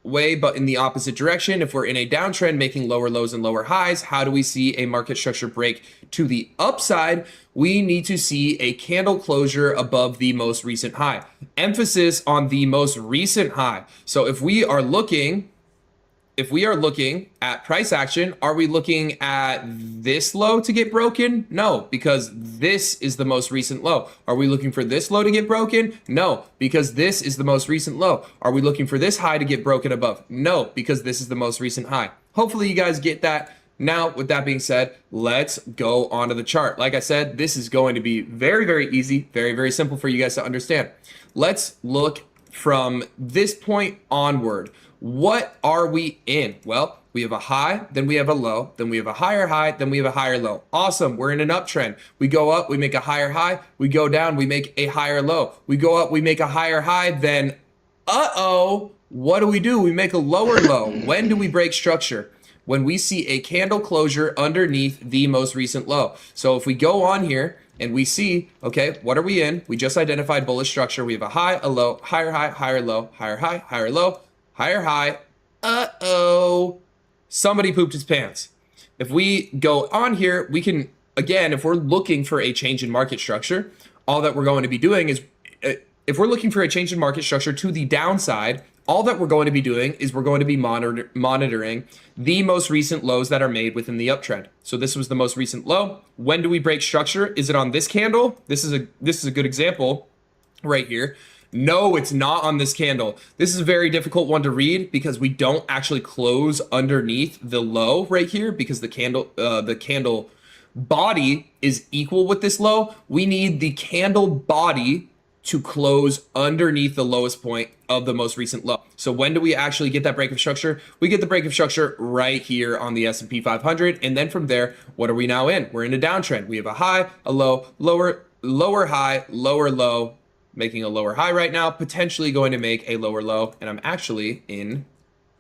way, but in the opposite direction, if we're in a downtrend making lower lows and lower highs, how do we see a market structure break to the upside? We need to see a candle closure above the most recent high. Emphasis on the most recent high. So if we are looking at price action, are we looking at this low to get broken? No, because this is the most recent low. Are we looking for this low to get broken? No, because this is the most recent low. Are we looking for this high to get broken above? No, because this is the most recent high. Hopefully you guys get that. Now, with that being said, let's go onto the chart. Like I said, this is going to be very, very easy, very, very simple for you guys to understand. Let's look from this point onward. What are we in? Well, we have a high, then we have a low, then we have a higher high, then we have a higher low. Awesome, we're in an uptrend. We go up, we make a higher high, we go down, we make a higher low. We go up, we make a higher high, then, what do? We make a lower low. When do we break structure? When we see a candle closure underneath the most recent low. So if we go on here and we see, okay, what are we in? We just identified bullish structure. We have a high, a low, higher high, higher low, higher high, higher low, higher high. Somebody pooped his pants. If we go on here, we can, again, if we're looking for a change in market structure, all that we're going to be doing is, if we're looking for a change in market structure to the downside, all that we're going to be doing is we're going to be monitoring the most recent lows that are made within the uptrend. So this was the most recent low. When do we break structure? Is it on this candle? This is a good example right here. No, it's not on this candle. This is a very difficult one to read because we don't actually close underneath the low right here because the candle body is equal with this low. We need the candle body to close underneath the lowest point of the most recent low. So when do we actually get that break of structure? We get the break of structure right here on the S&P 500. And then from there, what are we now in? We're in a downtrend. We have a high, a low, lower high, lower low, making a lower high right now, potentially going to make a lower low. And I'm actually in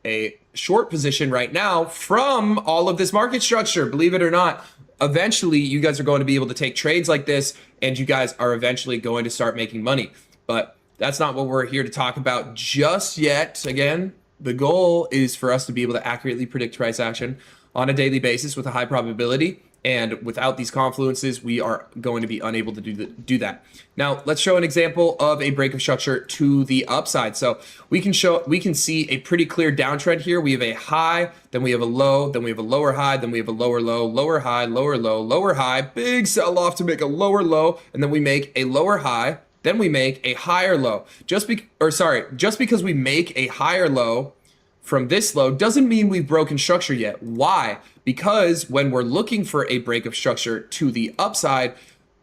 a short position right now from all of this market structure, believe it or not. Eventually, you guys are going to be able to take trades like this, and you guys are eventually going to start making money. But that's not what we're here to talk about just yet. Again, the goal is for us to be able to accurately predict price action on a daily basis with a high probability. And without these confluences, we are going to be unable to do that. Now, let's show an example of a break of structure to the upside. So we can see a pretty clear downtrend here. We have a high, then we have a low, then we have a lower high, then we have a lower low, lower high, lower low, lower high, big sell off to make a lower low, and then we make a lower high, then we make a higher low. Just because we make a higher low from this low doesn't mean we've broken structure yet. Why? Because when we're looking for a break of structure to the upside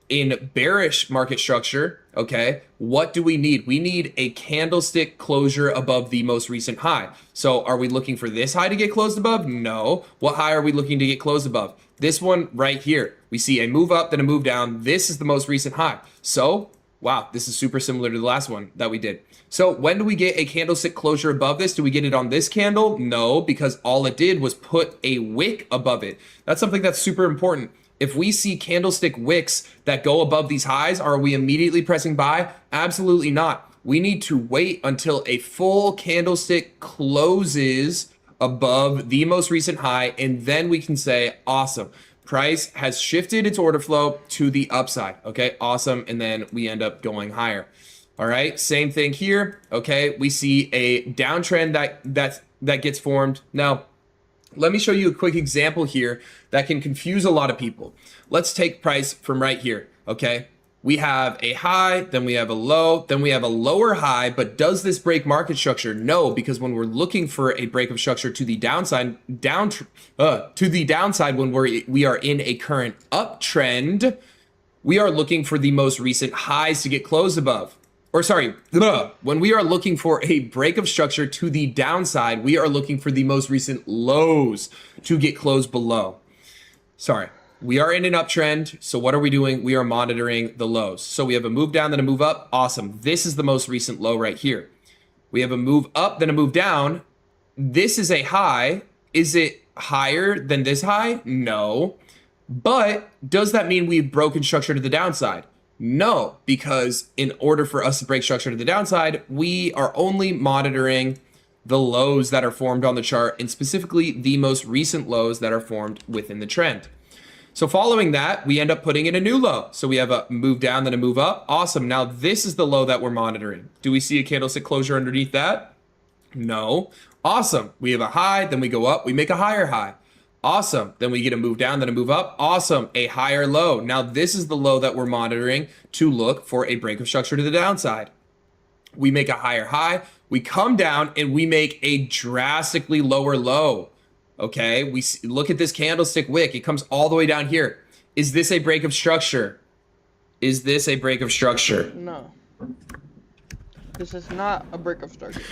in bearish market structure, okay, what do we need? We need a candlestick closure above the most recent high. So are we looking for this high to get closed above? No. What high are we looking to get closed above? This one right here. We see a move up, then a move down. This is the most recent high. So, wow, this is super similar to the last one that we did. So when do we get a candlestick closure above this? Do we get it on this candle? No, because all it did was put a wick above it. That's something that's super important. If we see candlestick wicks that go above these highs, are we immediately pressing buy? Absolutely not. We need to wait until a full candlestick closes above the most recent high, and then we can say, awesome. Price has shifted its order flow to the upside. Okay, awesome. And then we end up going higher. All right, same thing here. Okay, we see a downtrend that gets formed. Now, let me show you a quick example here that can confuse a lot of people. Let's take price from right here. Okay, we have a high, then we have a low, then we have a lower high. But does this break market structure? No, because when we're looking for a break of structure to the downside, when we are in a current uptrend, we are looking for the most recent highs to get closed above. When we are looking for a break of structure to the downside, we are looking for the most recent lows to get closed below. We are in an uptrend. So what are we doing? We are monitoring the lows. So we have a move down, then a move up. Awesome. This is the most recent low right here. We have a move up, then a move down. This is a high. Is it higher than this high? No. But does that mean we've broken structure to the downside? No, because in order for us to break structure to the downside, we are only monitoring the lows that are formed on the chart, and specifically the most recent lows that are formed within the trend. So following that, we end up putting in a new low. So we have a move down, then a move up. Awesome. Now this is the low that we're monitoring. Do we see a candlestick closure underneath that? No. Awesome. We have a high, then we go up, we make a higher high. Awesome. Then we get a move down, then a move up. Awesome. A higher low. Now this is the low that we're monitoring to look for a break of structure to the downside. We make a higher high. We come down and we make a drastically lower low. Okay. Look at this candlestick wick. It comes all the way down here. Is this a break of structure? Is this a break of structure? No. This is not a break of structure.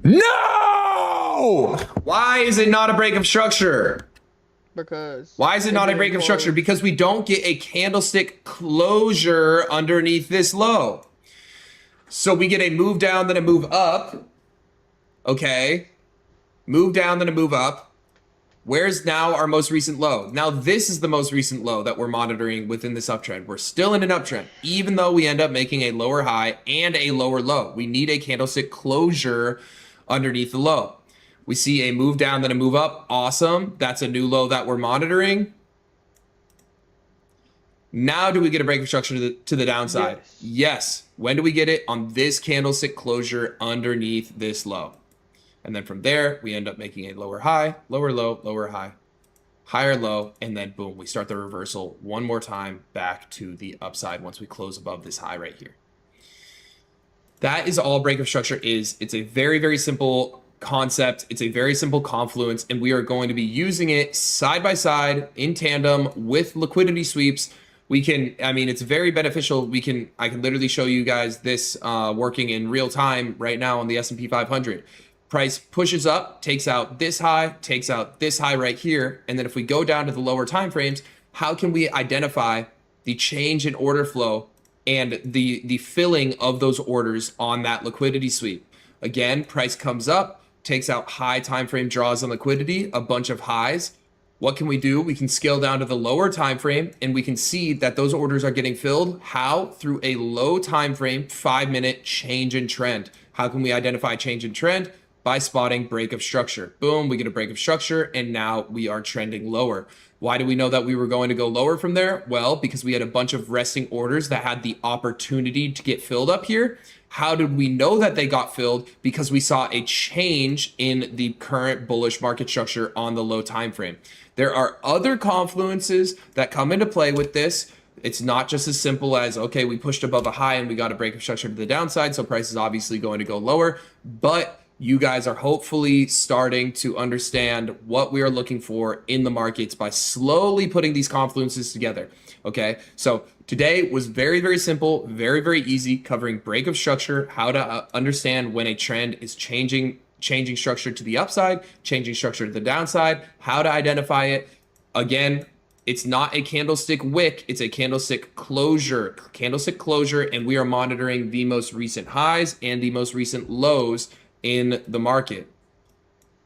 No! Why is it not a break of structure? Because why is it not a break of structure? Because we don't get a candlestick closure underneath this low. So we get a move down, then a move up. Okay. Move down, then a move up. Where's now our most recent low? Now this is the most recent low that we're monitoring within this uptrend. We're still in an uptrend, even though we end up making a lower high and a lower low. We need a candlestick closure underneath the low. We see a move down, then a move up. Awesome. That's a new low that we're monitoring. Now do we get a break of structure to the downside? Yes. When do we get it? On this candlestick closure underneath this low. And then from there, we end up making a lower high, lower low, lower high, higher low, and then boom, we start the reversal one more time back to the upside once we close above this high right here. That is all break of structure is. It's a very, very simple concept. It's a very simple confluence, and we are going to be using it side by side in tandem with liquidity sweeps. It's very beneficial. I can literally show you guys this working in real time right now on the S&P 500. Price pushes up, takes out this high right here. And then if we go down to the lower time frames, how can we identify the change in order flow and the filling of those orders on that liquidity sweep? Again, price comes up, takes out high time frame draws on liquidity, a bunch of highs. What can we do? We can scale down to the lower time frame and we can see that those orders are getting filled. How? Through a low time frame, 5-minute change in trend. How can we identify change in trend? by spotting break of structure. Boom, we get a break of structure, and now we are trending lower. Why do we know that we were going to go lower from there? Well, because we had a bunch of resting orders that had the opportunity to get filled up here. How did we know that they got filled? Because we saw a change in the current bullish market structure on the low time frame. There are other confluences that come into play with this. It's not just as simple as, okay, we pushed above a high and we got a break of structure to the downside, so price is obviously going to go lower. But you guys are hopefully starting to understand what we are looking for in the markets by slowly putting these confluences together. Okay, so today was very, very simple, very, very easy, covering break of structure, how to understand when a trend is changing structure to the upside, changing structure to the downside, how to identify it. Again, it's not a candlestick wick, it's a candlestick closure, and we are monitoring the most recent highs and the most recent lows in the market.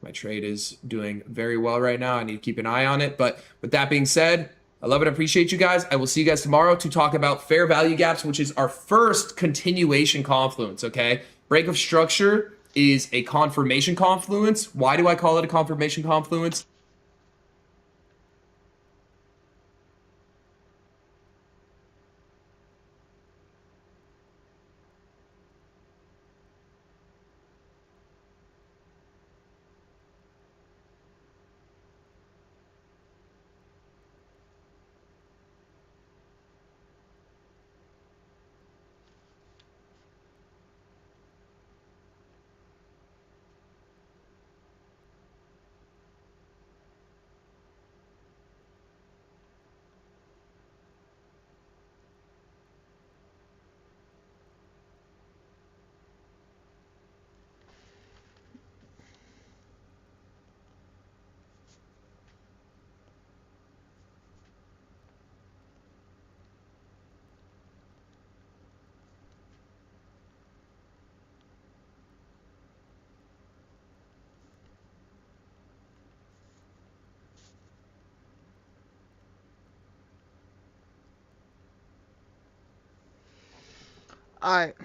My trade is doing very well right now. I need to keep an eye on it. But with that being said, I love and appreciate you guys. I will see you guys tomorrow to talk about fair value gaps, which is our first continuation confluence, okay? Break of structure is a confirmation confluence. Why do I call it a confirmation confluence? Alright.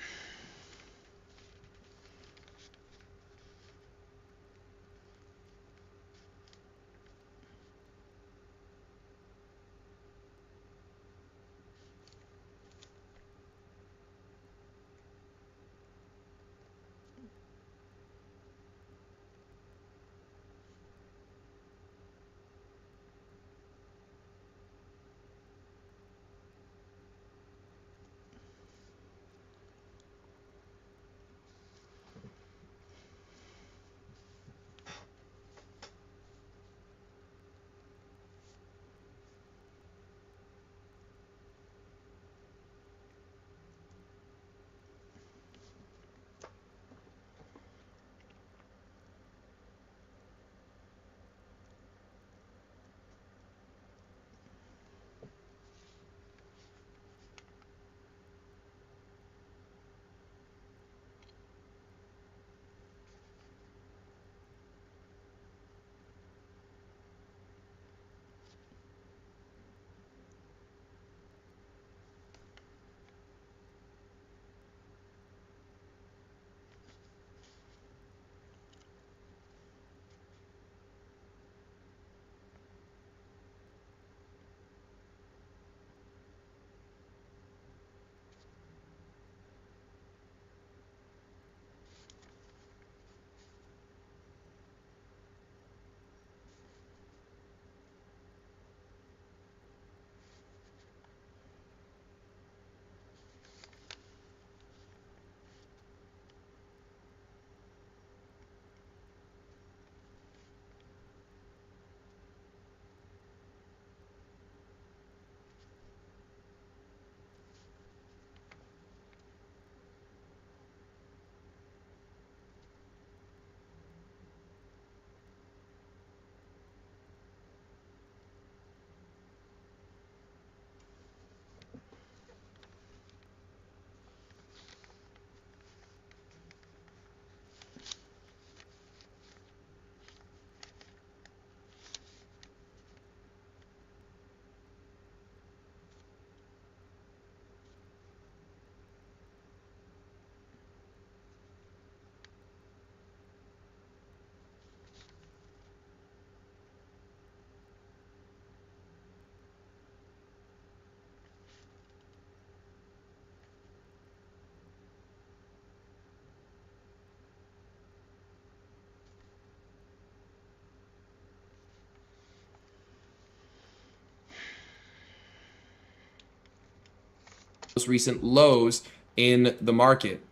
most recent lows in the market.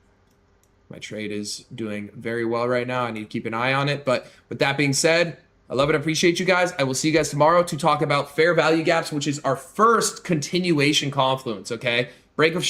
My trade is doing very well right now. I need to keep an eye on it. But with that being said, I love it. I appreciate you guys. I will see you guys tomorrow to talk about fair value gaps, which is our first continuation confluence, okay? Break of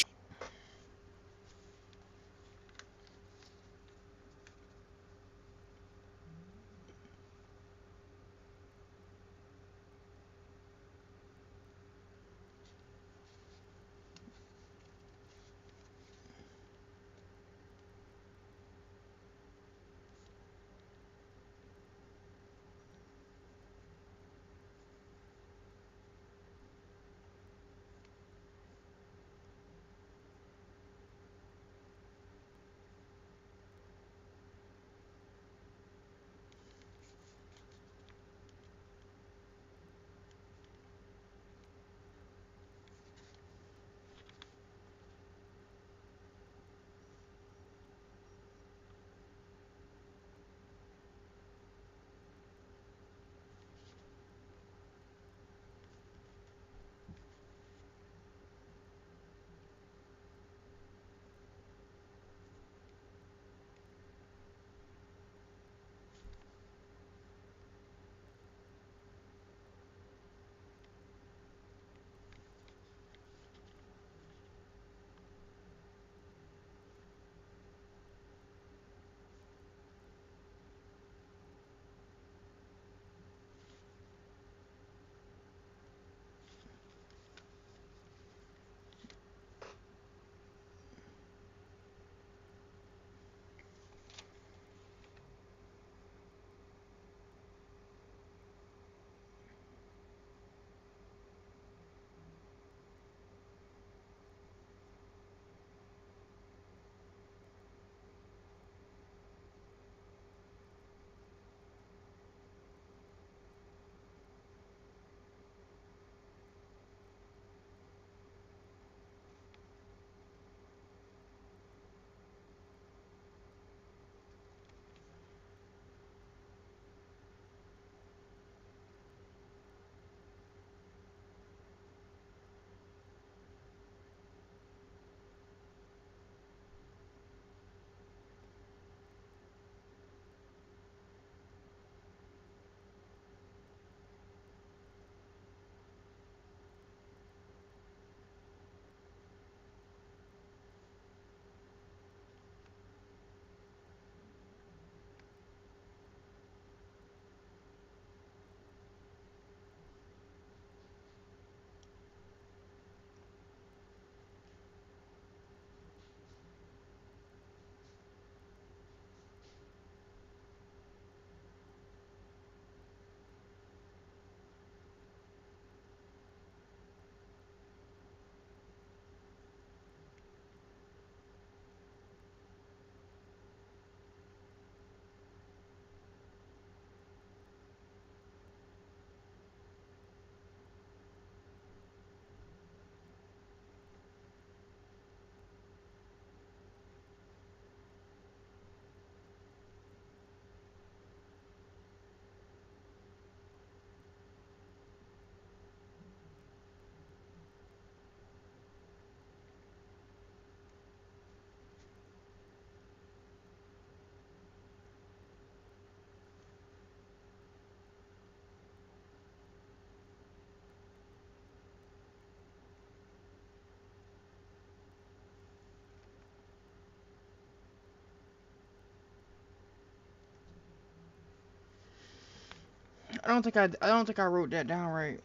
I don't think I wrote that down right.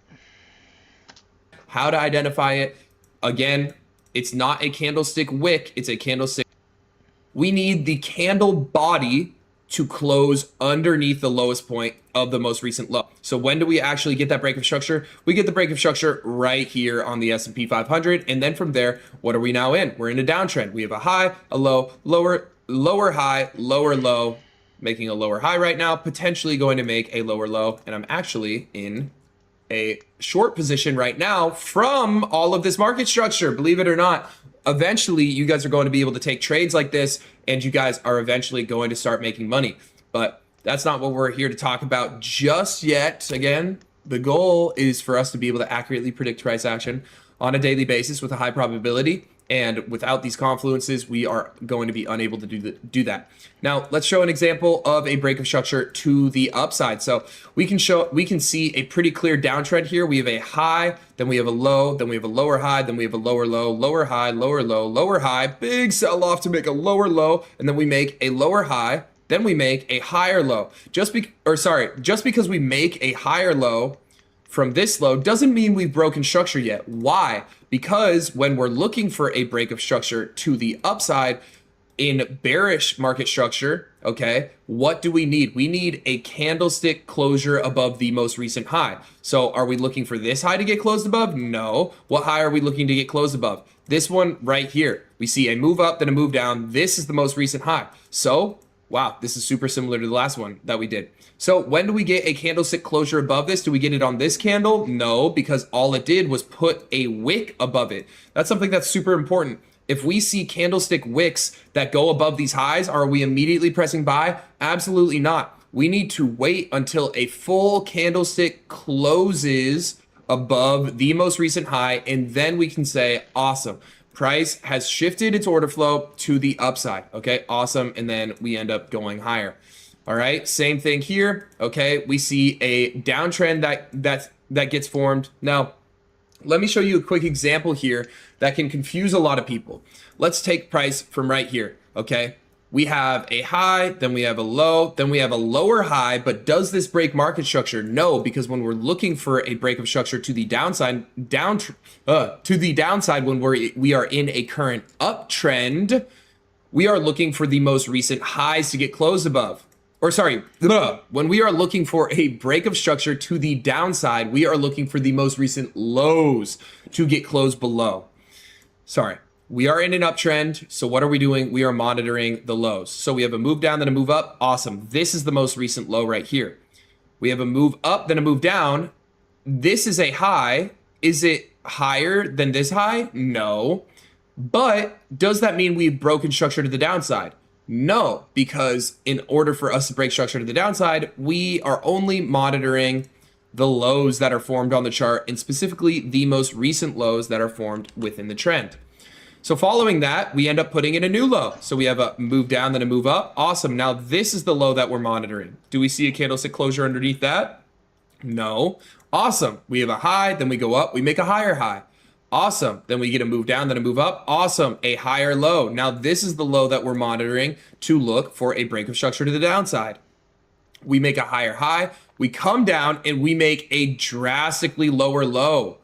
how to identify it. Again, it's not a candlestick wick, it's a candlestick. We need the candle body to close underneath the lowest point of the most recent low. So when do we actually get that break of structure? We get the break of structure right here on the S&P 500. And then from there, what are we now in? We're in a downtrend. We have a high, a low, lower high, lower low, making a lower high right now, potentially going to make a lower low. And I'm actually in a short position right now from all of this market structure, believe it or not. Eventually, you guys are going to be able to take trades like this, and you guys are eventually going to start making money. But that's not what we're here to talk about just yet. Again, the goal is for us to be able to accurately predict price action on a daily basis with a high probability. And without these confluences, we are going to be unable to do that. Now, let's show an example of a break of structure to the upside. So we can see a pretty clear downtrend here. We have a high, then we have a low, then we have a lower high, then we have a lower low, lower high, lower low, lower high, big sell off to make a lower low, and then we make a lower high, then we make a higher low. Just because we make a higher low from this low doesn't mean we've broken structure yet. Why? Because when we're looking for a break of structure to the upside in bearish market structure, okay, what do we need? We need a candlestick closure above the most recent high. So are we looking for this high to get closed above? No. What high are we looking to get closed above? This one right here. We see a move up, then a move down. This is the most recent high. So, wow, this is super similar to the last one that we did. So when do we get a candlestick closure above this? Do we get it on this candle? No, because all it did was put a wick above it. That's something that's super important. If we see candlestick wicks that go above these highs, are we immediately pressing buy? Absolutely not. We need to wait until a full candlestick closes above the most recent high, and then we can say, awesome. Price has shifted its order flow to the upside. Okay, awesome. And then we end up going higher. All right, same thing here. Okay, we see a downtrend that gets formed. Now, let me show you a quick example here that can confuse a lot of people. Let's take price from right here. Okay, we have a high, then we have a low, then we have a lower high. But does this break market structure? No, because when we're looking for a break of structure to the downside, when we are in a current uptrend, we are looking for the most recent highs to get closed above. When we are looking for a break of structure to the downside, we are looking for the most recent lows to get closed below. We are in an uptrend. So what are we doing? We are monitoring the lows. So we have a move down, then a move up. Awesome. This is the most recent low right here. We have a move up, then a move down. This is a high. Is it higher than this high? No. But does that mean we've broken structure to the downside? No, because in order for us to break structure to the downside, we are only monitoring the lows that are formed on the chart, and specifically the most recent lows that are formed within the trend. So following that, we end up putting in a new low. So we have a move down, then a move up. Awesome. Now this is the low that we're monitoring. Do we see a candlestick closure underneath that? No. Awesome. We have a high, then we go up, we make a higher high. Awesome. Then we get a move down, then a move up. Awesome. A higher low. Now this is the low that we're monitoring to look for a break of structure to the downside. We make a higher high. We come down and we make a drastically lower low.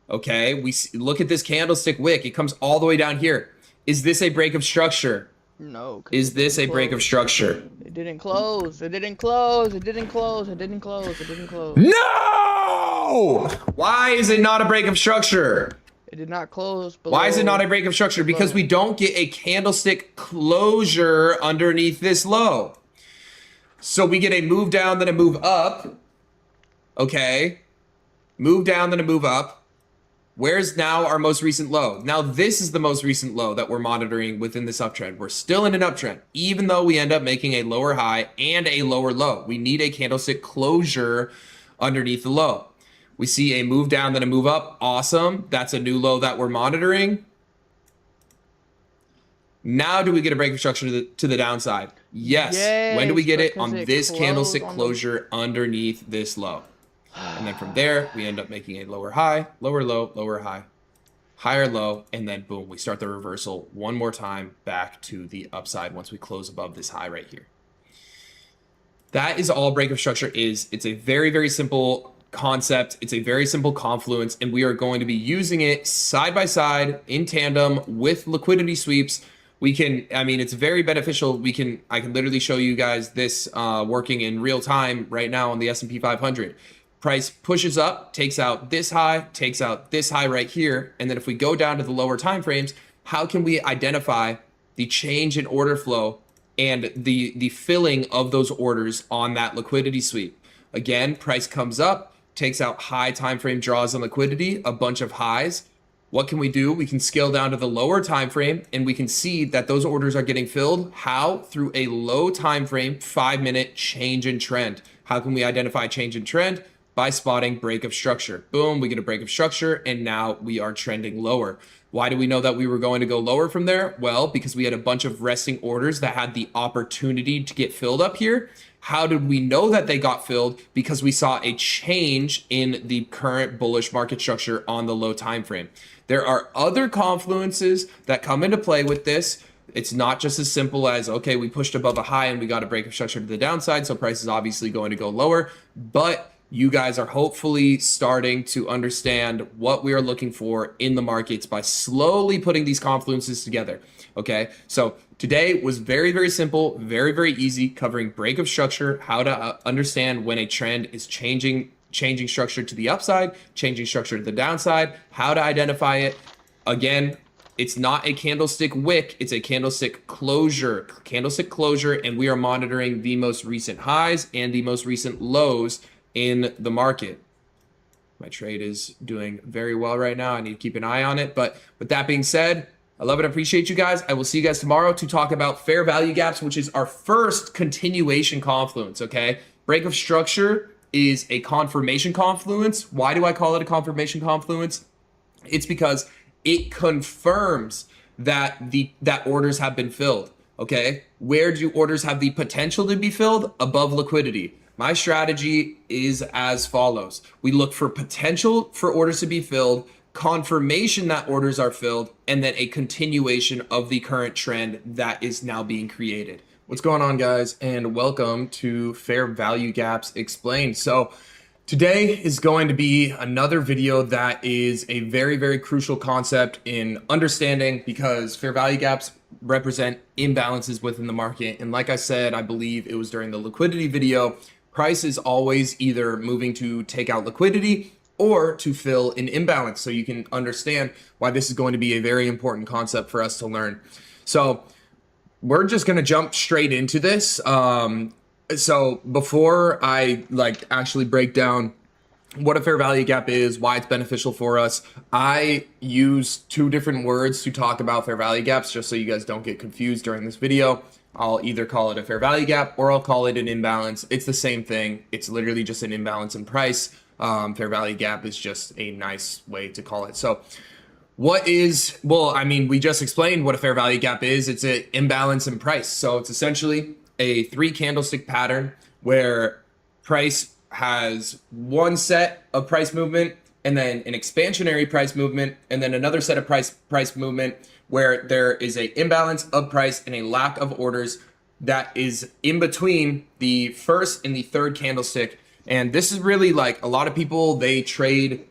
Okay. Look at this candlestick wick. It comes all the way down here. Is this a break of structure? No. Is this a break of structure? It didn't close. It didn't close. It didn't close. It didn't close. It didn't close. No! Why is it not a break of structure? It did not close below. Why is it not a break of structure? Because we don't get a candlestick closure underneath this low. So we get a move down, then a move up. Okay. Move down, then a move up. Where's now our most recent low? Now this is the most recent low that we're monitoring within this uptrend. We're still in an uptrend, even though we end up making a lower high and a lower low. We need a candlestick closure underneath the low. We see a move down, then a move up. Awesome. That's a new low that we're monitoring. Now do we get a break of structure to the downside? Yes. When do we get it? On this candlestick closure underneath this low. And then from there, we end up making a lower high, lower low, lower high, higher low, and then boom, we start the reversal one more time back to the upside once we close above this high right here. That is all break of structure is. It's a very, very simple concept. It's a very simple confluence, and we are going to be using it side by side in tandem with liquidity sweeps. It's very beneficial. I can literally show you guys this working in real time right now on the S&P 500. Price pushes up, takes out this high, takes out this high right here. And then if we go down to the lower time frames, how can we identify the change in order flow and the filling of those orders on that liquidity sweep? Again, price comes up, takes out high time frame draws on liquidity, a bunch of highs. What can we do? We can scale down to the lower time frame and we can see that those orders are getting filled. How? Through a low time frame, 5-minute change in trend. How can we identify change in trend? by spotting break of structure. Boom, we get a break of structure, and now we are trending lower. Why do we know that we were going to go lower from there? Well, because we had a bunch of resting orders that had the opportunity to get filled up here. How did we know that they got filled? Because we saw a change in the current bullish market structure on the low time frame. There are other confluences that come into play with this. It's not just as simple as, okay, we pushed above a high and we got a break of structure to the downside, so price is obviously going to go lower. But you guys are hopefully starting to understand what we are looking for in the markets by slowly putting these confluences together. Okay, so today was very, very simple, very, very easy, covering break of structure, how to understand when a trend is changing structure to the upside, changing structure to the downside, how to identify it. Again, it's not a candlestick wick, it's a candlestick closure. Candlestick closure, and we are monitoring the most recent highs and the most recent lows in the market. My trade is doing very well right now. I need to keep an eye on it. But with that being said, I love and appreciate you guys. I will see you guys tomorrow to talk about fair value gaps, which is our first continuation confluence, okay? Break of structure is a confirmation confluence. Why do I call it a confirmation confluence? It's because it confirms that that orders have been filled, okay? Where do orders have the potential to be filled? Above liquidity. My strategy is as follows. We look for potential for orders to be filled, confirmation that orders are filled, and then a continuation of the current trend that is now being created. What's going on, guys? And welcome to Fair Value Gaps Explained. So today is going to be another video that is a very, very crucial concept in understanding, because fair value gaps represent imbalances within the market. And like I said, I believe it was during the liquidity video, price is always either moving to take out liquidity or to fill an imbalance. So you can understand why this is going to be a very important concept for us to learn. So we're just going to jump straight into this. So before I actually break down what a fair value gap is, why it's beneficial for us, I use two different words to talk about fair value gaps, just so you guys don't get confused during this video. I'll either call it a fair value gap or I'll call it an imbalance. It's the same thing. It's literally just an imbalance in price. Fair value gap is just a nice way to call it. So we just explained what a fair value gap is. It's an imbalance in price. So it's essentially a 3 candlestick pattern where price has one set of price movement and then an expansionary price movement and then another set of price movement where there is a imbalance of price and a lack of orders that is in between the first and the third candlestick. And this is really like a lot of people, they trade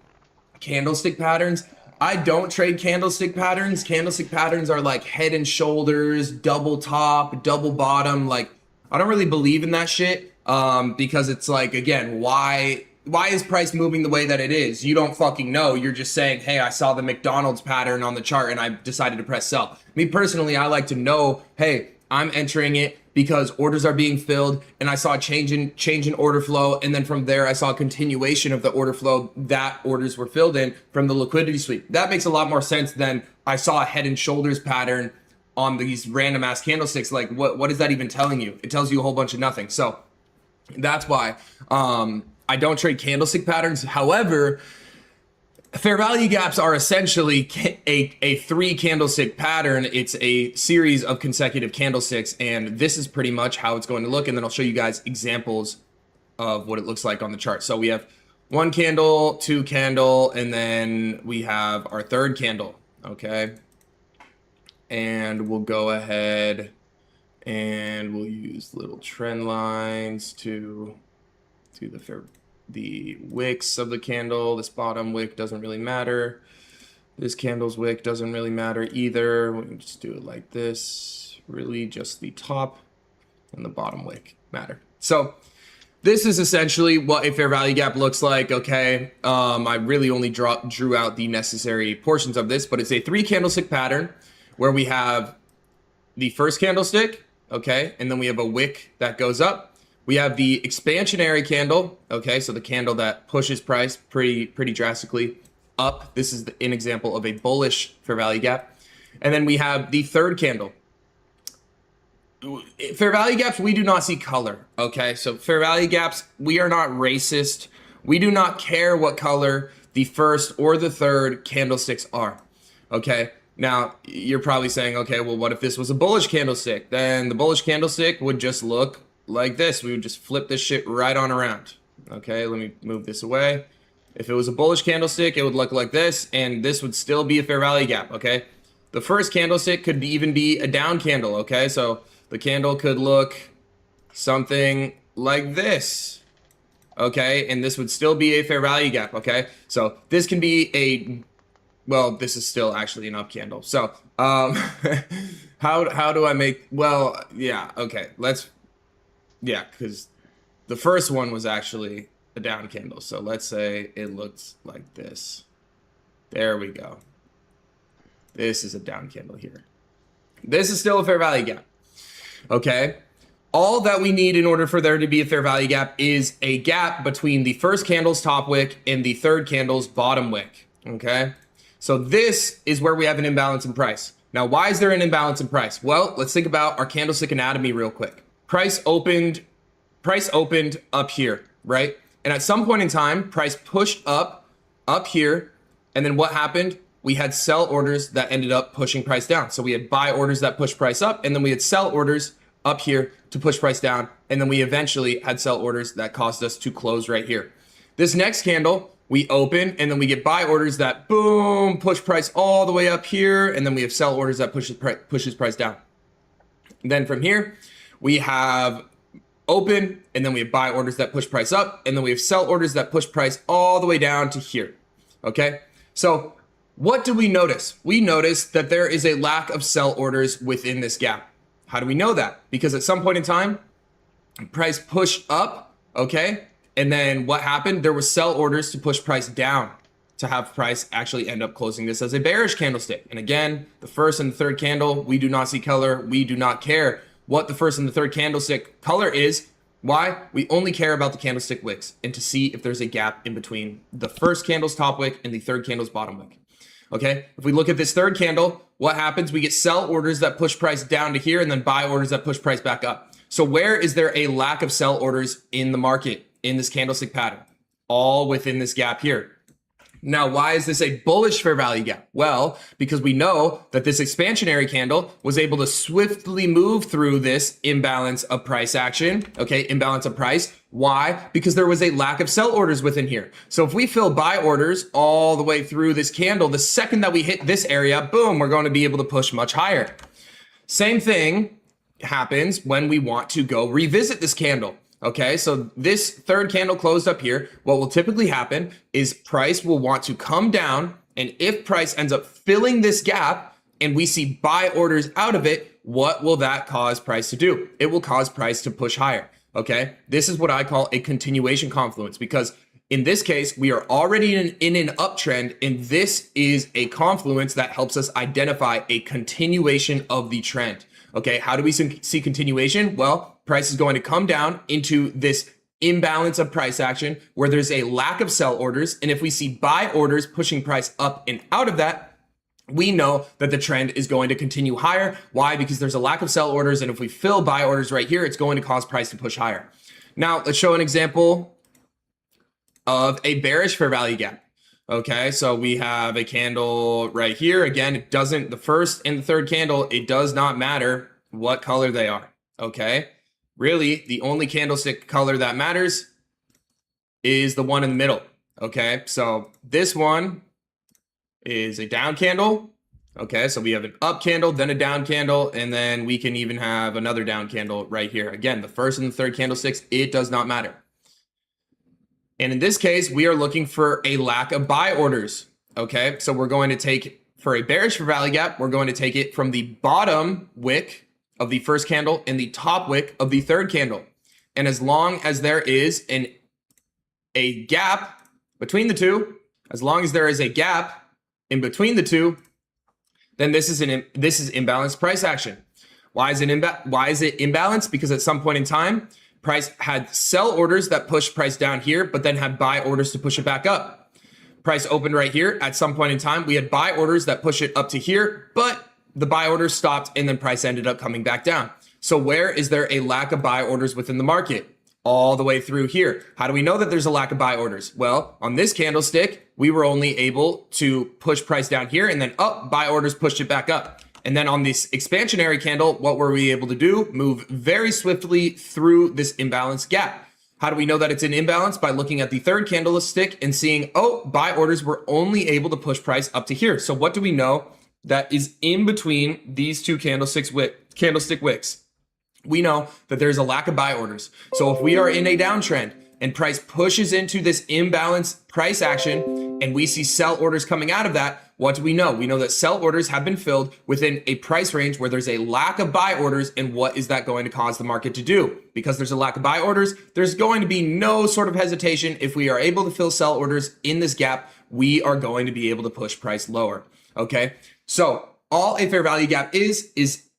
candlestick patterns. I don't trade candlestick patterns. Candlestick patterns are like head and shoulders, double top, double bottom. Like, I don't really believe in that shit, because it's like, again, why is price moving the way that it is? You don't fucking know. You're just saying, hey, I saw the McDonald's pattern on the chart and I decided to press sell. Me personally, I like to know, hey, I'm entering it because orders are being filled and I saw a change in order flow. And then from there, I saw a continuation of the order flow that orders were filled in from the liquidity sweep. That makes a lot more sense than I saw a head and shoulders pattern on these random ass candlesticks. Like, what is that even telling you? It tells you a whole bunch of nothing. So that's why I don't trade candlestick patterns. However, fair value gaps are essentially a 3 candlestick pattern. It's a series of consecutive candlesticks, and this is pretty much how it's going to look. And then I'll show you guys examples of what it looks like on the chart. So we have 1 candle, 2 candle, and then we have our 3rd candle. Okay. And we'll go ahead and we'll use little trend lines to the wicks of the candle. This bottom wick doesn't really matter. This candle's wick doesn't really matter either. We can just do it like this. Really just the top and the bottom wick matter. So this is essentially what a fair value gap looks like. Okay, I really only drew out the necessary portions of this, but it's a 3 candlestick pattern where we have the first candlestick, okay, and then we have a wick that goes up. We have the expansionary candle, okay, so the candle that pushes price pretty drastically up. This is an example of a bullish fair value gap. And then we have the 3rd candle. Fair value gaps, we do not see color, okay? So fair value gaps, we are not racist We do not care what color the first or the third candlesticks are, okay? Now, you're probably saying, okay, well, what if this was a bullish candlestick? Then the bullish candlestick would just look like this. We would just flip this shit right on around. Okay, let me move this away. If it was a bullish candlestick, it would look like this, and this would still be a fair value gap, okay? The first candlestick could even be a down candle, okay? So the candle could look something like this, okay? And this would still be a fair value gap, okay? So this can be a, well, this is still actually an up candle. So how do I make, well, yeah, okay, yeah, because the first one was actually a down candle. So let's say it looks like this. There we go. This is a down candle here. This is still a fair value gap. Okay. All that we need in order for there to be a fair value gap is a gap between the first candle's top wick and the third candle's bottom wick. Okay. So this is where we have an imbalance in price. Now, why is there an imbalance in price? Well, let's think about our candlestick anatomy real quick. Price opened up here, right? And at some point in time, price pushed up here. And then what happened? We had sell orders that ended up pushing price down. So we had buy orders that pushed price up, and then we had sell orders up here to push price down. And then we eventually had sell orders that caused us to close right here. This next candle, we open, and then we get buy orders that boom, push price all the way up here. And then we have sell orders that pushes price down. And then from here, we have open, and then we have buy orders that push price up, and then we have sell orders that push price all the way down to here. Okay, so what do we notice? We notice that there is a lack of sell orders within this gap. How do we know that? Because at some point in time, price pushed up, okay, and then what happened? There were sell orders to push price down to have price actually end up closing this as a bearish candlestick. And again, the first and the third candle, we do not see color. We do not care what the first and the third candlestick color is. Why? We only care about the candlestick wicks and to see if there's a gap in between the first candle's top wick and the third candle's bottom wick. Okay, if we look at this third candle, what happens? We get sell orders that push price down to here and then buy orders that push price back up. So where is there a lack of sell orders in the market in this candlestick pattern? All within this gap here. Now, why is this a bullish fair value gap? Well, because we know that this expansionary candle was able to swiftly move through this imbalance of price action, okay, imbalance of price. Why? Because there was a lack of sell orders within here. So if we fill buy orders all the way through this candle, the second that we hit this area, boom, we're going to be able to push much higher. Same thing happens when we want to go revisit this candle. Okay, so this third candle closed up here. What will typically happen is price will want to come down, and if price ends up filling this gap and we see buy orders out of it, what will that cause price to do? It will cause price to push higher. Okay, this is what I call a continuation confluence, because in this case, we are already in an uptrend, and this is a confluence that helps us identify a continuation of the trend. Okay, how do we see continuation? Well, price is going to come down into this imbalance of price action where there's a lack of sell orders. And if we see buy orders pushing price up and out of that, we know that the trend is going to continue higher. Why? Because there's a lack of sell orders. And if we fill buy orders right here, it's going to cause price to push higher. Now, let's show an example of a bearish fair value gap. Okay, so we have a candle right here. Again, it doesn't, the first and the third candle, it does not matter what color they are. Okay, really, the only candlestick color that matters is the one in the middle. Okay, so this one is a down candle. Okay, so we have an up candle, then a down candle, and then we can even have another down candle right here. Again, the first and the third candlesticks, it does not matter. And in this case, we are looking for a lack of buy orders. Okay, so we're going to take, for a bearish fair value gap, we're going to take it from the bottom wick of the first candle and the top wick of the third candle. And as long as there is a gap between the two, as long as there is a gap in between the two, then this is imbalanced price action. Why is it imbalanced? Because at some point in time, price had sell orders that pushed price down here, but then had buy orders to push it back up. Price opened right here. At some point in time, we had buy orders that push it up to here, but the buy orders stopped and then price ended up coming back down. So where is there a lack of buy orders within the market? all the way through here. How do we know that there's a lack of buy orders? Well, on this candlestick, we were only able to push price down here and then up, buy orders pushed it back up. And then on this expansionary candle, what were we able to do? Move very swiftly through this imbalance gap. How do we know that it's an imbalance? By looking at the third candlestick and seeing, oh, buy orders were only able to push price up to here. So what do we know that is in between these two candlestick wicks? We know that there's a lack of buy orders. So if we are in a downtrend and price pushes into this imbalance price action and we see sell orders coming out of that, what do we know? We know that sell orders have been filled within a price range where there's a lack of buy orders. And what is that going to cause the market to do? Because there's a lack of buy orders, there's going to be no sort of hesitation. If we are able to fill sell orders in this gap, we are going to be able to push price lower. Okay. So all a fair value gap is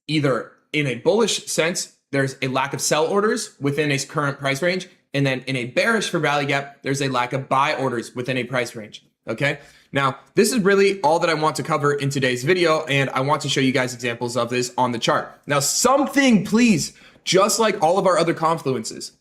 either in a bullish sense, there's a lack of sell orders within a current price range. And then in a bearish fair value gap, there's a lack of buy orders within a price range. Okay. Now, this is really all that I want to cover in today's video. And I want to show you guys examples of this on the chart. Now, something, please, just like all of our other confluences,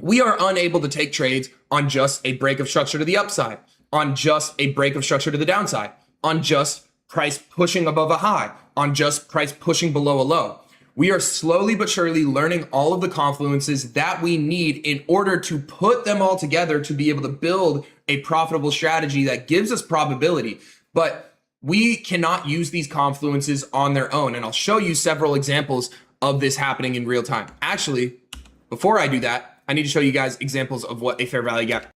we are unable to take trades on just a break of structure to the upside, on just a break of structure to the downside, on just price pushing above a high, on just price pushing below a low. We are slowly but surely learning all of the confluences that we need in order to put them all together to be able to build a profitable strategy that gives us probability. But we cannot use these confluences on their own. And I'll show you several examples of this happening in real time. Actually, before I do that, I need to show you guys examples of what a fair value gap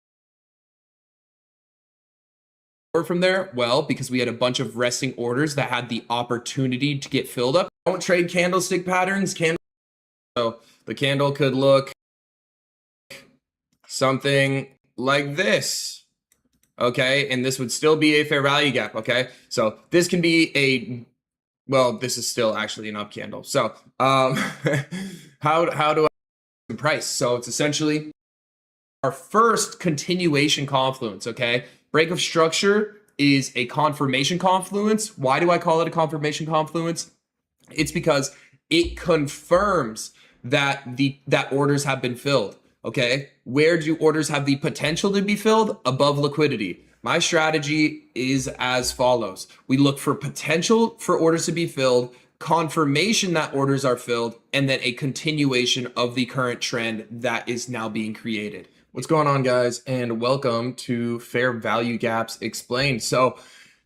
from there. Well, because we had a bunch of resting orders that had the opportunity to get filled up. Don't trade candlestick patterns. So the candle could look something like this. Okay. And this would still be a fair value gap. Okay. So this can be well, this is still actually an up candle. So how do I price? So it's essentially our first continuation confluence. Okay. Break of structure is a confirmation confluence. Why do I call it a confirmation confluence? It's because it confirms that that orders have been filled. Okay. Where do orders have the potential to be filled? Above liquidity. My strategy is as follows. We look for potential for orders to be filled, confirmation that orders are filled, and then a continuation of the current trend that is now being created. What's going on, guys, and welcome to Fair Value Gaps Explained. So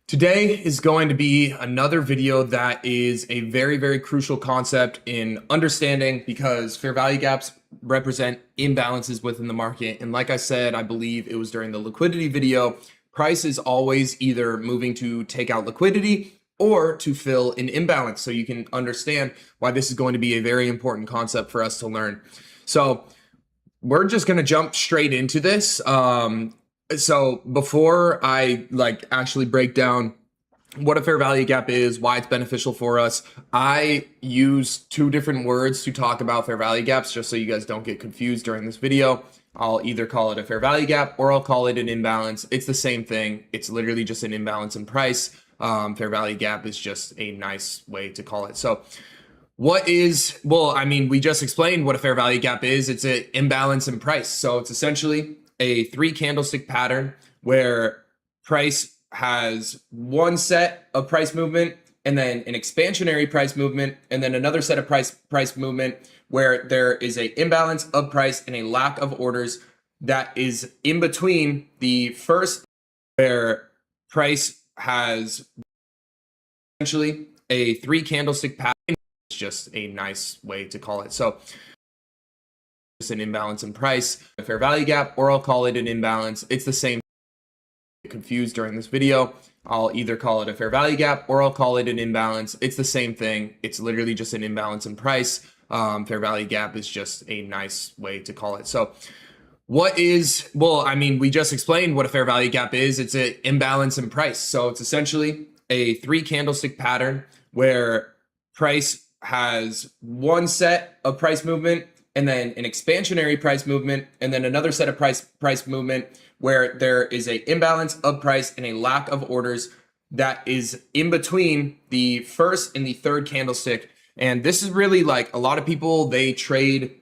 today is going to be another video that is a very, very crucial concept in understanding, because fair value gaps represent imbalances within the market. And like I said, I believe it was during the liquidity video, price is always either moving to take out liquidity or to fill an imbalance. So you can understand why this is going to be a very important concept for us to learn. So we're just going to jump straight into this. So before I actually break down what a fair value gap is, why it's beneficial for us, I use two different words to talk about fair value gaps, just so you guys don't get confused during this video. I'll either call it a fair value gap or I'll call it an imbalance. It's the same thing. It's literally just an imbalance in price. Fair value gap is just a nice way to call it. So we just explained what a fair value gap is. It's an imbalance in price. So it's essentially a 3 candlestick pattern where price has one set of price movement and then an expansionary price movement and then another set of price movement where there is a imbalance of price and a lack of orders that is in between the first, where price has essentially a 3 candlestick pattern. It's just a nice way to call it. So it's an imbalance in price, a fair value gap, or I'll call it an imbalance. It's the same. Confused during this video, I'll either call it a fair value gap or I'll call it an imbalance. It's the same thing. It's literally just an imbalance in price. Fair value gap is just a nice way to call it. So we just explained what a fair value gap is. It's an imbalance in price. So it's essentially a 3 candlestick pattern where price has one set of price movement and then an expansionary price movement and then another set of price movement where there is a imbalance of price and a lack of orders that is in between the first and the third candlestick. And this is really, like, a lot of people, they trade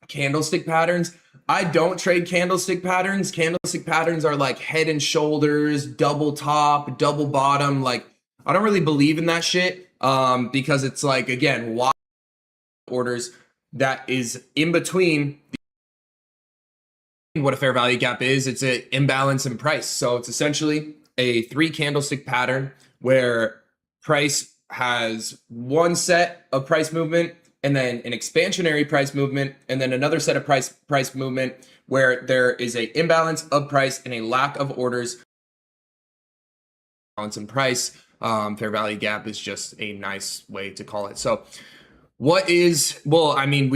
candlestick patterns. I don't trade candlestick patterns. Candlestick patterns are like head and shoulders, double top, double bottom. Like, I don't really believe in that shit because it's like, again, why orders that is in between what a fair value gap is. It's an imbalance in price. So it's essentially a 3 candlestick pattern where price has one set of price movement and then an expansionary price movement and then another set of price movement where there is a imbalance of price and a lack of orders. Balance in price. Fair value gap is just a nice way to call it. So we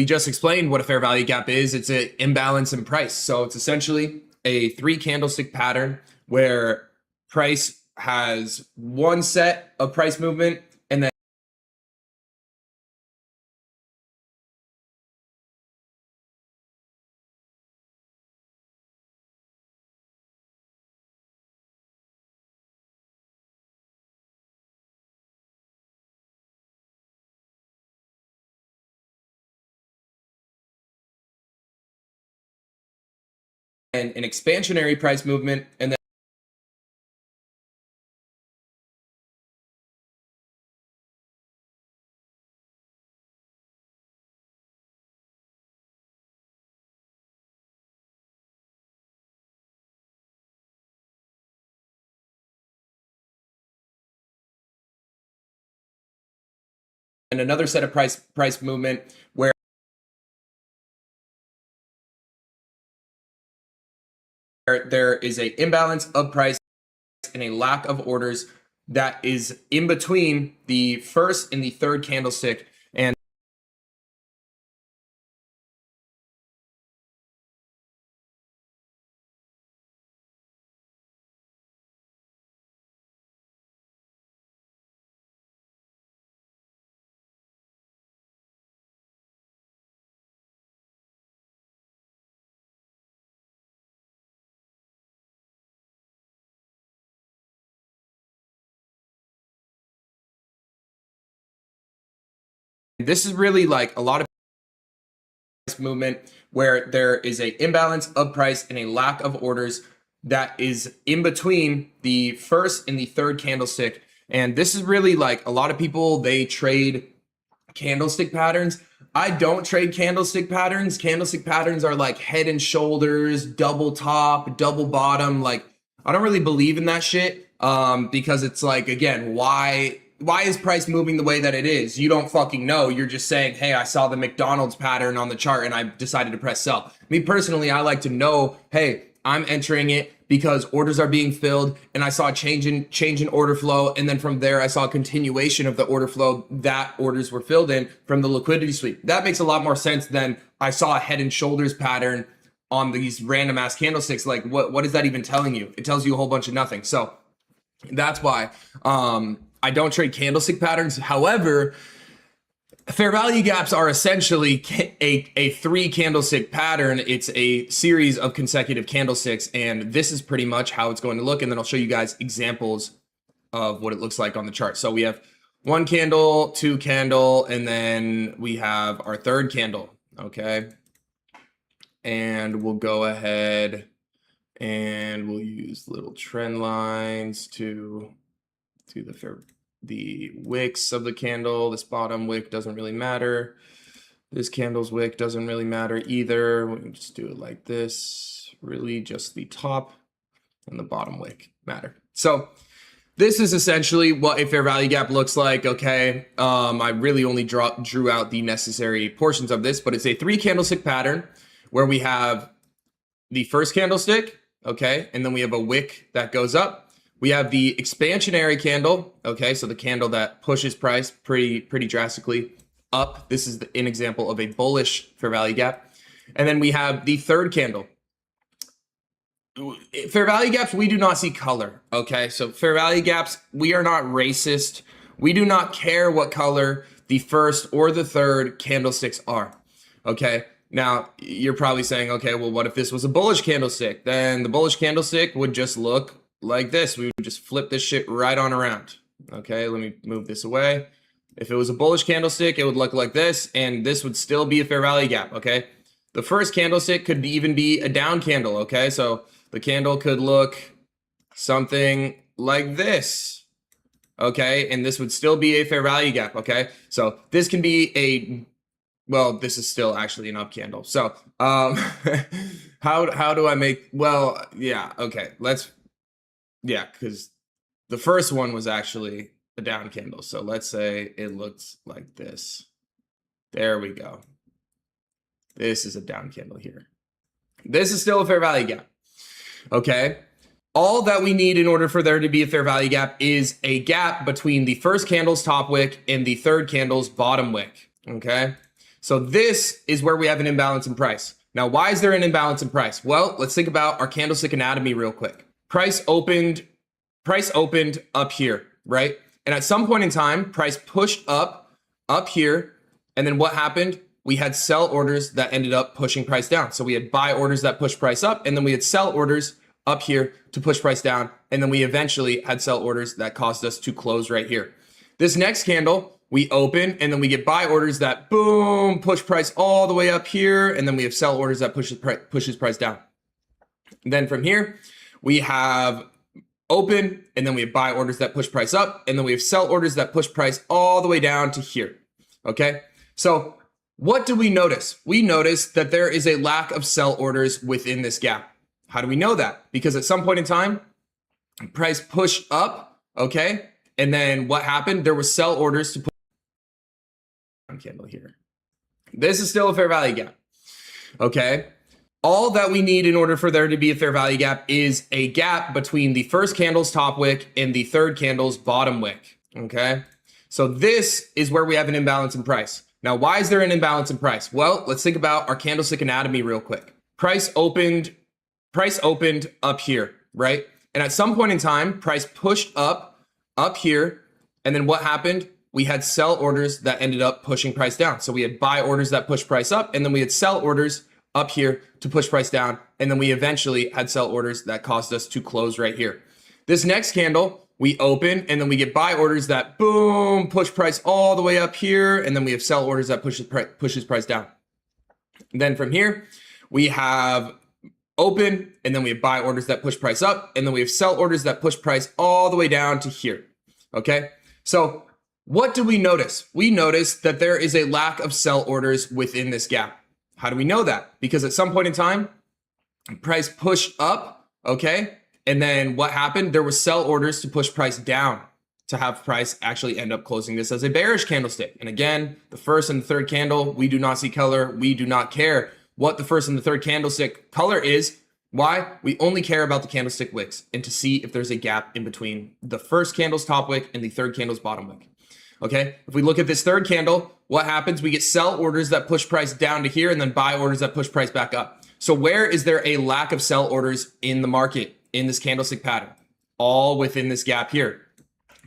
just explained what a fair value gap is. It's an imbalance in price. So it's essentially a 3 candlestick pattern where price has one set of price movement and then an expansionary price movement and then another set of price movement where there is a imbalance of price and a lack of orders that is in between the first and the third candlestick. And this is really like a lot of movement where there is a imbalance of price and a lack of orders that is in between the first and the third candlestick. And this is really like a lot of people, they trade candlestick patterns. I don't trade candlestick patterns. Candlestick patterns are like head and shoulders, double top, double bottom. Like, I don't really believe in that shit because it's like, again, why is price moving the way that it is? You don't fucking know. You're just saying, hey, I saw the McDonald's pattern on the chart and I decided to press sell. Me personally, I like to know, hey, I'm entering it because orders are being filled and I saw a change in order flow. And then from there, I saw a continuation of the order flow that orders were filled in from the liquidity sweep. That makes a lot more sense than I saw a head and shoulders pattern on these random ass candlesticks. Like, what is that even telling you? It tells you a whole bunch of nothing. So that's why I don't trade candlestick patterns. However, fair value gaps are essentially a 3 candlestick pattern. It's a series of consecutive candlesticks, and this is pretty much how it's going to look. And then I'll show you guys examples of what it looks like on the chart. So we have 1 candle, 2 candle, and then we have our 3rd candle. Okay. And we'll go ahead and we'll use little trend lines to the wicks of the candle. This bottom wick doesn't really matter. This candle's wick doesn't really matter either. We can just do it like this. Really just the top and the bottom wick matter. So this is essentially what a fair value gap looks like. Okay. I really only drew out the necessary portions of this, but it's a 3 candlestick pattern where we have the first candlestick. Okay. And then we have a wick that goes up. We have the expansionary candle, okay, so the candle that pushes price pretty drastically up. This is an example of a bullish fair value gap. And then we have the 3rd candle. Fair value gaps, we do not see color, okay? So fair value gaps, we are not racist. We do not care what color the first or the third candlesticks are, okay? Now, you're probably saying, okay, well, what if this was a bullish candlestick? Then the bullish candlestick would just look like this. We would just flip this shit right on around. Okay, let me move this away. If it was a bullish candlestick, it would look like this, and this would still be a fair value gap, okay? The first candlestick could even be a down candle, okay? So the candle could look something like this, okay? And this would still be a fair value gap, okay? So this can be a, well, this is still actually an up candle. So how do I make, well, yeah, okay, because the first one was actually a down candle. So let's say it looks like this. There we go. This is a down candle here. This is still a fair value gap, okay? All that we need in order for there to be a fair value gap is a gap between the first candle's top wick and the third candle's bottom wick, okay? So this is where we have an imbalance in price. Now, why is there an imbalance in price? Well, let's think about our candlestick anatomy real quick. Price opened up here, right? And at some point in time, price pushed up here, and then what happened? We had sell orders that ended up pushing price down. So we had buy orders that pushed price up, and then we had sell orders up here to push price down, and then we eventually had sell orders that caused us to close right here. This next candle, we open, and then we get buy orders that, boom, push price all the way up here, and then we have sell orders that pushes price down. And then from here, we have open, and then we have buy orders that push price up, and then we have sell orders that push price all the way down to here, okay? So what do we notice? We notice that there is a lack of sell orders within this gap. How do we know that? Because at some point in time, price pushed up, okay? And then what happened? There were sell orders to put on candle here. This is still a fair value gap, okay? All that we need in order for there to be a fair value gap is a gap between the first candle's top wick and the third candle's bottom wick, okay? So this is where we have an imbalance in price. Now, why is there an imbalance in price? Well, let's think about our candlestick anatomy real quick. Price opened up here, right? And at some point in time, price pushed up here, and then what happened? We had sell orders that ended up pushing price down. So we had buy orders that pushed price up, and then we had sell orders up here to push price down, and then we eventually had sell orders that caused us to close right here. This next candle, we open, and then we get buy orders that, boom, push price all the way up here, and then we have sell orders that pushes price down. And then from here, we have open, and then we have buy orders that push price up, and then we have sell orders that push price all the way down to here, okay? So what do we notice? We notice that there is a lack of sell orders within this gap. How do we know that? Because at some point in time, price pushed up, okay? And then what happened? There were sell orders to push price down to have price actually end up closing this as a bearish candlestick. And again, the first and the third candle, we do not see color. We do not care what the first and the third candlestick color is. Why? We only care about the candlestick wicks and to see if there's a gap in between the first candle's top wick and the third candle's bottom wick. Okay, if we look at this third candle, what happens? We get sell orders that push price down to here and then buy orders that push price back up. So where is there a lack of sell orders in the market in this candlestick pattern? All within this gap here.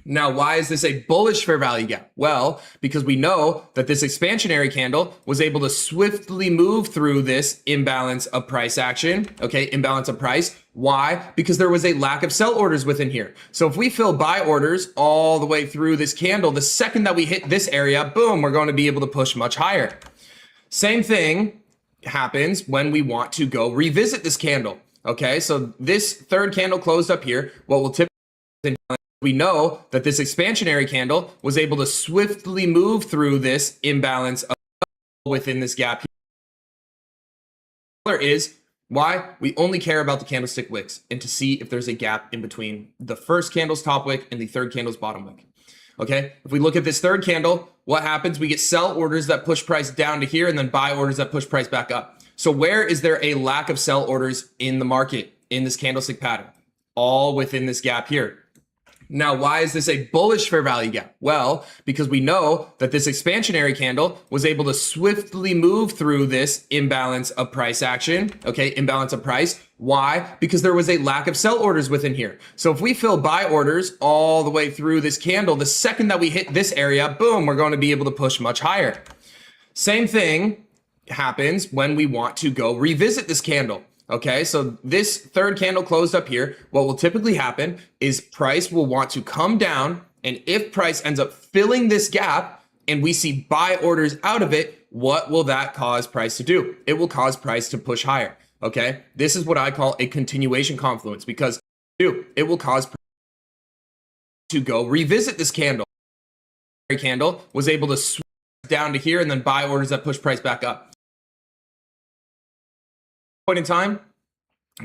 Now, why is this a bullish fair value gap? Well, because we know that this expansionary candle was able to swiftly move through this imbalance of price action, okay, imbalance of price. Why? Because there was a lack of sell orders within here. So if we fill buy orders all the way through this candle, the second that we hit this area, boom, we're going to be able to push much higher. Same thing happens when we want to go revisit this candle, okay? So this third candle closed up here. What will typically we know that this expansionary candle was able to swiftly move through this imbalance within this gap here. Is why we only care about the candlestick wicks and to see if there's a gap in between the first candle's top wick and the third candle's bottom wick. Okay, if we look at this third candle, what happens? We get sell orders that push price down to here and then buy orders that push price back up. So where is there a lack of sell orders in the market in this candlestick pattern? All within this gap here. Now, why is this a bullish fair value gap? Well, because we know that this expansionary candle was able to swiftly move through this imbalance of price action, okay, imbalance of price. Why? Because there was a lack of sell orders within here. So if we fill buy orders all the way through this candle, the second that we hit this area, boom, we're going to be able to push much higher. Same thing happens when we want to go revisit this candle. Okay, so this third candle closed up here. What will typically happen is price will want to come down, and if price ends up filling this gap, and we see buy orders out of it, what will that cause price to do? It will cause price to push higher. Okay, this is what I call a continuation confluence, because it will cause price to go revisit this candle. Candle was able to swing down to here and then buy orders that push price back up. Point in time,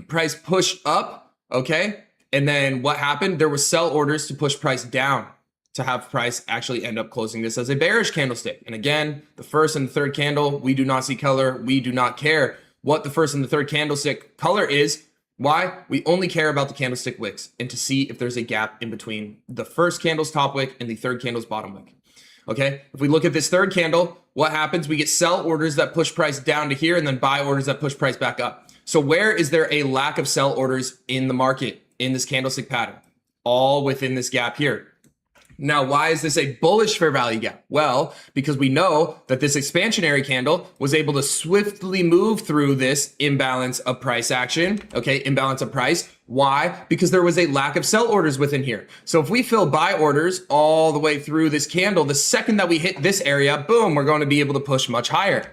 price pushed up, okay, and then what happened? There were sell orders to push price down, to have price actually end up closing this as a bearish candlestick. And again, the first and the third candle, we do not see color. We do not care what the first and the third candlestick color is. Why? We only care about the candlestick wicks and to see if there's a gap in between the first candle's top wick and the third candle's bottom wick. Okay, if we look at this third candle, what happens? We get sell orders that push price down to here and then buy orders that push price back up. So where is there a lack of sell orders in the market in this candlestick pattern? All within this gap here. Now, why is this a bullish fair value gap? Well, because we know that this expansionary candle was able to swiftly move through this imbalance of price action, okay, imbalance of price. Why? Because there was a lack of sell orders within here. So if we fill buy orders all the way through this candle, the second that we hit this area, boom, we're going to be able to push much higher.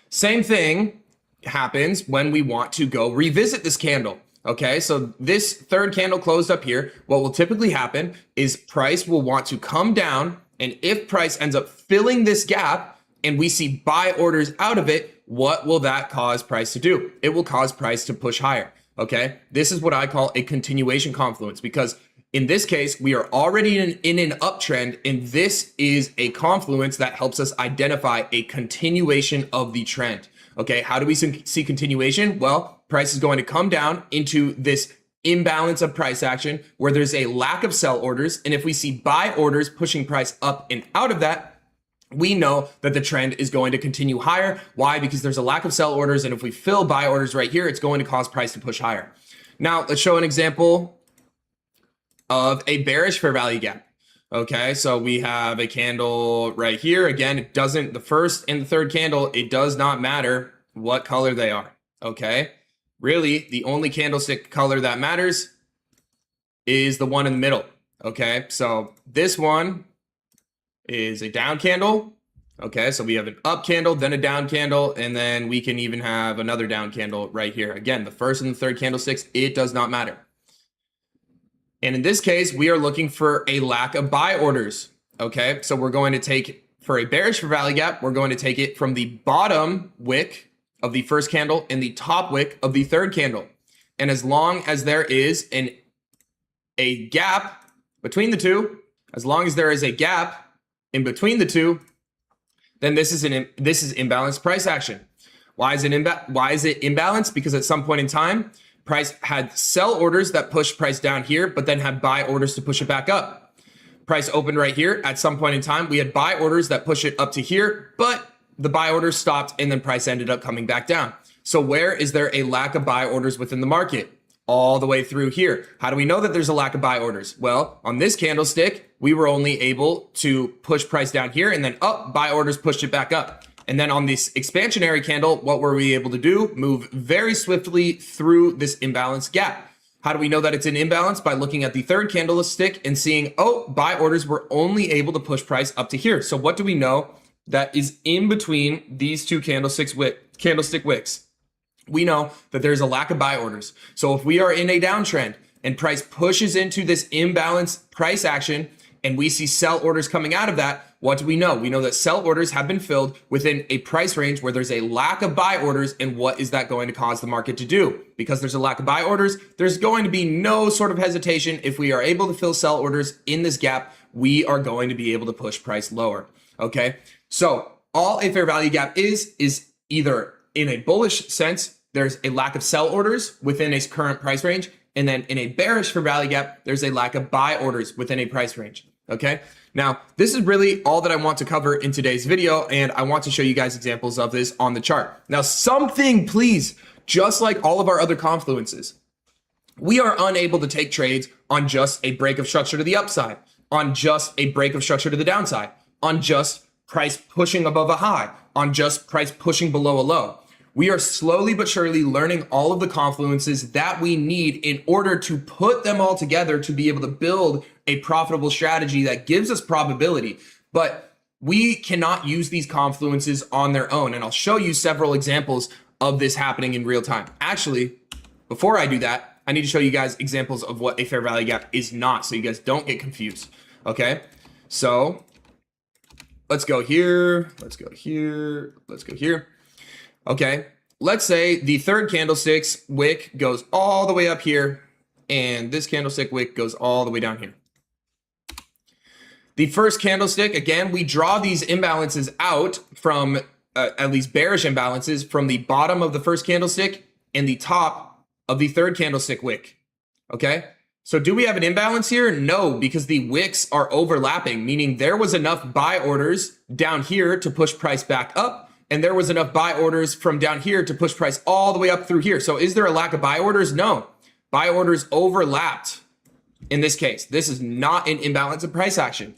Same thing happens when we want to go revisit this candle. Okay, so this third candle closed up here. What will typically happen is price will want to come down, and if price ends up filling this gap and we see buy orders out of it, what will that cause price to do? It will cause price to push higher. Okay, this is what I call a continuation confluence, because in this case, we are already in an uptrend, and this is a confluence that helps us identify a continuation of the trend. Okay, how do we see continuation? Well, price is going to come down into this imbalance of price action where there's a lack of sell orders. And if we see buy orders pushing price up and out of that, we know that the trend is going to continue higher. Why? Because there's a lack of sell orders. And if we fill buy orders right here, it's going to cause price to push higher. Now, let's show an example of a bearish fair value gap. Okay, so we have a candle right here. Again, it doesn't, the first and the third candle, it does not matter what color they are. Okay, really, the only candlestick color that matters is the one in the middle. Okay, so this one is a down candle. Okay, so we have an up candle, then a down candle, and then we can even have another down candle right here. Again, the first and the third candlesticks, it does not matter. And in this case, we are looking for a lack of buy orders. Okay, so we're going to take, for a bearish fair value gap, we're going to take it from the bottom wick of the first candle and the top wick of the third candle. And as long as there is a gap between the two, as long as there is a gap in between the two, then this is imbalanced price action. Why is it imbalanced? Because at some point in time, price had sell orders that pushed price down here, but then had buy orders to push it back up. Price opened right here. At some point in time, we had buy orders that push it up to here, but the buy orders stopped and then price ended up coming back down. So where is there a lack of buy orders within the market? All the way through here. How do we know that there's a lack of buy orders? Well, on this candlestick, we were only able to push price down here and then up, buy orders pushed it back up. And then on this expansionary candle, what were we able to do? Move very swiftly through this imbalanced gap. How do we know that it's an imbalance? By looking at the third candlestick and seeing, oh, buy orders were only able to push price up to here. So what do we know that is in between these two candlestick wicks? We know that there's a lack of buy orders. So if we are in a downtrend and price pushes into this imbalanced price action and we see sell orders coming out of that, what do we know? We know that sell orders have been filled within a price range where there's a lack of buy orders. And what is that going to cause the market to do? Because there's a lack of buy orders, there's going to be no sort of hesitation. If we are able to fill sell orders in this gap, we are going to be able to push price lower. Okay, so all a fair value gap is either in a bullish sense, there's a lack of sell orders within a current price range. And then in a bearish fair value gap, there's a lack of buy orders within a price range. Okay, now this is really all that I want to cover in today's video, and I want to show you guys examples of this on the chart. Now, something, please, just like all of our other confluences, we are unable to take trades on just a break of structure to the upside, on just a break of structure to the downside, on just price pushing above a high, on just price pushing below a low. We are slowly but surely learning all of the confluences that we need in order to put them all together to be able to build a profitable strategy that gives us probability. But we cannot use these confluences on their own. And I'll show you several examples of this happening in real time. Actually, before I do that, I need to show you guys examples of what a fair value gap is not, so you guys don't get confused. Okay, so let's go here, let's go here, let's go here. Okay, let's say the third candlestick's wick goes all the way up here, and this candlestick wick goes all the way down here. The first candlestick, again, we draw these imbalances out from, at least bearish imbalances, from the bottom of the first candlestick and the top of the third candlestick wick. Okay, so do we have an imbalance here? No, because the wicks are overlapping, meaning there was enough buy orders down here to push price back up, and there was enough buy orders from down here to push price all the way up through here. So is there a lack of buy orders? No, buy orders overlapped in this case. This is not an imbalance of price action.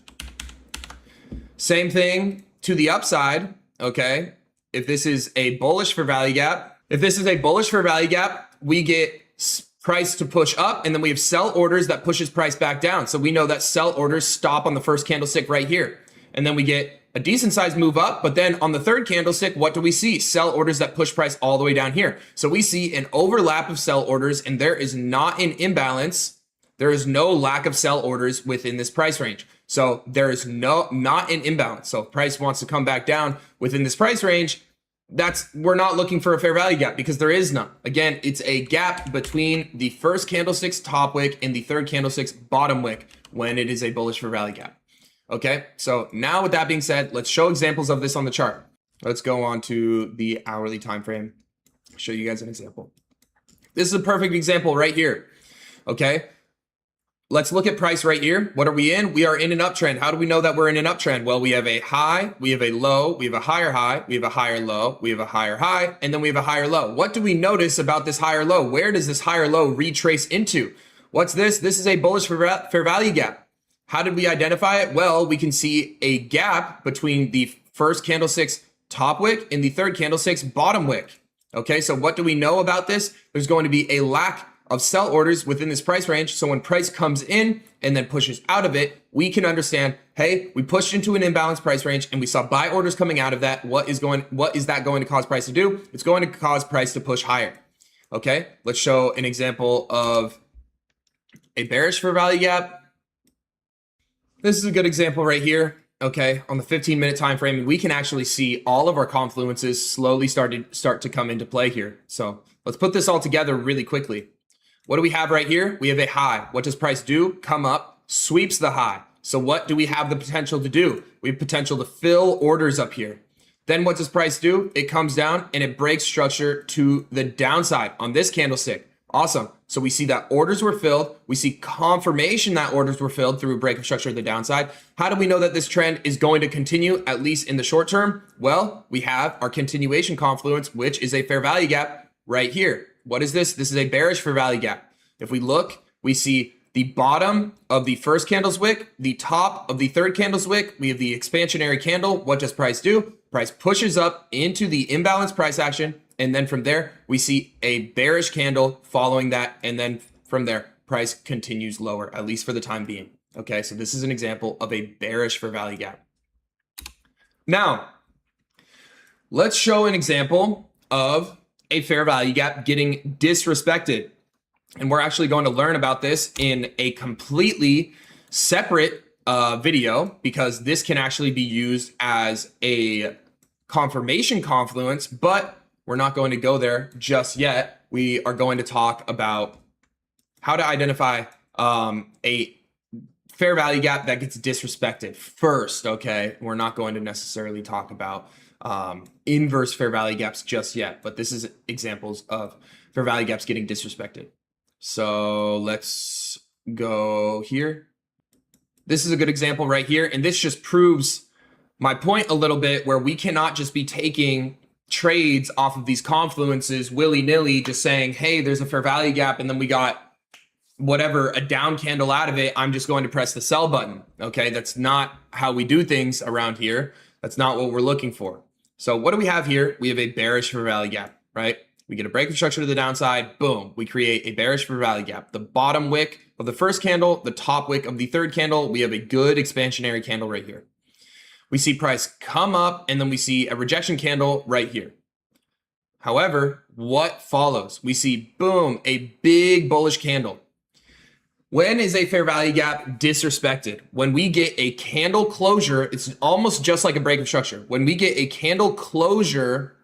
Same thing to the upside, okay? If this is a bullish fair value gap, we get price to push up, and then we have sell orders that pushes price back down. So we know that sell orders stop on the first candlestick right here. And then we get a decent sized move up, but then on the third candlestick, what do we see? Sell orders that push price all the way down here. So we see an overlap of sell orders, and there is not an imbalance. There is no lack of sell orders within this price range. So there is not an imbalance. So if price wants to come back down within this price range, we're not looking for a fair value gap because there is none. Again, it's a gap between the first candlestick's top wick and the third candlestick's bottom wick when it is a bullish fair value gap. Okay, so now with that being said, let's show examples of this on the chart. Let's go on to the hourly time frame. Show you guys an example. This is a perfect example right here. Okay, let's look at price right here. What are we in? We are in an uptrend. How do we know that we're in an uptrend? Well, we have a high, we have a low, we have a higher high, we have a higher low, we have a higher high, and then we have a higher low. What do we notice about this higher low? Where does this higher low retrace into? What's this? This is a bullish fair value gap. How did we identify it? Well, we can see a gap between the first candlestick's top wick and the third candlestick's bottom wick. Okay, so what do we know about this? There's going to be a lack of sell orders within this price range. So when price comes in and then pushes out of it, we can understand, hey, we pushed into an imbalanced price range and we saw buy orders coming out of that. What is that going to cause price to do? It's going to cause price to push higher. Okay, let's show an example of a bearish fair value gap. This is a good example right here. Okay, on the 15-minute time frame, we can actually see all of our confluences slowly start to come into play here. So let's put this all together really quickly. What do we have right here? We have a high. What does price do? Come up, sweeps the high. So what do we have the potential to do? We have potential to fill orders up here. Then what does price do? It comes down and it breaks structure to the downside on this candlestick. Awesome. So we see that orders were filled. We see confirmation that orders were filled through a break of structure to the downside. How do we know that this trend is going to continue, at least in the short term? Well, we have our continuation confluence, which is a fair value gap right here. What is this? This is a bearish fair value gap. If we look, we see the bottom of the first candle's wick, the top of the third candle's wick. We have the expansionary candle. What does price do? Price pushes up into the imbalanced price action. And then from there, we see a bearish candle following that. And then from there, price continues lower, at least for the time being. Okay, so this is an example of a bearish fair value gap. Now, let's show an example of a fair value gap getting disrespected. And we're actually going to learn about this in a completely separate video, because this can actually be used as a confirmation confluence, but we're not going to go there just yet. We are going to talk about how to identify a fair value gap that gets disrespected first, okay? We're not going to necessarily talk about inverse fair value gaps just yet, but this is examples of fair value gaps getting disrespected. So let's go here. This is a good example right here, and this just proves my point a little bit, where we cannot just be taking trades off of these confluences willy-nilly, just saying, hey, there's a fair value gap, and then we got whatever, a down candle out of it, I'm just going to press the sell button. Okay, that's not how we do things around here. That's not what we're looking for. So what do we have here? We have a bearish fair value gap, right? We get a break of structure to the downside, boom, we create a bearish fair value gap. The bottom wick of the first candle, the top wick of the third candle, we have a good expansionary candle right here. We see price come up, and then we see a rejection candle right here. However, what follows? We see, boom, a big bullish candle. When is a fair value gap disrespected? When we get a candle closure, it's almost just like a break of structure. When we get a candle closure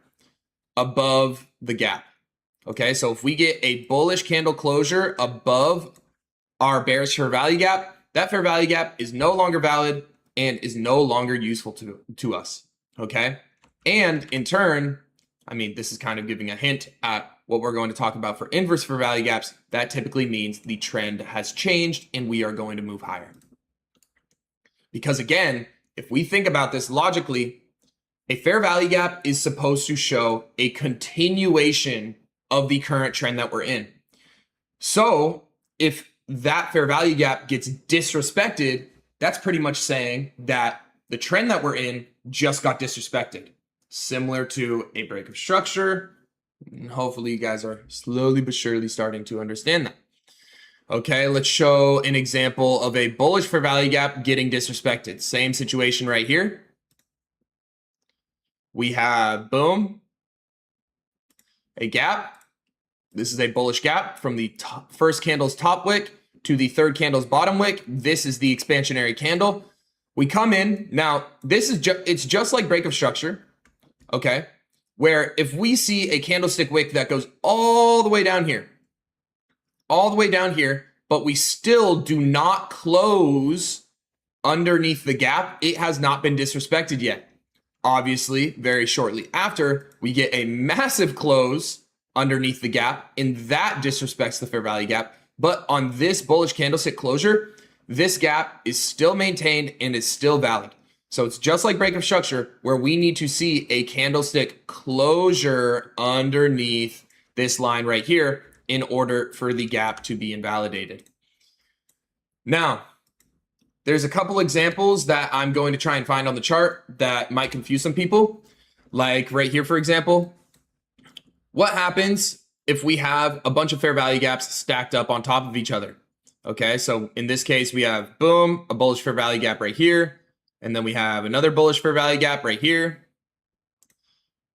above the gap. Okay, so if we get a bullish candle closure above our bearish fair value gap, that fair value gap is no longer valid and is no longer useful to us. Okay, and in turn, I mean, this is kind of giving a hint at what we're going to talk about for inverse fair value gaps. That typically means the trend has changed and we are going to move higher. Because again, if we think about this logically, a fair value gap is supposed to show a continuation of the current trend that we're in. So if that fair value gap gets disrespected, that's pretty much saying that the trend that we're in just got disrespected. Similar to a break of structure. And hopefully you guys are slowly but surely starting to understand that. Okay, let's show an example of a bullish fair value gap getting disrespected. Same situation right here. We have, boom, a gap. This is a bullish gap from the first candle's top wick to the third candle's bottom wick. This is the expansionary candle. We come in. Now, this is it's just like break of structure. Okay, where if we see a candlestick wick that goes all the way down here, but we still do not close underneath the gap, it has not been disrespected yet. Obviously, very shortly after, we get a massive close underneath the gap, and that disrespects the fair value gap. But on this bullish candlestick closure, this gap is still maintained and is still valid. So it's just like break of structure where we need to see a candlestick closure underneath this line right here in order for the gap to be invalidated. Now, there's a couple examples that I'm going to try and find on the chart that might confuse some people. Like right here, for example, what happens if we have a bunch of fair value gaps stacked up on top of each other? Okay, so in this case, we have, boom, a bullish fair value gap right here. And then we have another bullish fair value gap right here.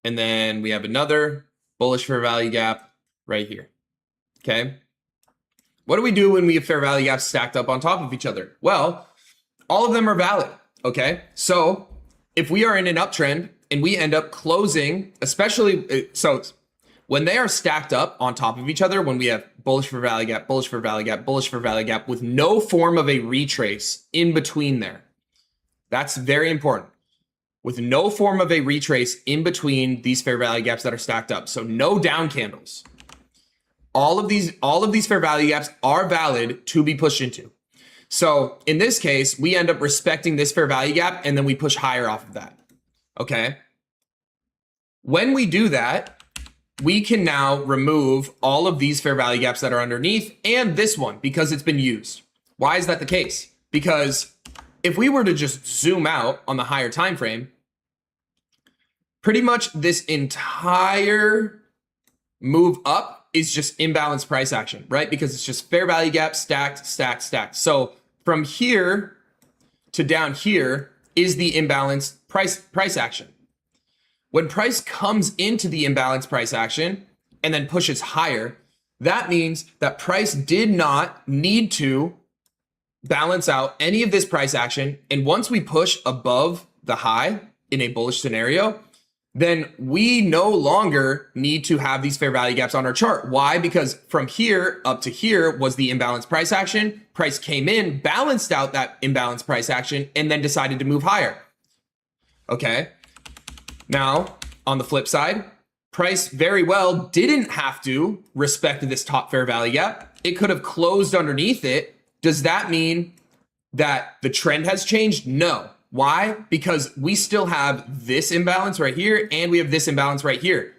And then we have another bullish fair value gap right here. Okay. What do we do when we have fair value gaps stacked up on top of each other? Well, all of them are valid. Okay. So if we are in an uptrend and we end up closing, especially, so when they are stacked up on top of each other, when we have bullish fair value gap, bullish fair value gap, bullish fair value gap with no form of a retrace in between there. That's very important. With no form of a retrace in between these fair value gaps that are stacked up. So no down candles. All of these fair value gaps are valid to be pushed into. So in this case, we end up respecting this fair value gap and then we push higher off of that. Okay. When we do that, we can now remove all of these fair value gaps that are underneath and this one because it's been used. Why is that the case? Because if we were to just zoom out on the higher time frame, pretty much this entire move up is just imbalanced price action, right? Because it's just fair value gap stacked, stacked, stacked. So from here to down here is the imbalanced price action. When price comes into the imbalanced price action and then pushes higher, that means that price did not need to balance out any of this price action. And once we push above the high in a bullish scenario, then we no longer need to have these fair value gaps on our chart. Why? Because from here up to here was the imbalanced price action. Price came in, balanced out that imbalanced price action, and then decided to move higher. Okay. Now, on the flip side, price very well didn't have to respect this top fair value gap. It could have closed underneath it. Does that mean that the trend has changed? No. Why? Because we still have this imbalance right here and we have this imbalance right here.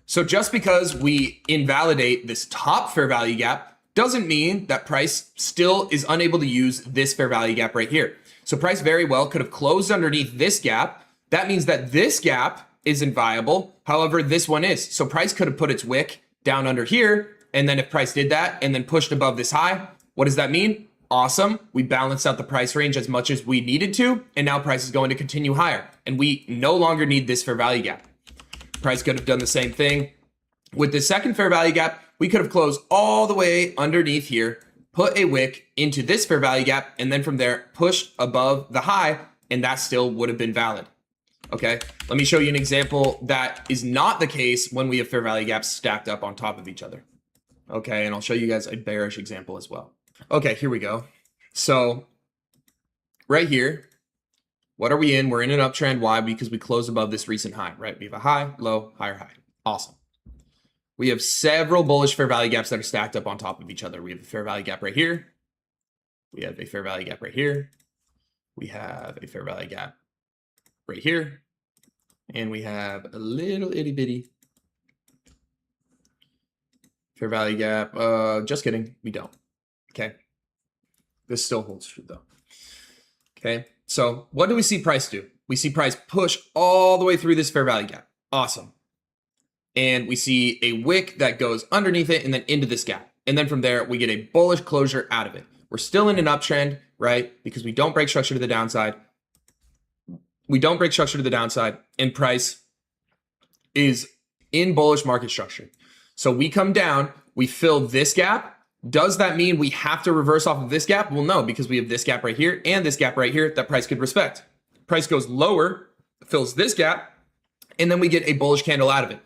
So just because we invalidate this top fair value gap doesn't mean that price still is unable to use this fair value gap right here. So price very well could have closed underneath this gap. That means that this gap isn't viable. However, this one is. So price could have put its wick down under here. And then if price did that and then pushed above this high, what does that mean? Awesome. We balanced out the price range as much as we needed to, and now price is going to continue higher. And we no longer need this fair value gap. Price could have done the same thing. With the second fair value gap, we could have closed all the way underneath here, put a wick into this fair value gap, and then from there, push above the high, and that still would have been valid. Okay, let me show you an example that is not the case when we have fair value gaps stacked up on top of each other. Okay, and I'll show you guys a bearish example as well. Okay, here we go. So right here, what are we in? We're in an uptrend. Why? Because we close above this recent high, right? We have a high, low, higher high. Awesome. We have several bullish fair value gaps that are stacked up on top of each other. We have a fair value gap right here. We have a fair value gap right here. We have a fair value gap right here. And we have a little itty bitty fair value gap. Just kidding. We don't. Okay. This still holds true though. Okay. So what do we see price do? We see price push all the way through this fair value gap. Awesome. And we see a wick that goes underneath it and then into this gap. And then from there, we get a bullish closure out of it. We're still in an uptrend, right? Because we don't break structure to the downside. We don't break structure to the downside, and price is in bullish market structure. So we come down, we fill this gap. Does that mean we have to reverse off of this gap? Well, no, because we have this gap right here and this gap right here that price could respect. Price goes lower, fills this gap, and then we get a bullish candle out of it.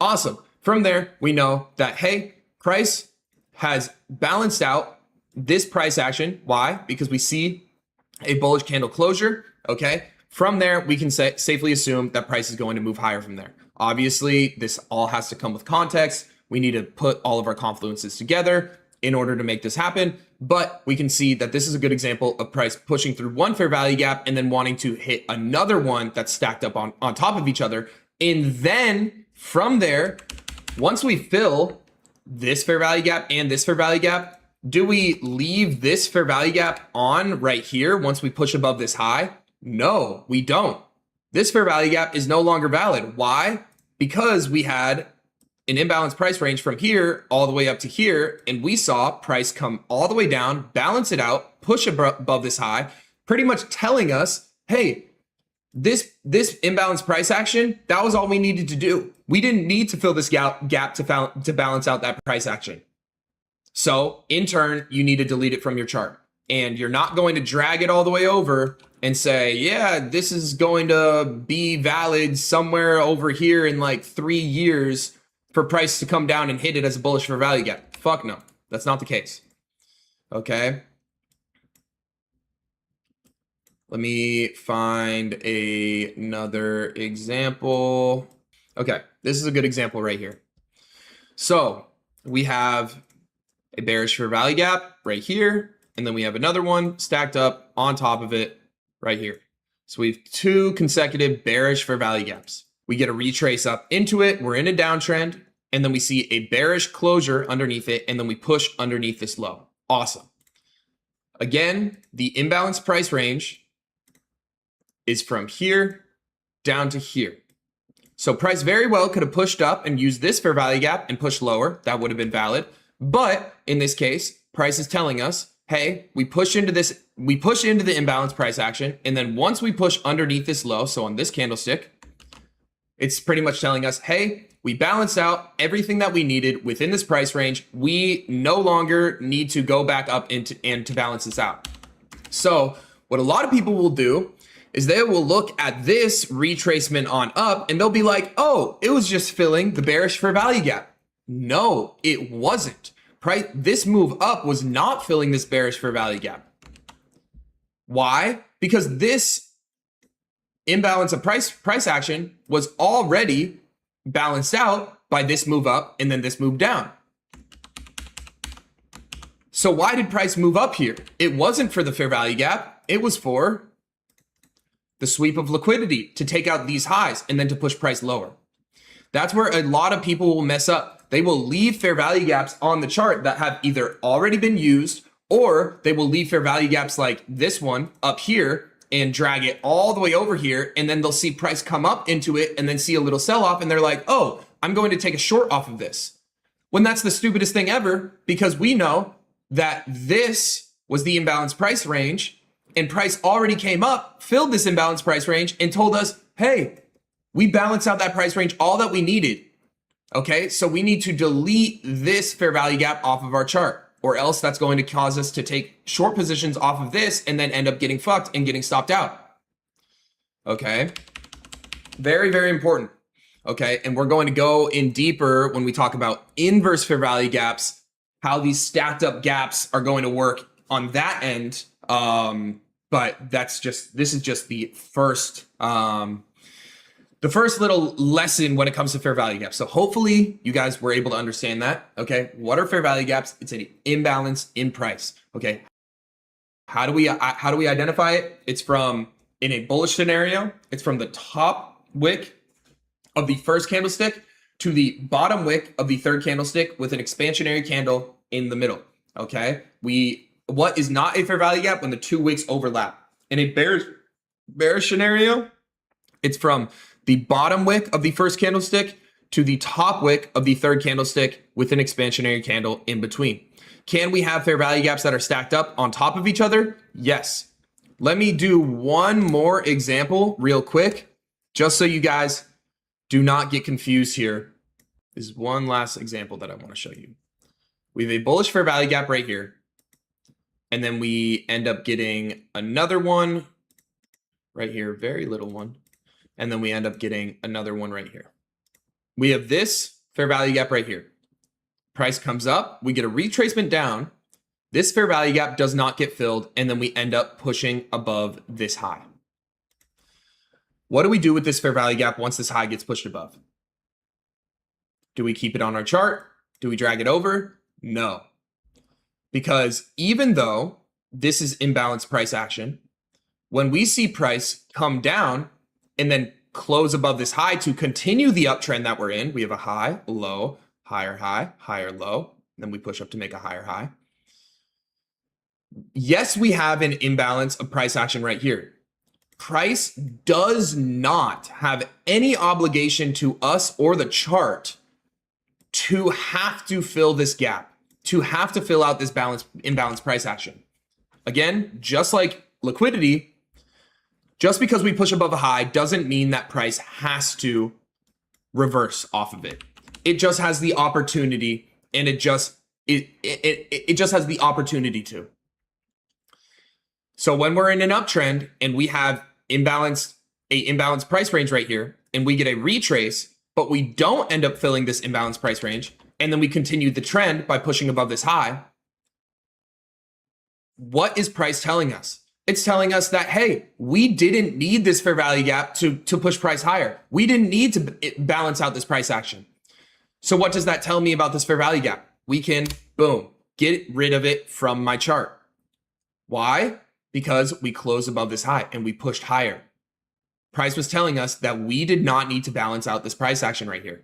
Awesome. From there, we know that, hey, price has balanced out this price action. Why? Because we see a bullish candle closure. Okay. From there, we can safely assume that price is going to move higher from there. Obviously, this all has to come with context. We need to put all of our confluences together in order to make this happen. But we can see that this is a good example of price pushing through one fair value gap and then wanting to hit another one that's stacked up on top of each other. And then from there, once we fill this fair value gap and this fair value gap, do we leave this fair value gap on right here once we push above this high? No, we don't. This fair value gap is no longer valid. Why? Because we had an imbalanced price range from here all the way up to here, and we saw price come all the way down, balance it out, push above this high, pretty much telling us, hey, this imbalanced price action, that was all we needed to do. We didn't need to fill this gap to balance out that price action. So in turn, you need to delete it from your chart. And you're not going to drag it all the way over and say, yeah, this is going to be valid somewhere over here in like 3 years for price to come down and hit it as a bullish fair value gap. Fuck no, that's not the case. Okay. Let me find another example. Okay, this is a good example right here. So we have a bearish fair value gap right here, and then we have another one stacked up on top of it right here. So we have 2 consecutive bearish fair value gaps. We get a retrace up into it. We're in a downtrend, and then we see a bearish closure underneath it, and then we push underneath this low. Awesome. Again, the imbalanced price range is from here down to here. So price very well could have pushed up and used this fair value gap and pushed lower. That would have been valid. But in this case, price is telling us, hey, we push into the imbalanced price action. And then once we push underneath this low, so on this candlestick, it's pretty much telling us, hey, we balanced out everything that we needed within this price range. We no longer need to go back up and to balance this out. So what a lot of people will do is they will look at this retracement on up and they'll be like, oh, it was just filling the bearish fair value gap. No, it wasn't. This move up was not filling this bearish fair value gap. Why? Because this imbalance of price action was already balanced out by this move up and then this move down. So why did price move up here? It wasn't for the fair value gap. It was for the sweep of liquidity to take out these highs and then to push price lower. That's where a lot of people will mess up. They will leave fair value gaps on the chart that have either already been used, or they will leave fair value gaps like this one up here and drag it all the way over here. And then they'll see price come up into it and then see a little sell off. And they're like, oh, I'm going to take a short off of this. When that's the stupidest thing ever, because we know that this was the imbalanced price range, and price already came up, filled this imbalanced price range, and told us, hey, we balanced out that price range, all that we needed. Okay, so we need to delete this fair value gap off of our chart, or else that's going to cause us to take short positions off of this and then end up getting fucked and getting stopped out. Okay, very, very important. Okay, and we're going to go in deeper when we talk about inverse fair value gaps, how these stacked up gaps are going to work on that end. But this is just the first little lesson when it comes to fair value gaps. So hopefully you guys were able to understand that. Okay, what are fair value gaps? It's an imbalance in price. Okay, how do we identify it? It's from, in a bullish scenario, it's from the top wick of the first candlestick to the bottom wick of the third candlestick with an expansionary candle in the middle. Okay, what is not a fair value gap? When the two wicks overlap. In a bearish scenario, it's from the bottom wick of the first candlestick to the top wick of the third candlestick with an expansionary candle in between. Can we have fair value gaps that are stacked up on top of each other? Yes. Let me do one more example real quick, just so you guys do not get confused here. This is one last example that I want to show you. We have a bullish fair value gap right here. And then we end up getting another one right here, very little one. And then we end up getting another one right here. We have this fair value gap right here. Price comes up, we get a retracement down. This fair value gap does not get filled, and then we end up pushing above this high. What do we do with this fair value gap once this high gets pushed above? Do we keep it on our chart? Do we drag it over? No. Because even though this is imbalanced price action, when we see price come down and then close above this high to continue the uptrend that we're in, we have a high, low, higher, low, then we push up to make a higher high. Yes, we have an imbalance of price action right here. Price does not have any obligation to us or the chart to have to fill this gap, to have to fill out this imbalanced price action. Again, just like liquidity, just because we push above a high doesn't mean that price has to reverse off of it. It just has the opportunity, and it just has the opportunity to. So when we're in an uptrend and we have imbalanced price range right here, and we get a retrace, but we don't end up filling this imbalanced price range, and then we continue the trend by pushing above this high, what is price telling us? It's telling us that, hey, we didn't need this fair value gap to push price higher. We didn't need to balance out this price action. So what does that tell me about this fair value gap? We can, boom, get rid of it from my chart. Why? Because we closed above this high and we pushed higher. Price was telling us that we did not need to balance out this price action right here.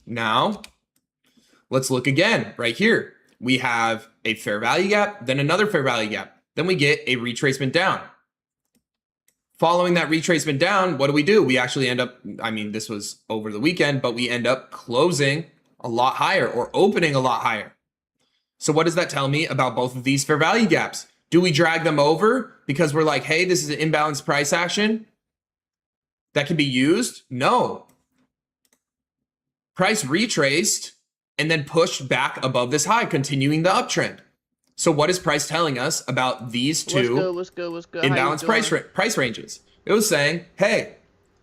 Now, let's look again right here. We have a fair value gap, then another fair value gap. Then we get a retracement down. Following that retracement down, what do? We actually end up, this was over the weekend, but we end up closing a lot higher or opening a lot higher. So what does that tell me about both of these fair value gaps? Do we drag them over because we're like, hey, this is an imbalanced price action that can be used? No. Price retraced and then pushed back above this high, continuing the uptrend. So what is price telling us about these two What's good? imbalanced price ranges? It was saying, hey,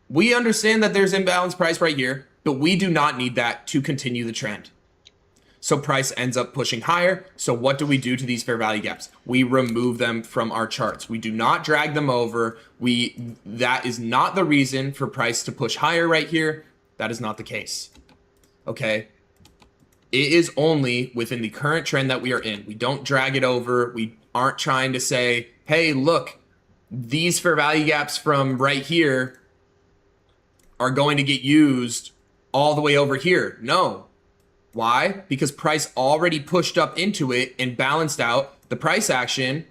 we understand that there's imbalanced price right here, but we do not need that to continue the trend. So price ends up pushing higher. So what do we do to these fair value gaps? We remove them from our charts. We do not drag them over. That is not the reason for price to push higher right here. That is not the case. Okay. It is only within the current trend that we are in. We don't drag it over. We aren't trying to say, hey, look, these fair value gaps from right here are going to get used all the way over here. No. Why? Because price already pushed up into it and balanced out the price action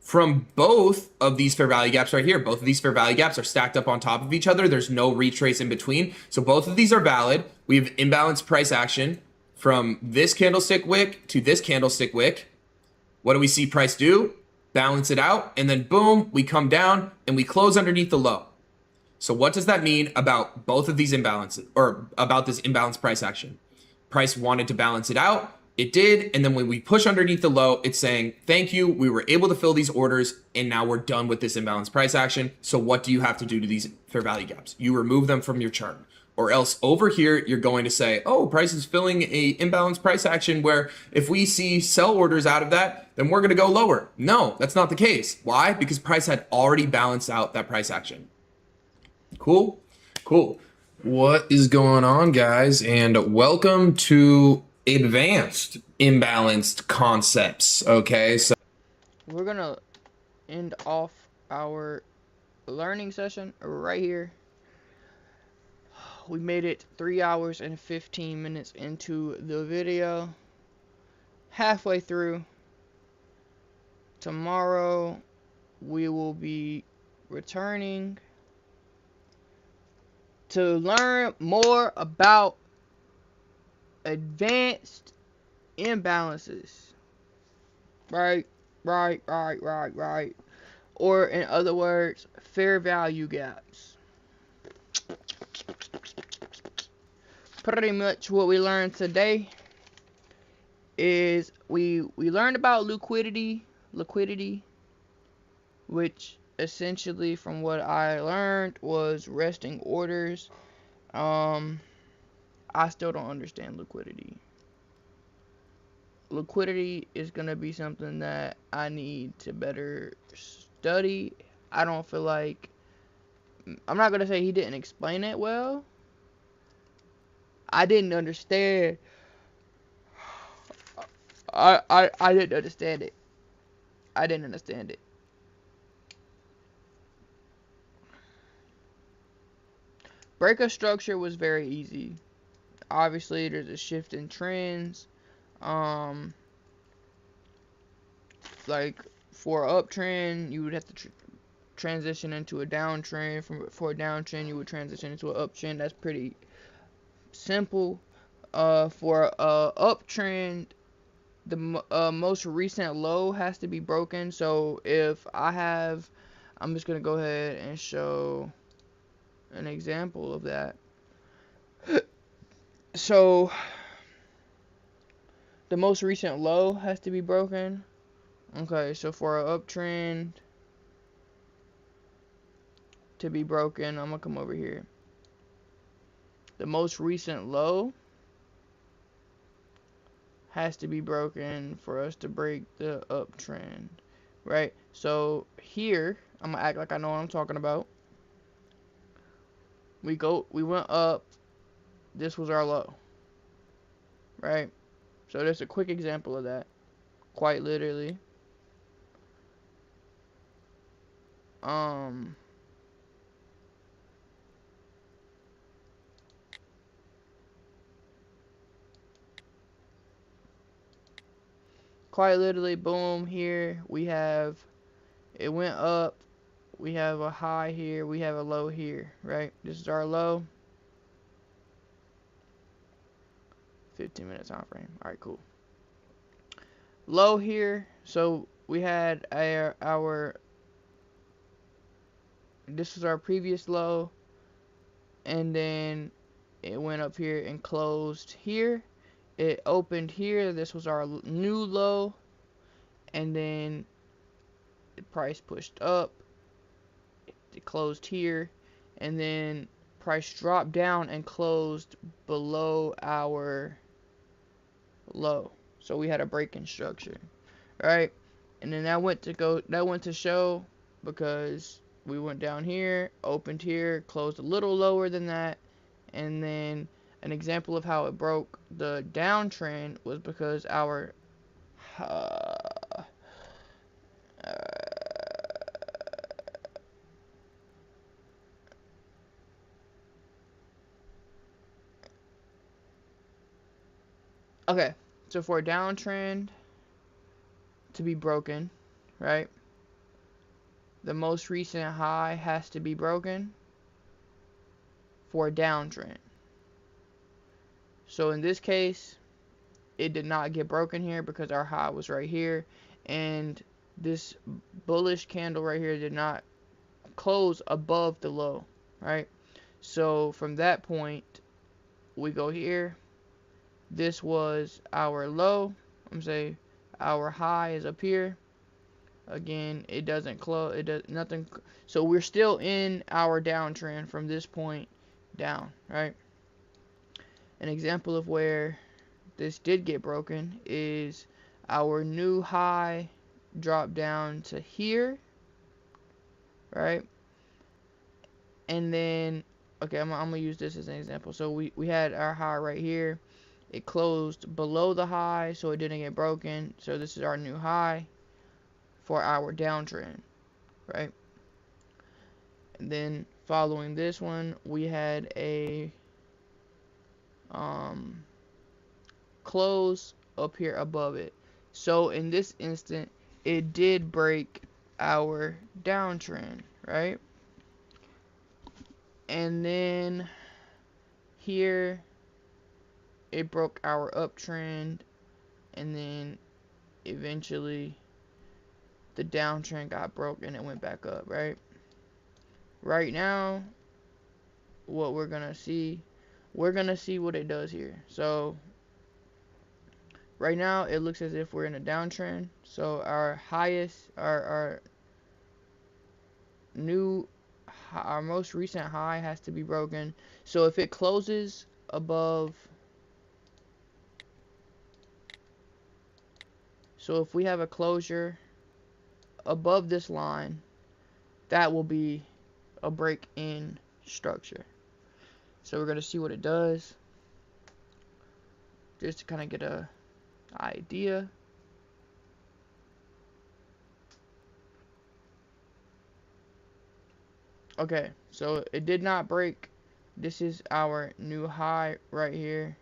from both of these fair value gaps right here. Both of these fair value gaps are stacked up on top of each other. There's no retrace in between. So both of these are valid. We have imbalanced price action from this candlestick wick to this candlestick wick. What do we see price do? Balance it out, and then boom, we come down and we close underneath the low. So what does that mean about both of these imbalances, or about this imbalanced price action? Price wanted to balance it out. It did. And then when we push underneath the low, it's saying, thank you. We were able to fill these orders, and now we're done with this imbalanced price action. So what do you have to do to these fair value gaps? You remove them from your chart. Or else over here, you're going to say, oh, price is filling a imbalanced price action where if we see sell orders out of that, then we're going to go lower. No, that's not the case. Why? Because price had already balanced out that price action. Cool. Cool. What is going on, guys? And welcome to Advanced Imbalanced Concepts. Okay, so We're gonna end off our learning session right here. We made it 3 hours and 15 minutes into the video. Halfway through. Tomorrow we will be returning to learn more about advanced imbalances. Right. Or in other words, fair value gaps. Pretty much what we learned today is we learned about liquidity, which essentially from what I learned was resting orders. I still don't understand liquidity. Liquidity is going to be something that I need to better study. I don't feel like, I'm not going to say he didn't explain it well. I didn't understand. I didn't understand it. I didn't understand it. Breakup structure was very easy. Obviously, there's a shift in trends. Like for an uptrend, you would have to transition into a downtrend. For a downtrend, you would transition into an uptrend. That's pretty simple. For a uptrend, the most recent low has to be broken. So if I'm just gonna go ahead and show an example of that. So the most recent low has to be broken. Okay, so for an uptrend to be broken, I'm gonna come over here. The most recent low has to be broken for us to break the uptrend, right? So here, I'm gonna act like I know what I'm talking about. We went up. This was our low, right? So there's a quick example of that, quite literally. Quite literally, boom, here we have, it went up, we have a high here, we have a low here, right? This is our low. 15-minute time frame. Alright, cool. Low here, so we had our this was our previous low, and then it went up here and closed here. It opened here, this was our new low, and then the price pushed up, it closed here, and then price dropped down and closed below our low. So we had a break-in structure, right? And then that went to show because we went down here, opened here, closed a little lower than that, and then an example of how it broke the downtrend was because our okay, so for a downtrend to be broken, right? The most recent high has to be broken for a downtrend. So in this case, it did not get broken here because our high was right here, and this bullish candle right here did not close above the low, right? So from that point, we go here. This was our low. I'm saying our high is up here. Again, it doesn't close. It does nothing. So we're still in our downtrend from this point down, right? An example of where this did get broken is our new high dropped down to here, right? And then, okay, I'm gonna use this as an example. So we had our high right here. It closed below the high, so it didn't get broken. So this is our new high for our downtrend, right? And then following this one, we had a close up here above it. So in this instant, it did break our downtrend, right? And then here, it broke our uptrend, and then eventually the downtrend got broke and it went back up, right? Right now, what we're gonna see what it does here. So right now it looks as if we're in a downtrend. So our most recent high has to be broken. So if it closes above, so if we have a closure above this line, that will be a break in structure. So we're going to see what it does, just to kind of get a idea. Okay, so it did not break. This is our new high right here.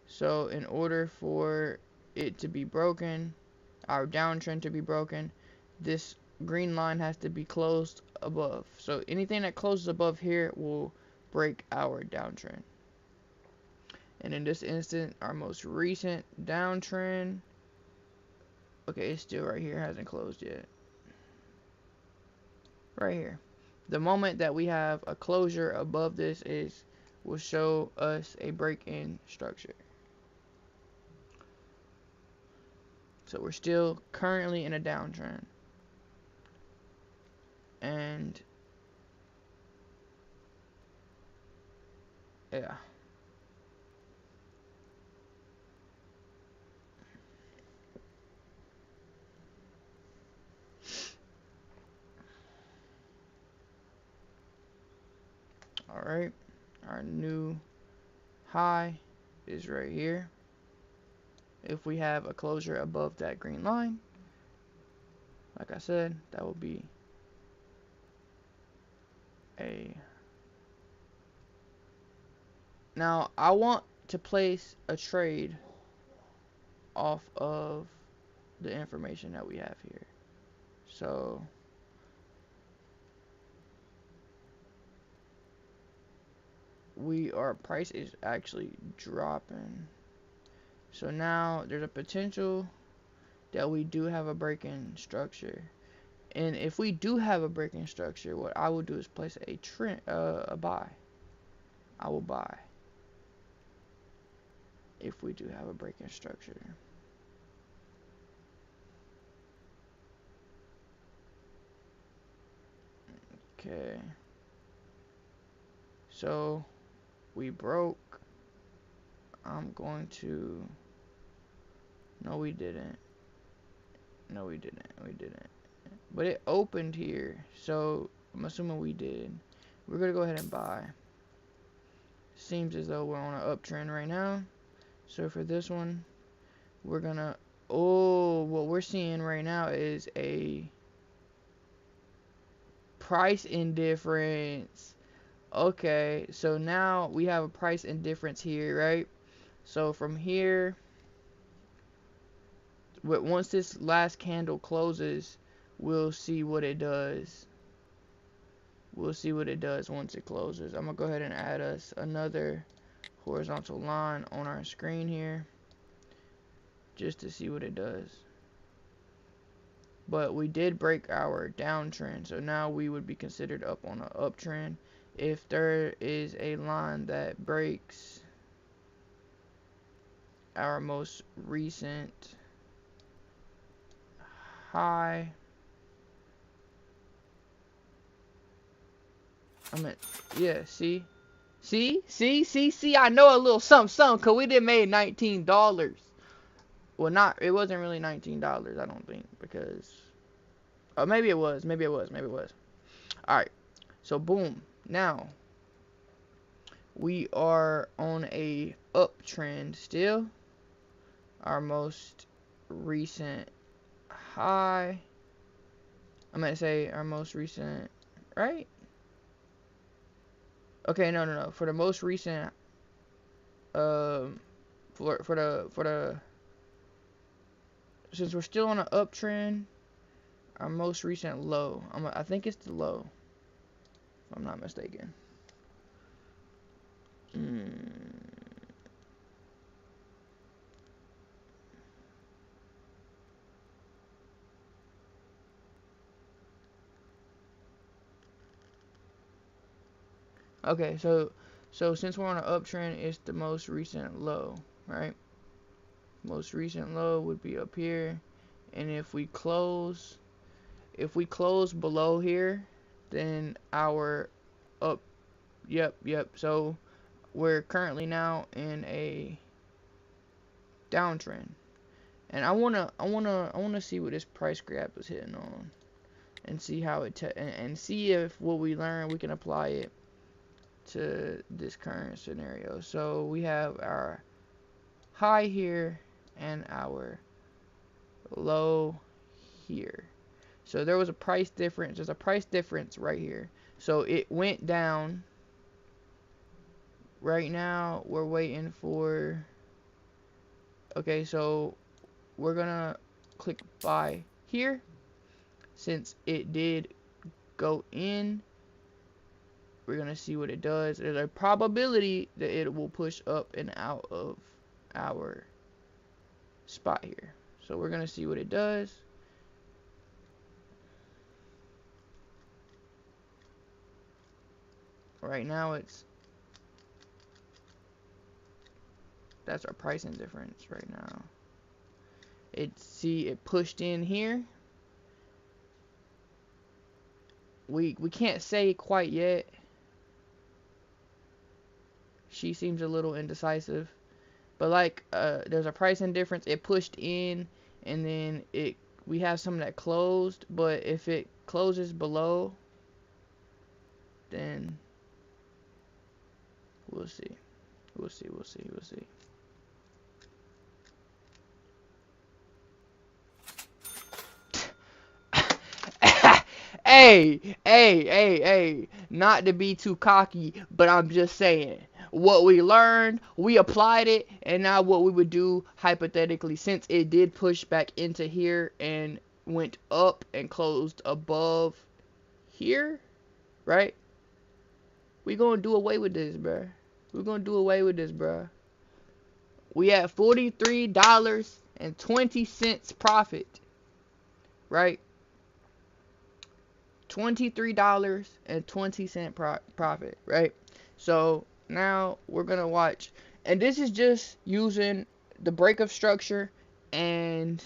So in order for it to be broken, our downtrend to be broken, this green line has to be closed above. So anything that closes above here will break our downtrend. And in this instant, our most recent downtrend, okay, it's still right here, hasn't closed yet. Right here. The moment that we have a closure above this will show us a break in structure. So we're still currently in a downtrend. And yeah. Alright. Our new high is right here. If we have a closure above that green line, like I said, that will be a... Now, I want to place a trade off of the information that we have here. So our price is actually dropping. So now there's a potential that we do have a break-in structure. And if we do have a break-in structure, what I will do is place a buy. I will buy if we do have a break-in structure. Okay. So we broke. I'm going to... No, we didn't. No, we didn't. We didn't. But it opened here, so I'm assuming we did. We're going to go ahead and buy. Seems as though we're on an uptrend right now. So for this one, we're going to... Oh, what we're seeing right now is a price indifference. Okay, so now we have a price indifference here, right? So from here, once this last candle closes, we'll see what it does. We'll see what it does once it closes. I'm going to go ahead and add us another horizontal line on our screen here, just to see what it does. but we did break our downtrend, so now we would be considered up on an uptrend. If there is a line that breaks our most recent high, yeah, see, I know a little something, cause we did made $19. Well, it wasn't really $19, I don't think, because, oh, maybe it was. Alright, so boom, now, we are on a uptrend still. Our most recent high, I'm gonna say our most recent, right? Okay, no. For the most recent, for the since we're still on an uptrend, our most recent low, I think it's the low, if I'm not mistaken. Okay, so since we're on an uptrend, it's the most recent low, right? Most recent low would be up here, and if we close below here, then our up, yep. So we're currently now in a downtrend, and I wanna see what this price grab is hitting on, and see how and see if what we learn we can apply it to this current scenario. So we have our high here and our low here. So there was a price difference. There's a price difference right here. So it went down. Right now we're waiting for, okay, so we're gonna click buy here since it did go in. We're gonna see what it does. There's a probability that it will push up and out of our spot here. So we're gonna see what it does. Right now that's our pricing difference right now. It pushed in here. We can't say quite yet. She seems a little indecisive. But like there's a pricing difference. It pushed in, and then we have some that closed, but if it closes below, then we'll see. Hey, not to be too cocky, but I'm just saying, what we learned, we applied it, and now what we would do hypothetically, since it did push back into here and went up and closed above here, right? We gonna do away with this, bruh. We at $43.20 profit, right? $23.20 profit, right? So now we're gonna watch, and this is just using the breakup structure and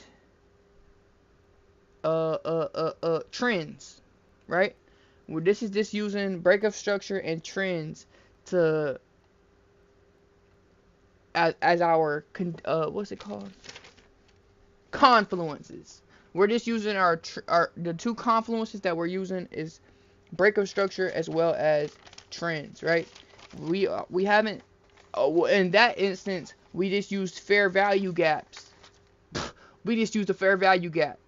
trends, right? Well, this is just using breakup structure and trends to as our what's it called, confluences. We're just using the two confluences that we're using is breakup structure as well as trends, right? We haven't in that instance we just used fair value gaps. We just used a fair value gap.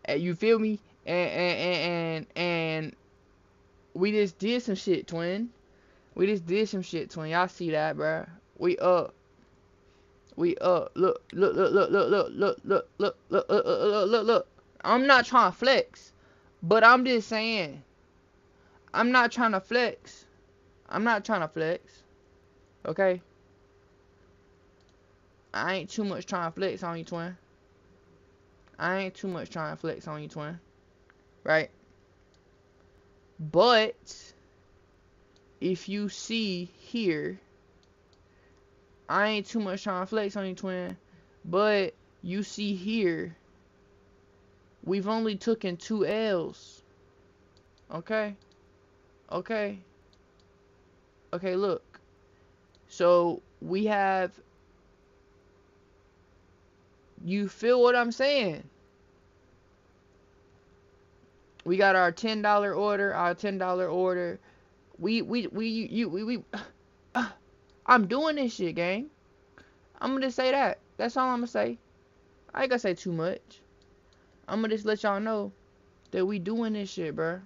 You feel me? And we just did some shit, twin. Y'all see that, bruh? We up. Look. I'm not trying to flex, but I'm just saying. I'm not trying to flex. Okay? I ain't too much trying to flex on you, twin. I ain't too much trying to flex on you, twin. Right? But if you see here, I ain't too much trying to flex on you, twin. But you see here, we've only taken 2 L's. Okay? Okay? Okay, look. So we have, you feel what I'm saying? We got our $10 order, we I'm doing this shit, gang. I'm gonna just say that. That's all I'm gonna say. I ain't gonna say too much. I'm gonna just let y'all know that we doing this shit, bruh.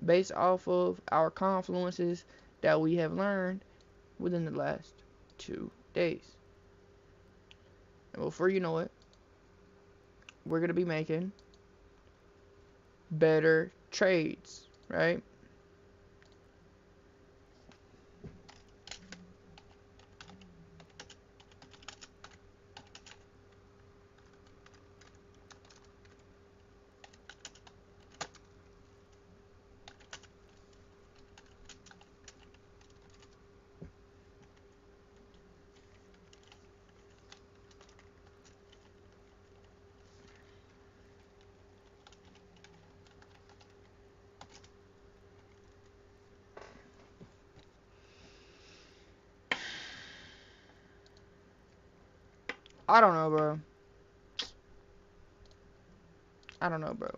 Based off of our confluences that we have learned within the last 2 days. And before you know it, we're gonna be making better trades, right? I don't know, bro. I don't know, bro.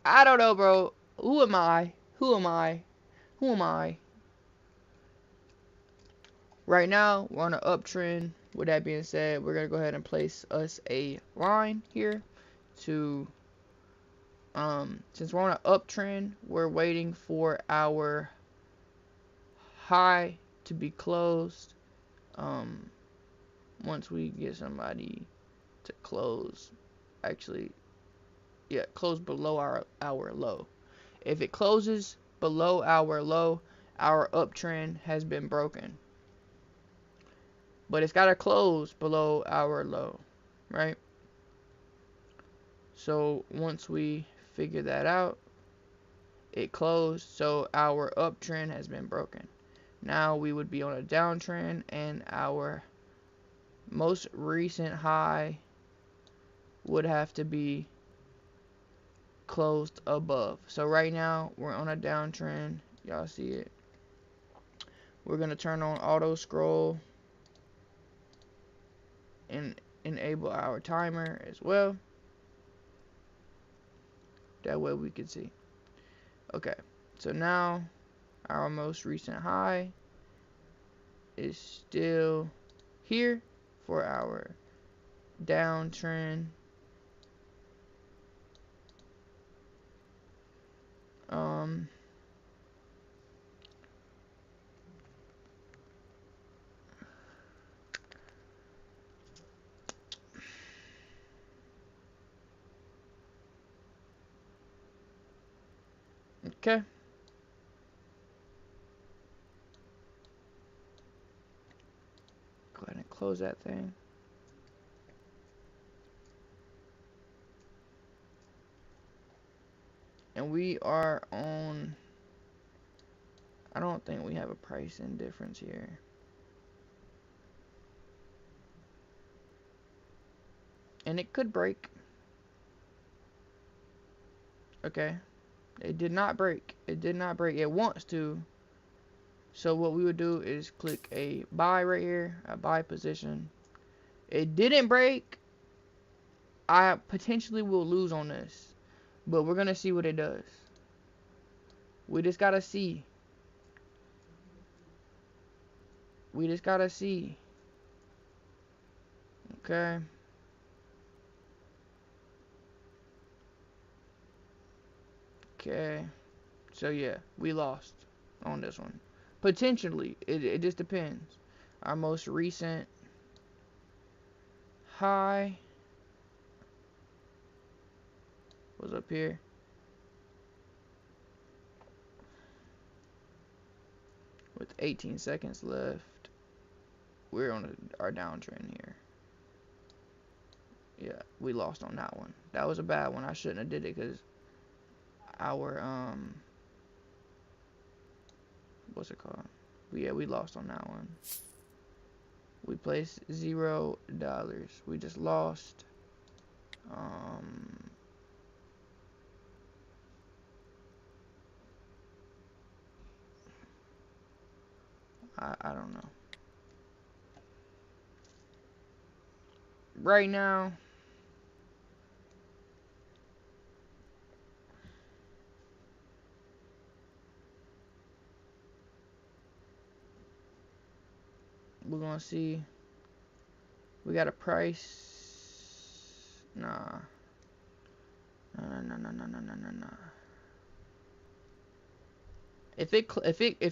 I don't know, bro. Who am I? Who am I? Who am I? Right now, we're on an uptrend. With that being said, we're going to go ahead and place us a line here to, since we're on an uptrend, we're waiting for our high to be closed. Once we get somebody to close, actually, yeah, close below our low. If it closes below our low, our uptrend has been broken. But it's got to close below our low, right? So once we figure that out, it closed, so our uptrend has been broken. Now we would be on a downtrend, and our most recent high would have to be closed above. So right now we're on a downtrend. Y'all see it. We're going to turn on auto scroll and enable our timer as well. That way we can see. Okay, so now our most recent high is still here for our downtrend. Okay. Go ahead and close that thing. And we are on, I don't think we have a price indifference here. And it could break. Okay. It did not break. It did not break. It wants to. So what we would do is click a buy right here, a buy position. It didn't break. I potentially will lose on this, but we're gonna see what it does. We just gotta see. We just gotta see. Okay. Okay. So yeah, we lost on this one. Potentially. It just depends. Our most recent high was up here. With 18 seconds left. We're on our downtrend here. Yeah, we lost on that one. That was a bad one. I shouldn't have did it because our what's it called? Yeah, we lost on that one. We placed $0. We just lost. I don't know. Right now, we're gonna see. We got a price. Nah. Nah. If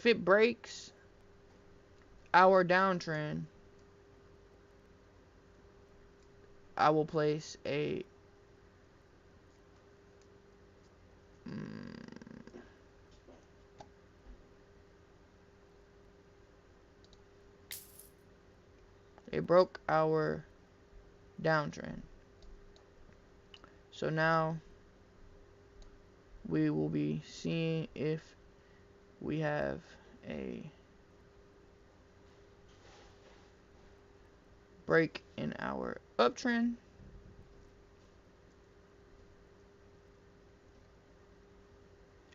it breaks our downtrend, I will place a it broke our downtrend. So now we will be seeing if we have a break in our uptrend.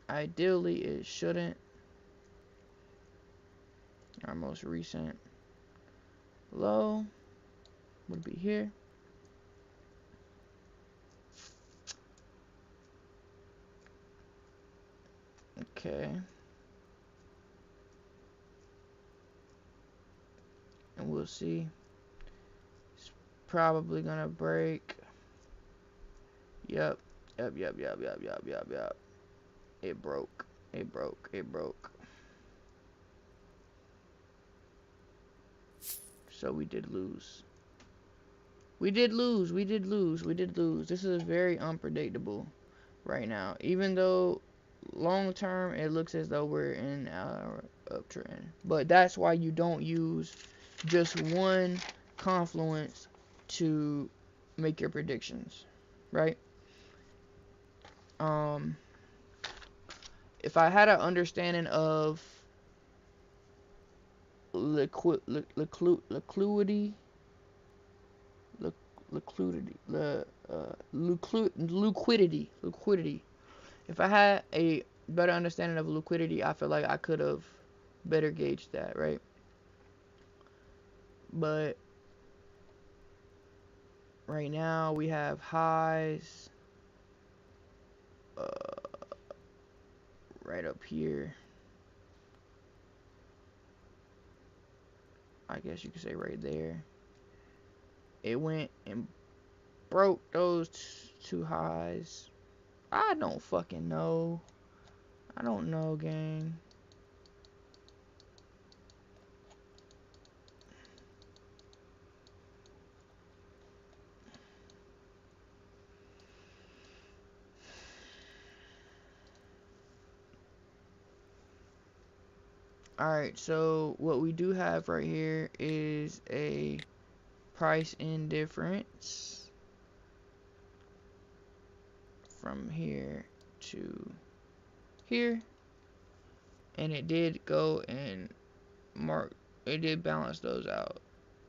Ideally, it shouldn't. Our most recent low would be here. Okay. And we'll see. It's probably gonna break. Yep. Yep. It broke. It broke. So we did lose. We did lose. This is very unpredictable right now. Even though long term it looks as though we're in our uptrend. But that's why you don't use just one confluence to make your predictions, right? If I had an understanding of liquidity, liquidity. If I had a better understanding of liquidity, I feel like I could have better gauged that, right? But right now we have highs right up here. I guess you could say right there. It went and broke those two highs. I don't fucking know. I don't know, gang. Alright, so what we do have right here is a price indifference from here to here. And it did go and it did balance those out.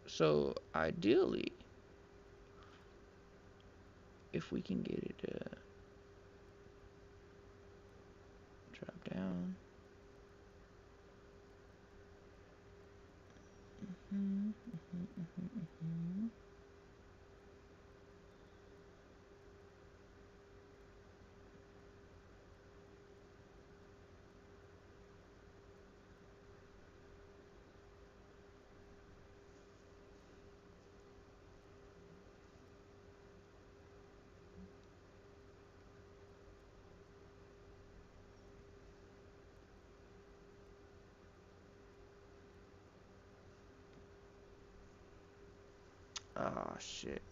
So ideally, if we can get it to drop down. Oh shit.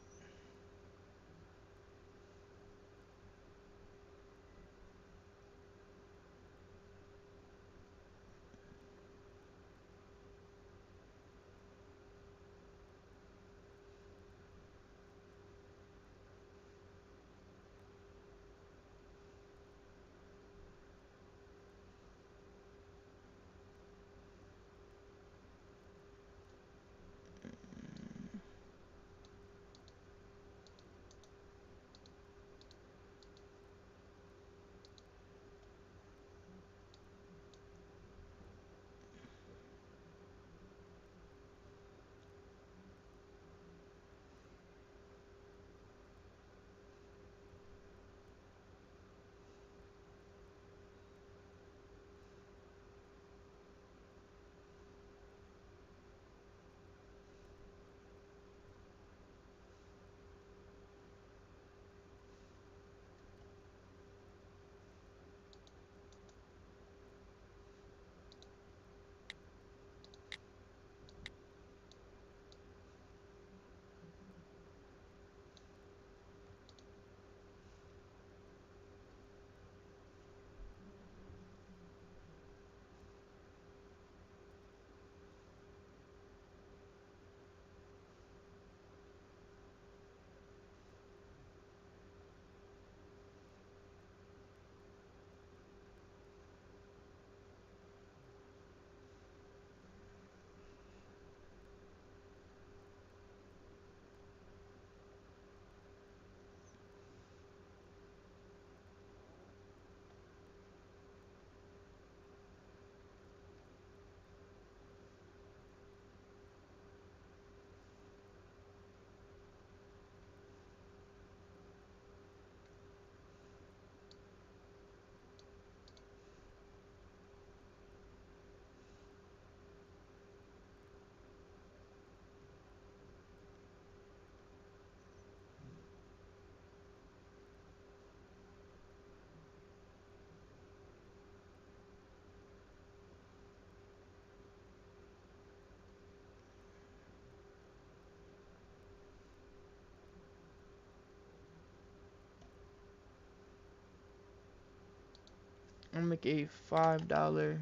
I'll make a $5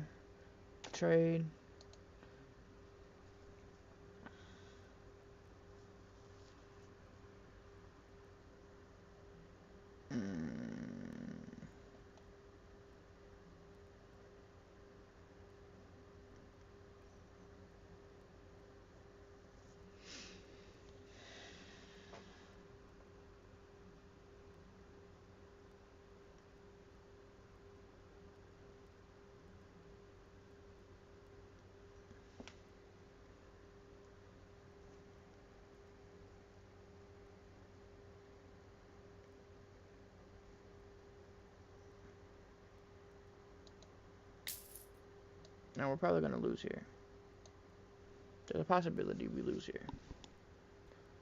trade. Now we're probably gonna lose here. There's a possibility we lose here.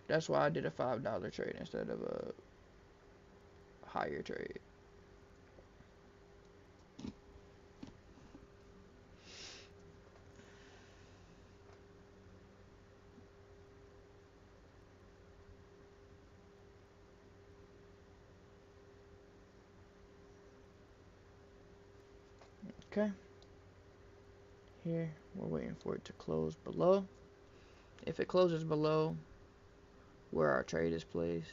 That's why I did a $5 trade instead of a higher trade. Okay. Here, we're waiting for it to close below. If it closes below where our trade is placed,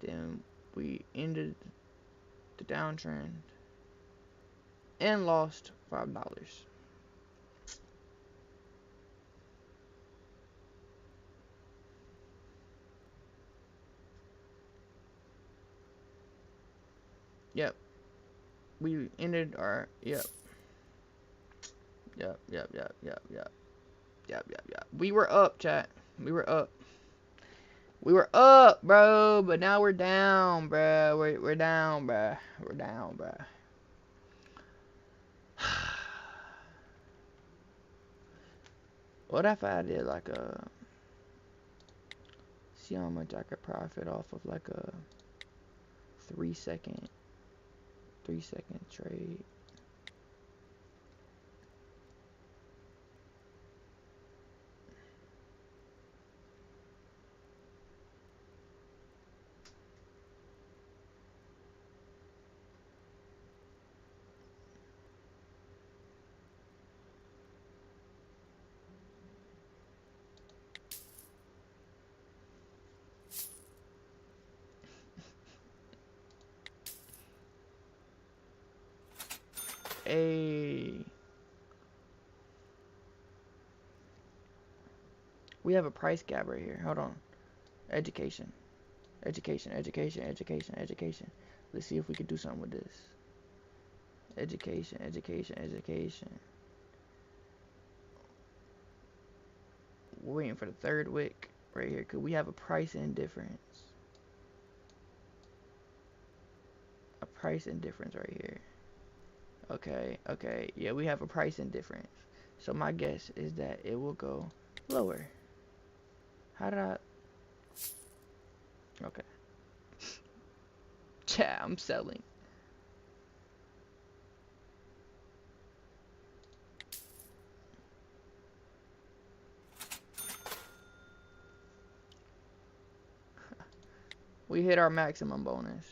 then we ended the downtrend and lost $5. Yep. We ended our, yep. Yep. We were up, chat. We were up. We were up, bro, but now we're down, bro. We're down, bro. We're down, bro. What if I did like a, see how much I could profit off of like a 3-second trade. We have a price gap right here. Hold on. Education. Let's see if we can do something with this. Education. We're waiting for the third wick right here because we have a price indifference. A price indifference right here. Okay. Yeah, we have a price indifference. So my guess is that it will go lower. How did I? Okay. Chat, I'm selling. We hit our maximum bonus.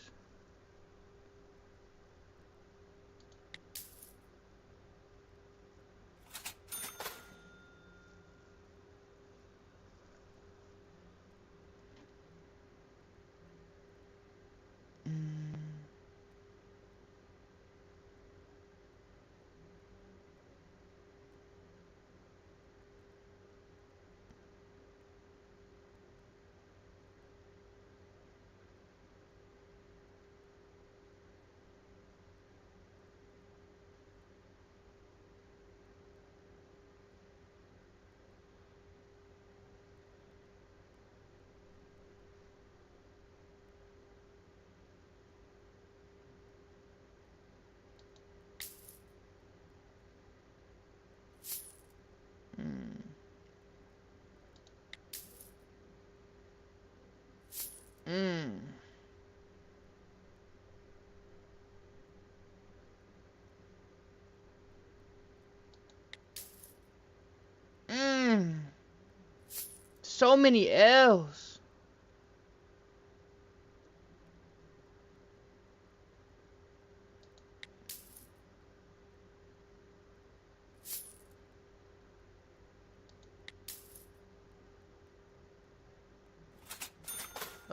So many L's.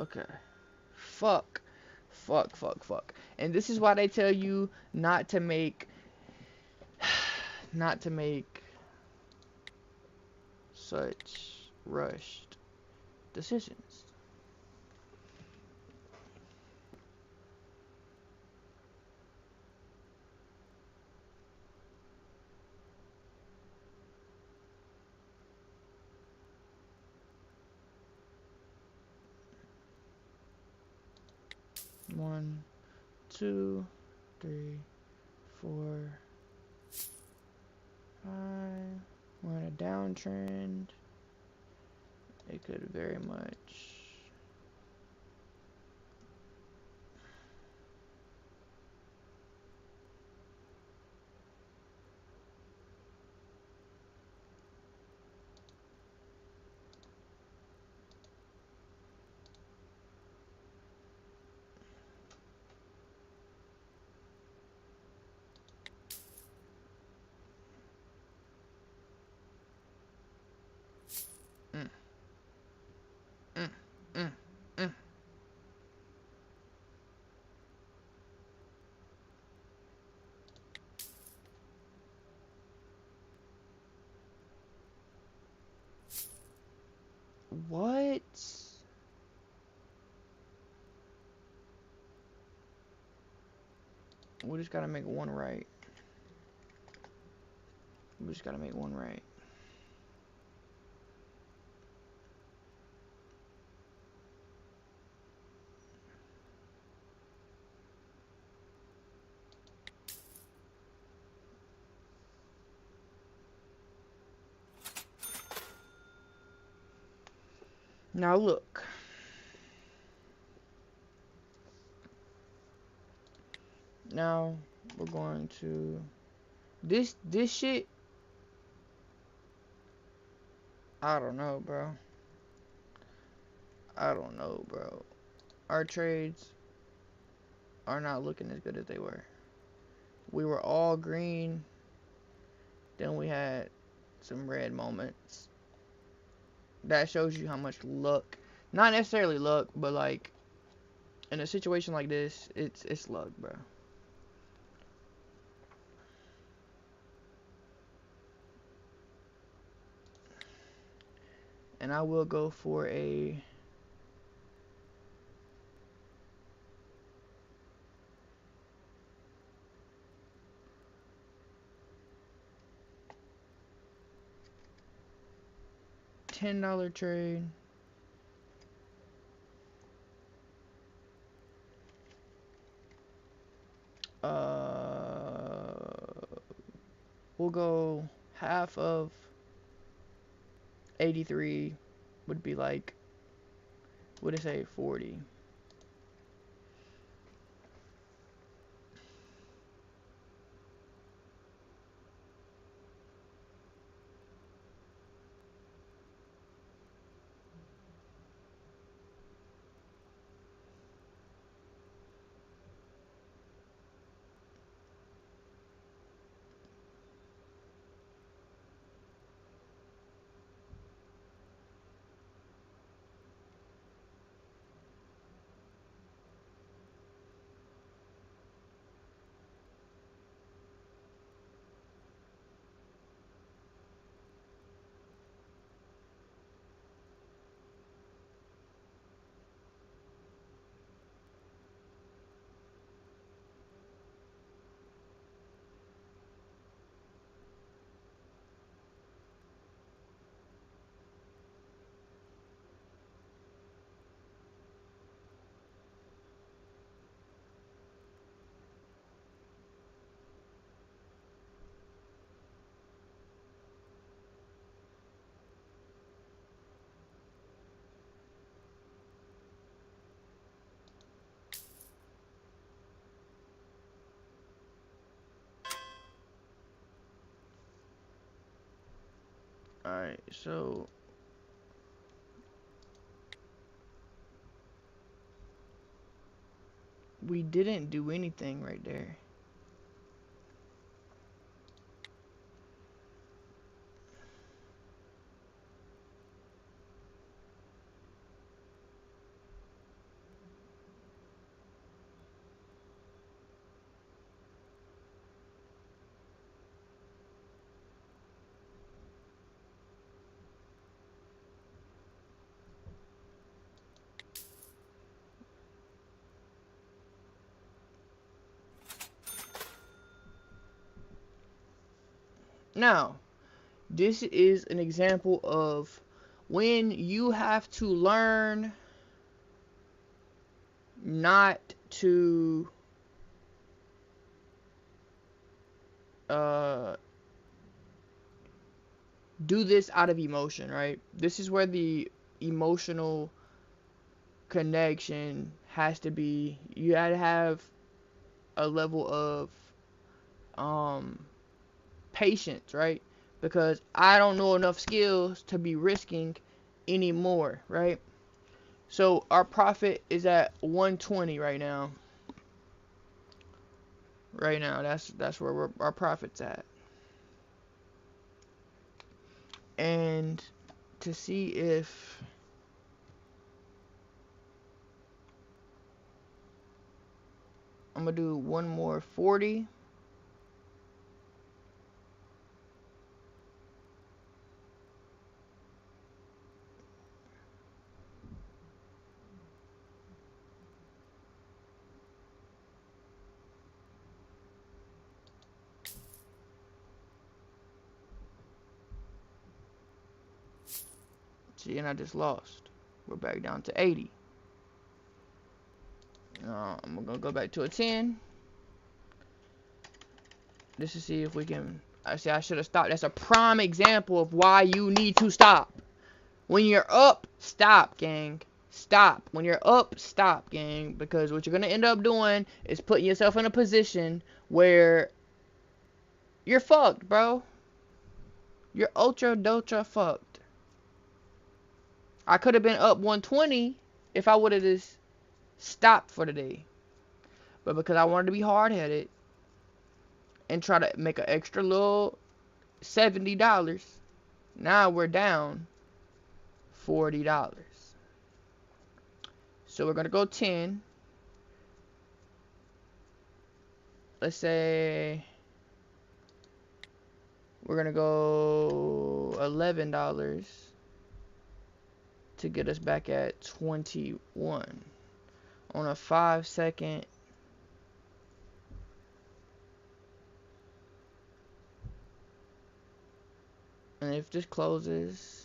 Okay. Fuck. Fuck, fuck, fuck. And this is why they tell you not to make not to make such rushed decisions. One, two, three, four, five. We're in a downtrend. It could very much. Mm, mm, mm, mm. What? We just gotta make one right. We just gotta make one right. Now look. Now we're going to this shit. I don't know, bro. I don't know, bro. Our trades are not looking as good as they were. We were all green. Then we had some red moments. That shows you how much luck, not necessarily luck, but like in a situation like this, it's luck, bro. And I will go for a $10 trade. We'll go half of 83 would be like, what did it say, 40. Alright, so we didn't do anything right there. Now, this is an example of when you have to learn not to do this out of emotion, right? This is where the emotional connection has to be. You gotta have a level of patience, right? Because I don't know enough skills to be risking anymore, right? So our profit is at 120 right now. Right now, that's where our profit's at. And to see if I'm gonna do one more 40. See, and I just lost. We're back down to 80. I'm gonna go back to a 10. Just to see if we can. I see, I should have stopped. That's a prime example of why you need to stop. When you're up, stop, gang. Stop. When you're up, stop, gang. Because what you're gonna end up doing is putting yourself in a position where you're fucked, bro. You're ultra fucked. I could have been up 120 if I would have just stopped for the day. But because I wanted to be hard headed and try to make an extra little $70, now we're down $40. So we're gonna go 10. Let's say we're gonna go $11 to get us back at 21 on a 5-second. And if this closes,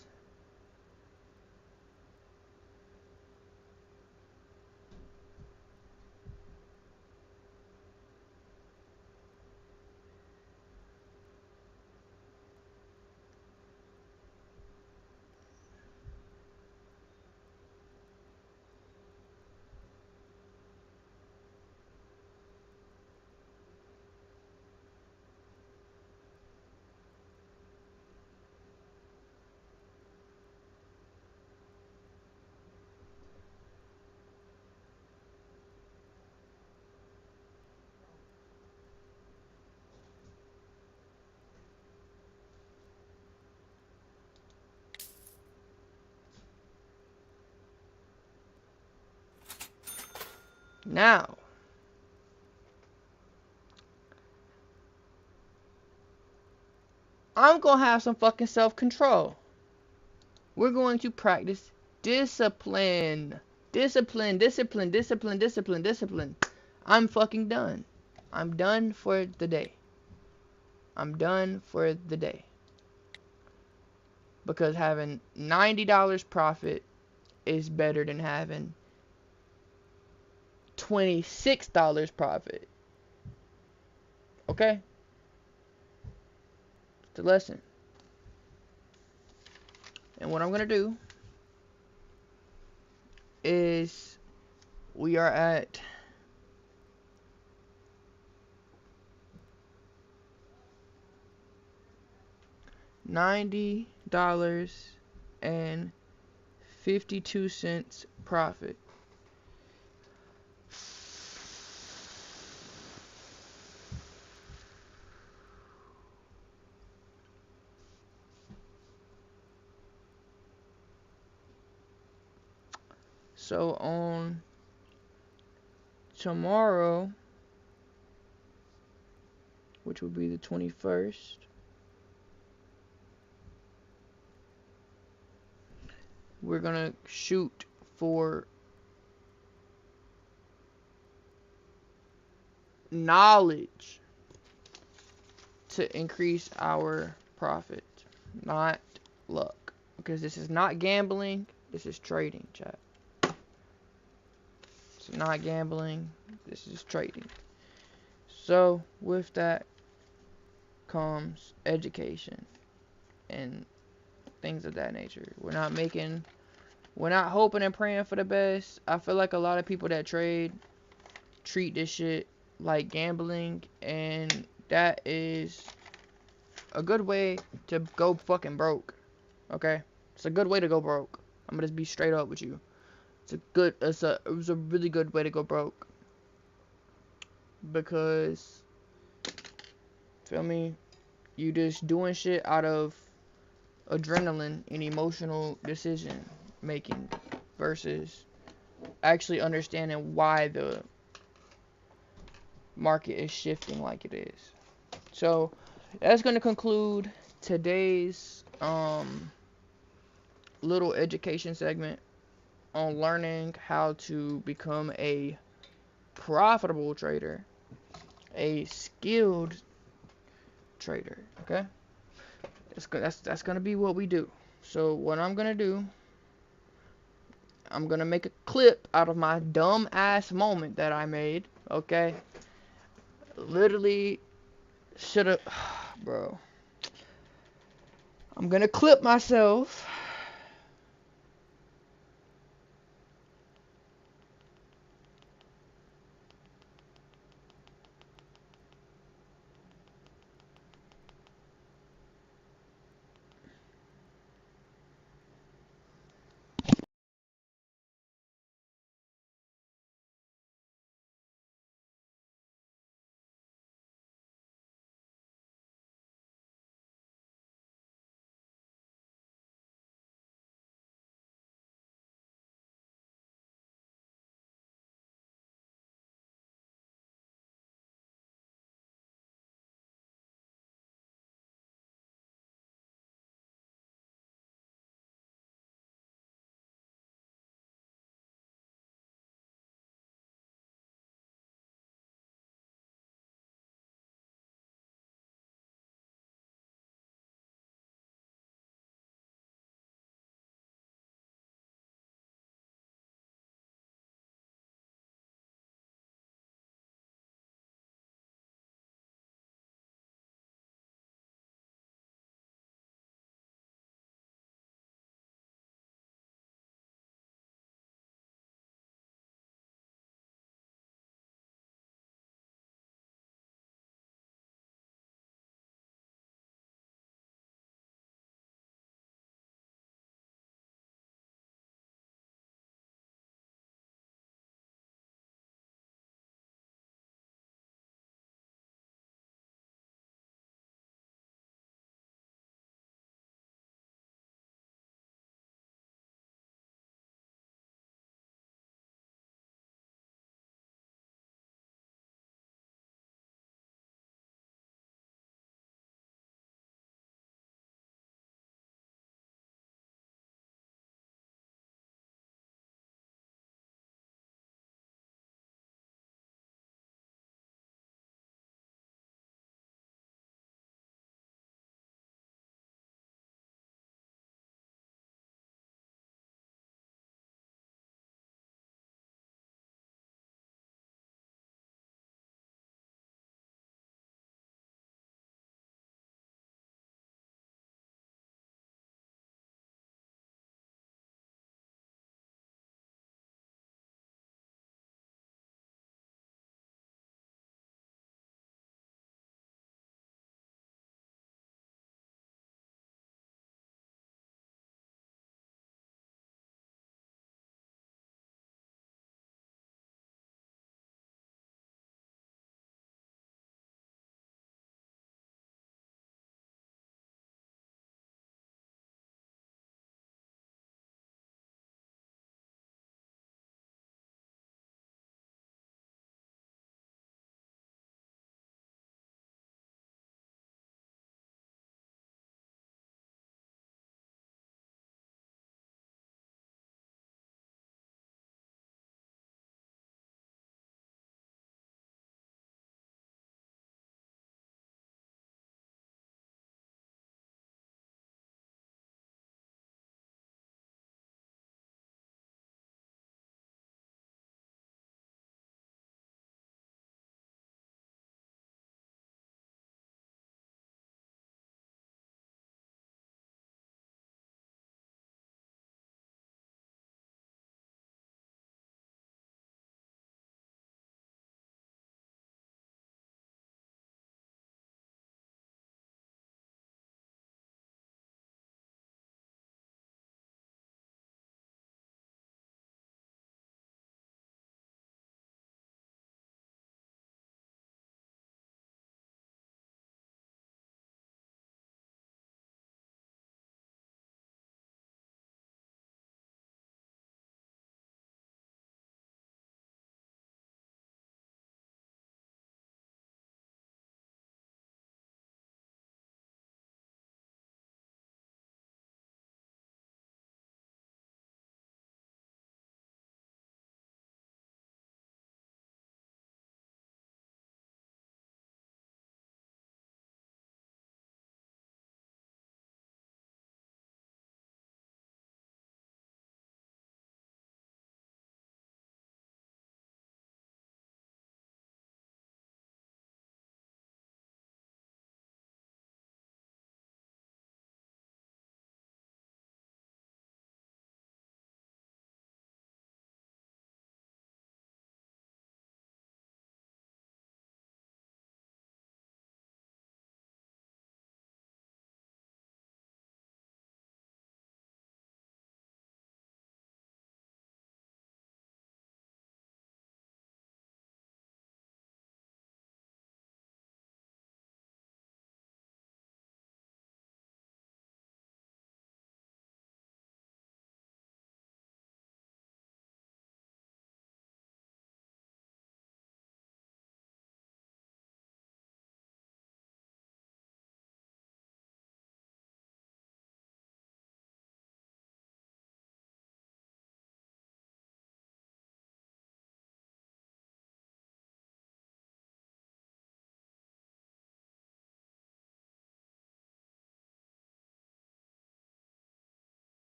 now I'm gonna have some fucking self-control. We're going to practice discipline. Discipline, discipline, discipline, discipline, discipline. I'm fucking done. I'm done for the day. I'm done for the day. Because having $90 profit is better than having $26 profit. Okay? It's a lesson. And what I'm going to do is we are at $90.52 profit. So on tomorrow, which will be the 21st, we're gonna shoot for knowledge to increase our profit, not luck. Because this is not gambling, this is trading, chat. It's not gambling, this is trading. So, with that comes education and things of that nature. We're not hoping and praying for the best. I feel like a lot of people that trade treat this shit like gambling, and that is a good way to go fucking broke. Okay? It's a good way to go broke. I'm gonna just be straight up with you. It was a really good way to go broke. Because, feel me, you just doing shit out of adrenaline and emotional decision making versus actually understanding why the market is shifting like it is. So that's going to conclude today's little education segment on learning how to become a profitable trader, a skilled trader. Okay, that's gonna be what we do. So what I'm gonna do, I'm gonna make a clip out of my dumb ass moment that I made. Okay, literally shoulda, bro. I'm gonna clip myself.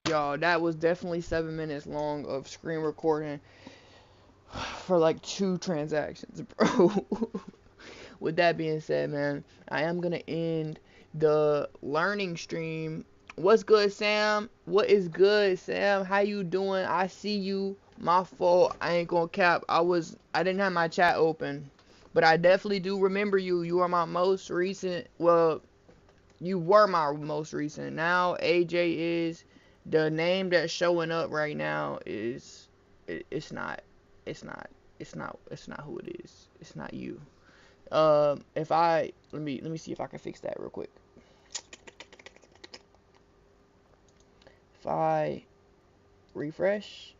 Y'all, that was definitely 7 minutes long of screen recording for like 2 transactions, bro. With that being said, man, I am gonna end the learning stream. What's good, Sam? What is good, Sam? How you doing? I see you. My fault. I ain't gonna cap. I didn't have my chat open, but I definitely do remember you. You are my most recent. Well, you were my most recent. Now AJ is the name that's showing up right now. It's not. It's not. It's not who it is. It's not you. If I let me see if I can fix that real quick. If I refresh,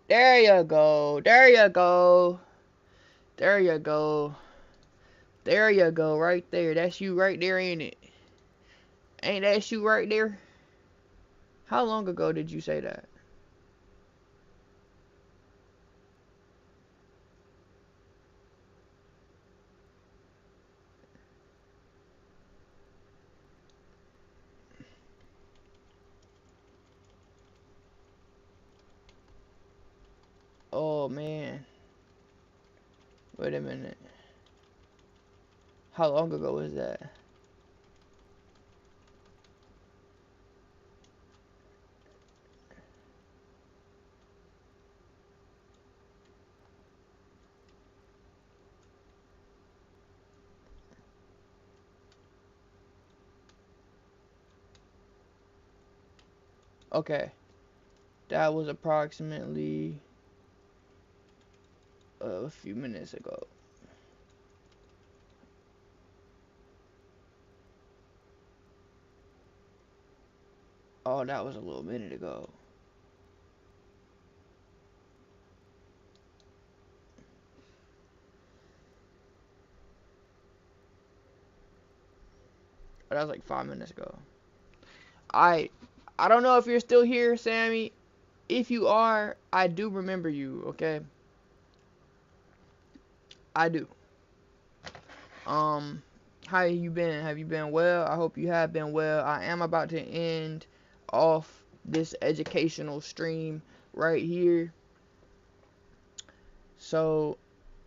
there you go. There you go. There you go. There you go. Right there. That's you right there, ain't it? Ain't that you right there? How long ago did you say that? Oh man. Wait a minute. How long ago was that? Okay. That was approximately a few minutes ago. Oh, that was a little minute ago. Oh, that was like 5 minutes ago. I I don't know if you're still here, Sammy. If you are, I do remember you, okay? I do. Um, how you been? Have you been well? I hope you have been well. I am about to end off this educational stream right here. So,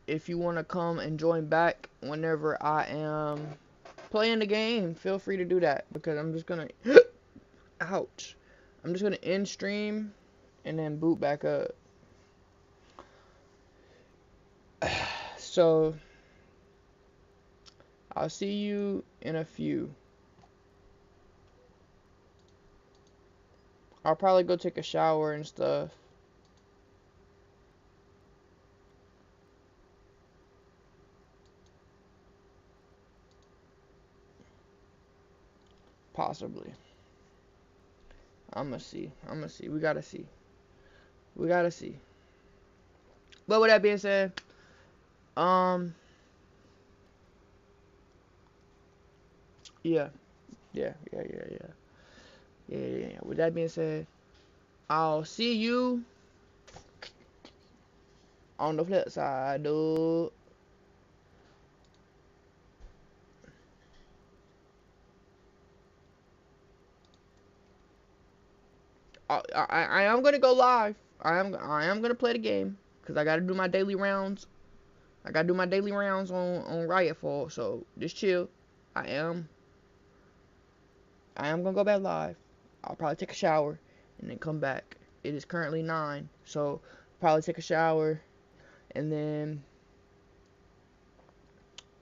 if you want to come and join back whenever I am playing the game, feel free to do that because I'm just gonna ouch. I'm just gonna end stream and then boot back up. So, I'll see you in a few. I'll probably go take a shower and stuff. Possibly. I'ma see. I'ma see. We gotta see. We gotta see. But with that being said, um, yeah, yeah. With that being said, I'll see you on the flip side, dude. I am gonna go live. I am gonna play the game because I gotta do my daily rounds. I gotta do my daily rounds on Riotfall. So just chill. I am I am gonna go back live. I'll probably take a shower and then come back. It is currently 9, so probably take a shower and then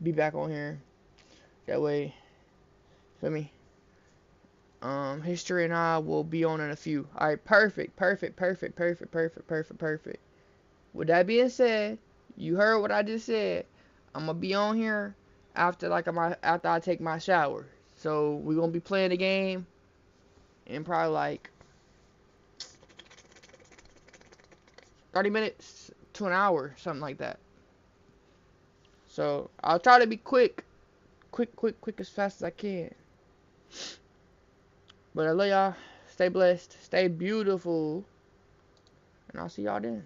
be back on here. That way, feel me? History and I will be on in a few. Alright, perfect. With that being said, you heard what I just said. I'm gonna be on here after I take my shower. So we're gonna be playing the game in probably like 30 minutes to an hour, something like that. So I'll try to be quick as fast as I can. But I love y'all. Stay blessed. Stay beautiful. And I'll see y'all then.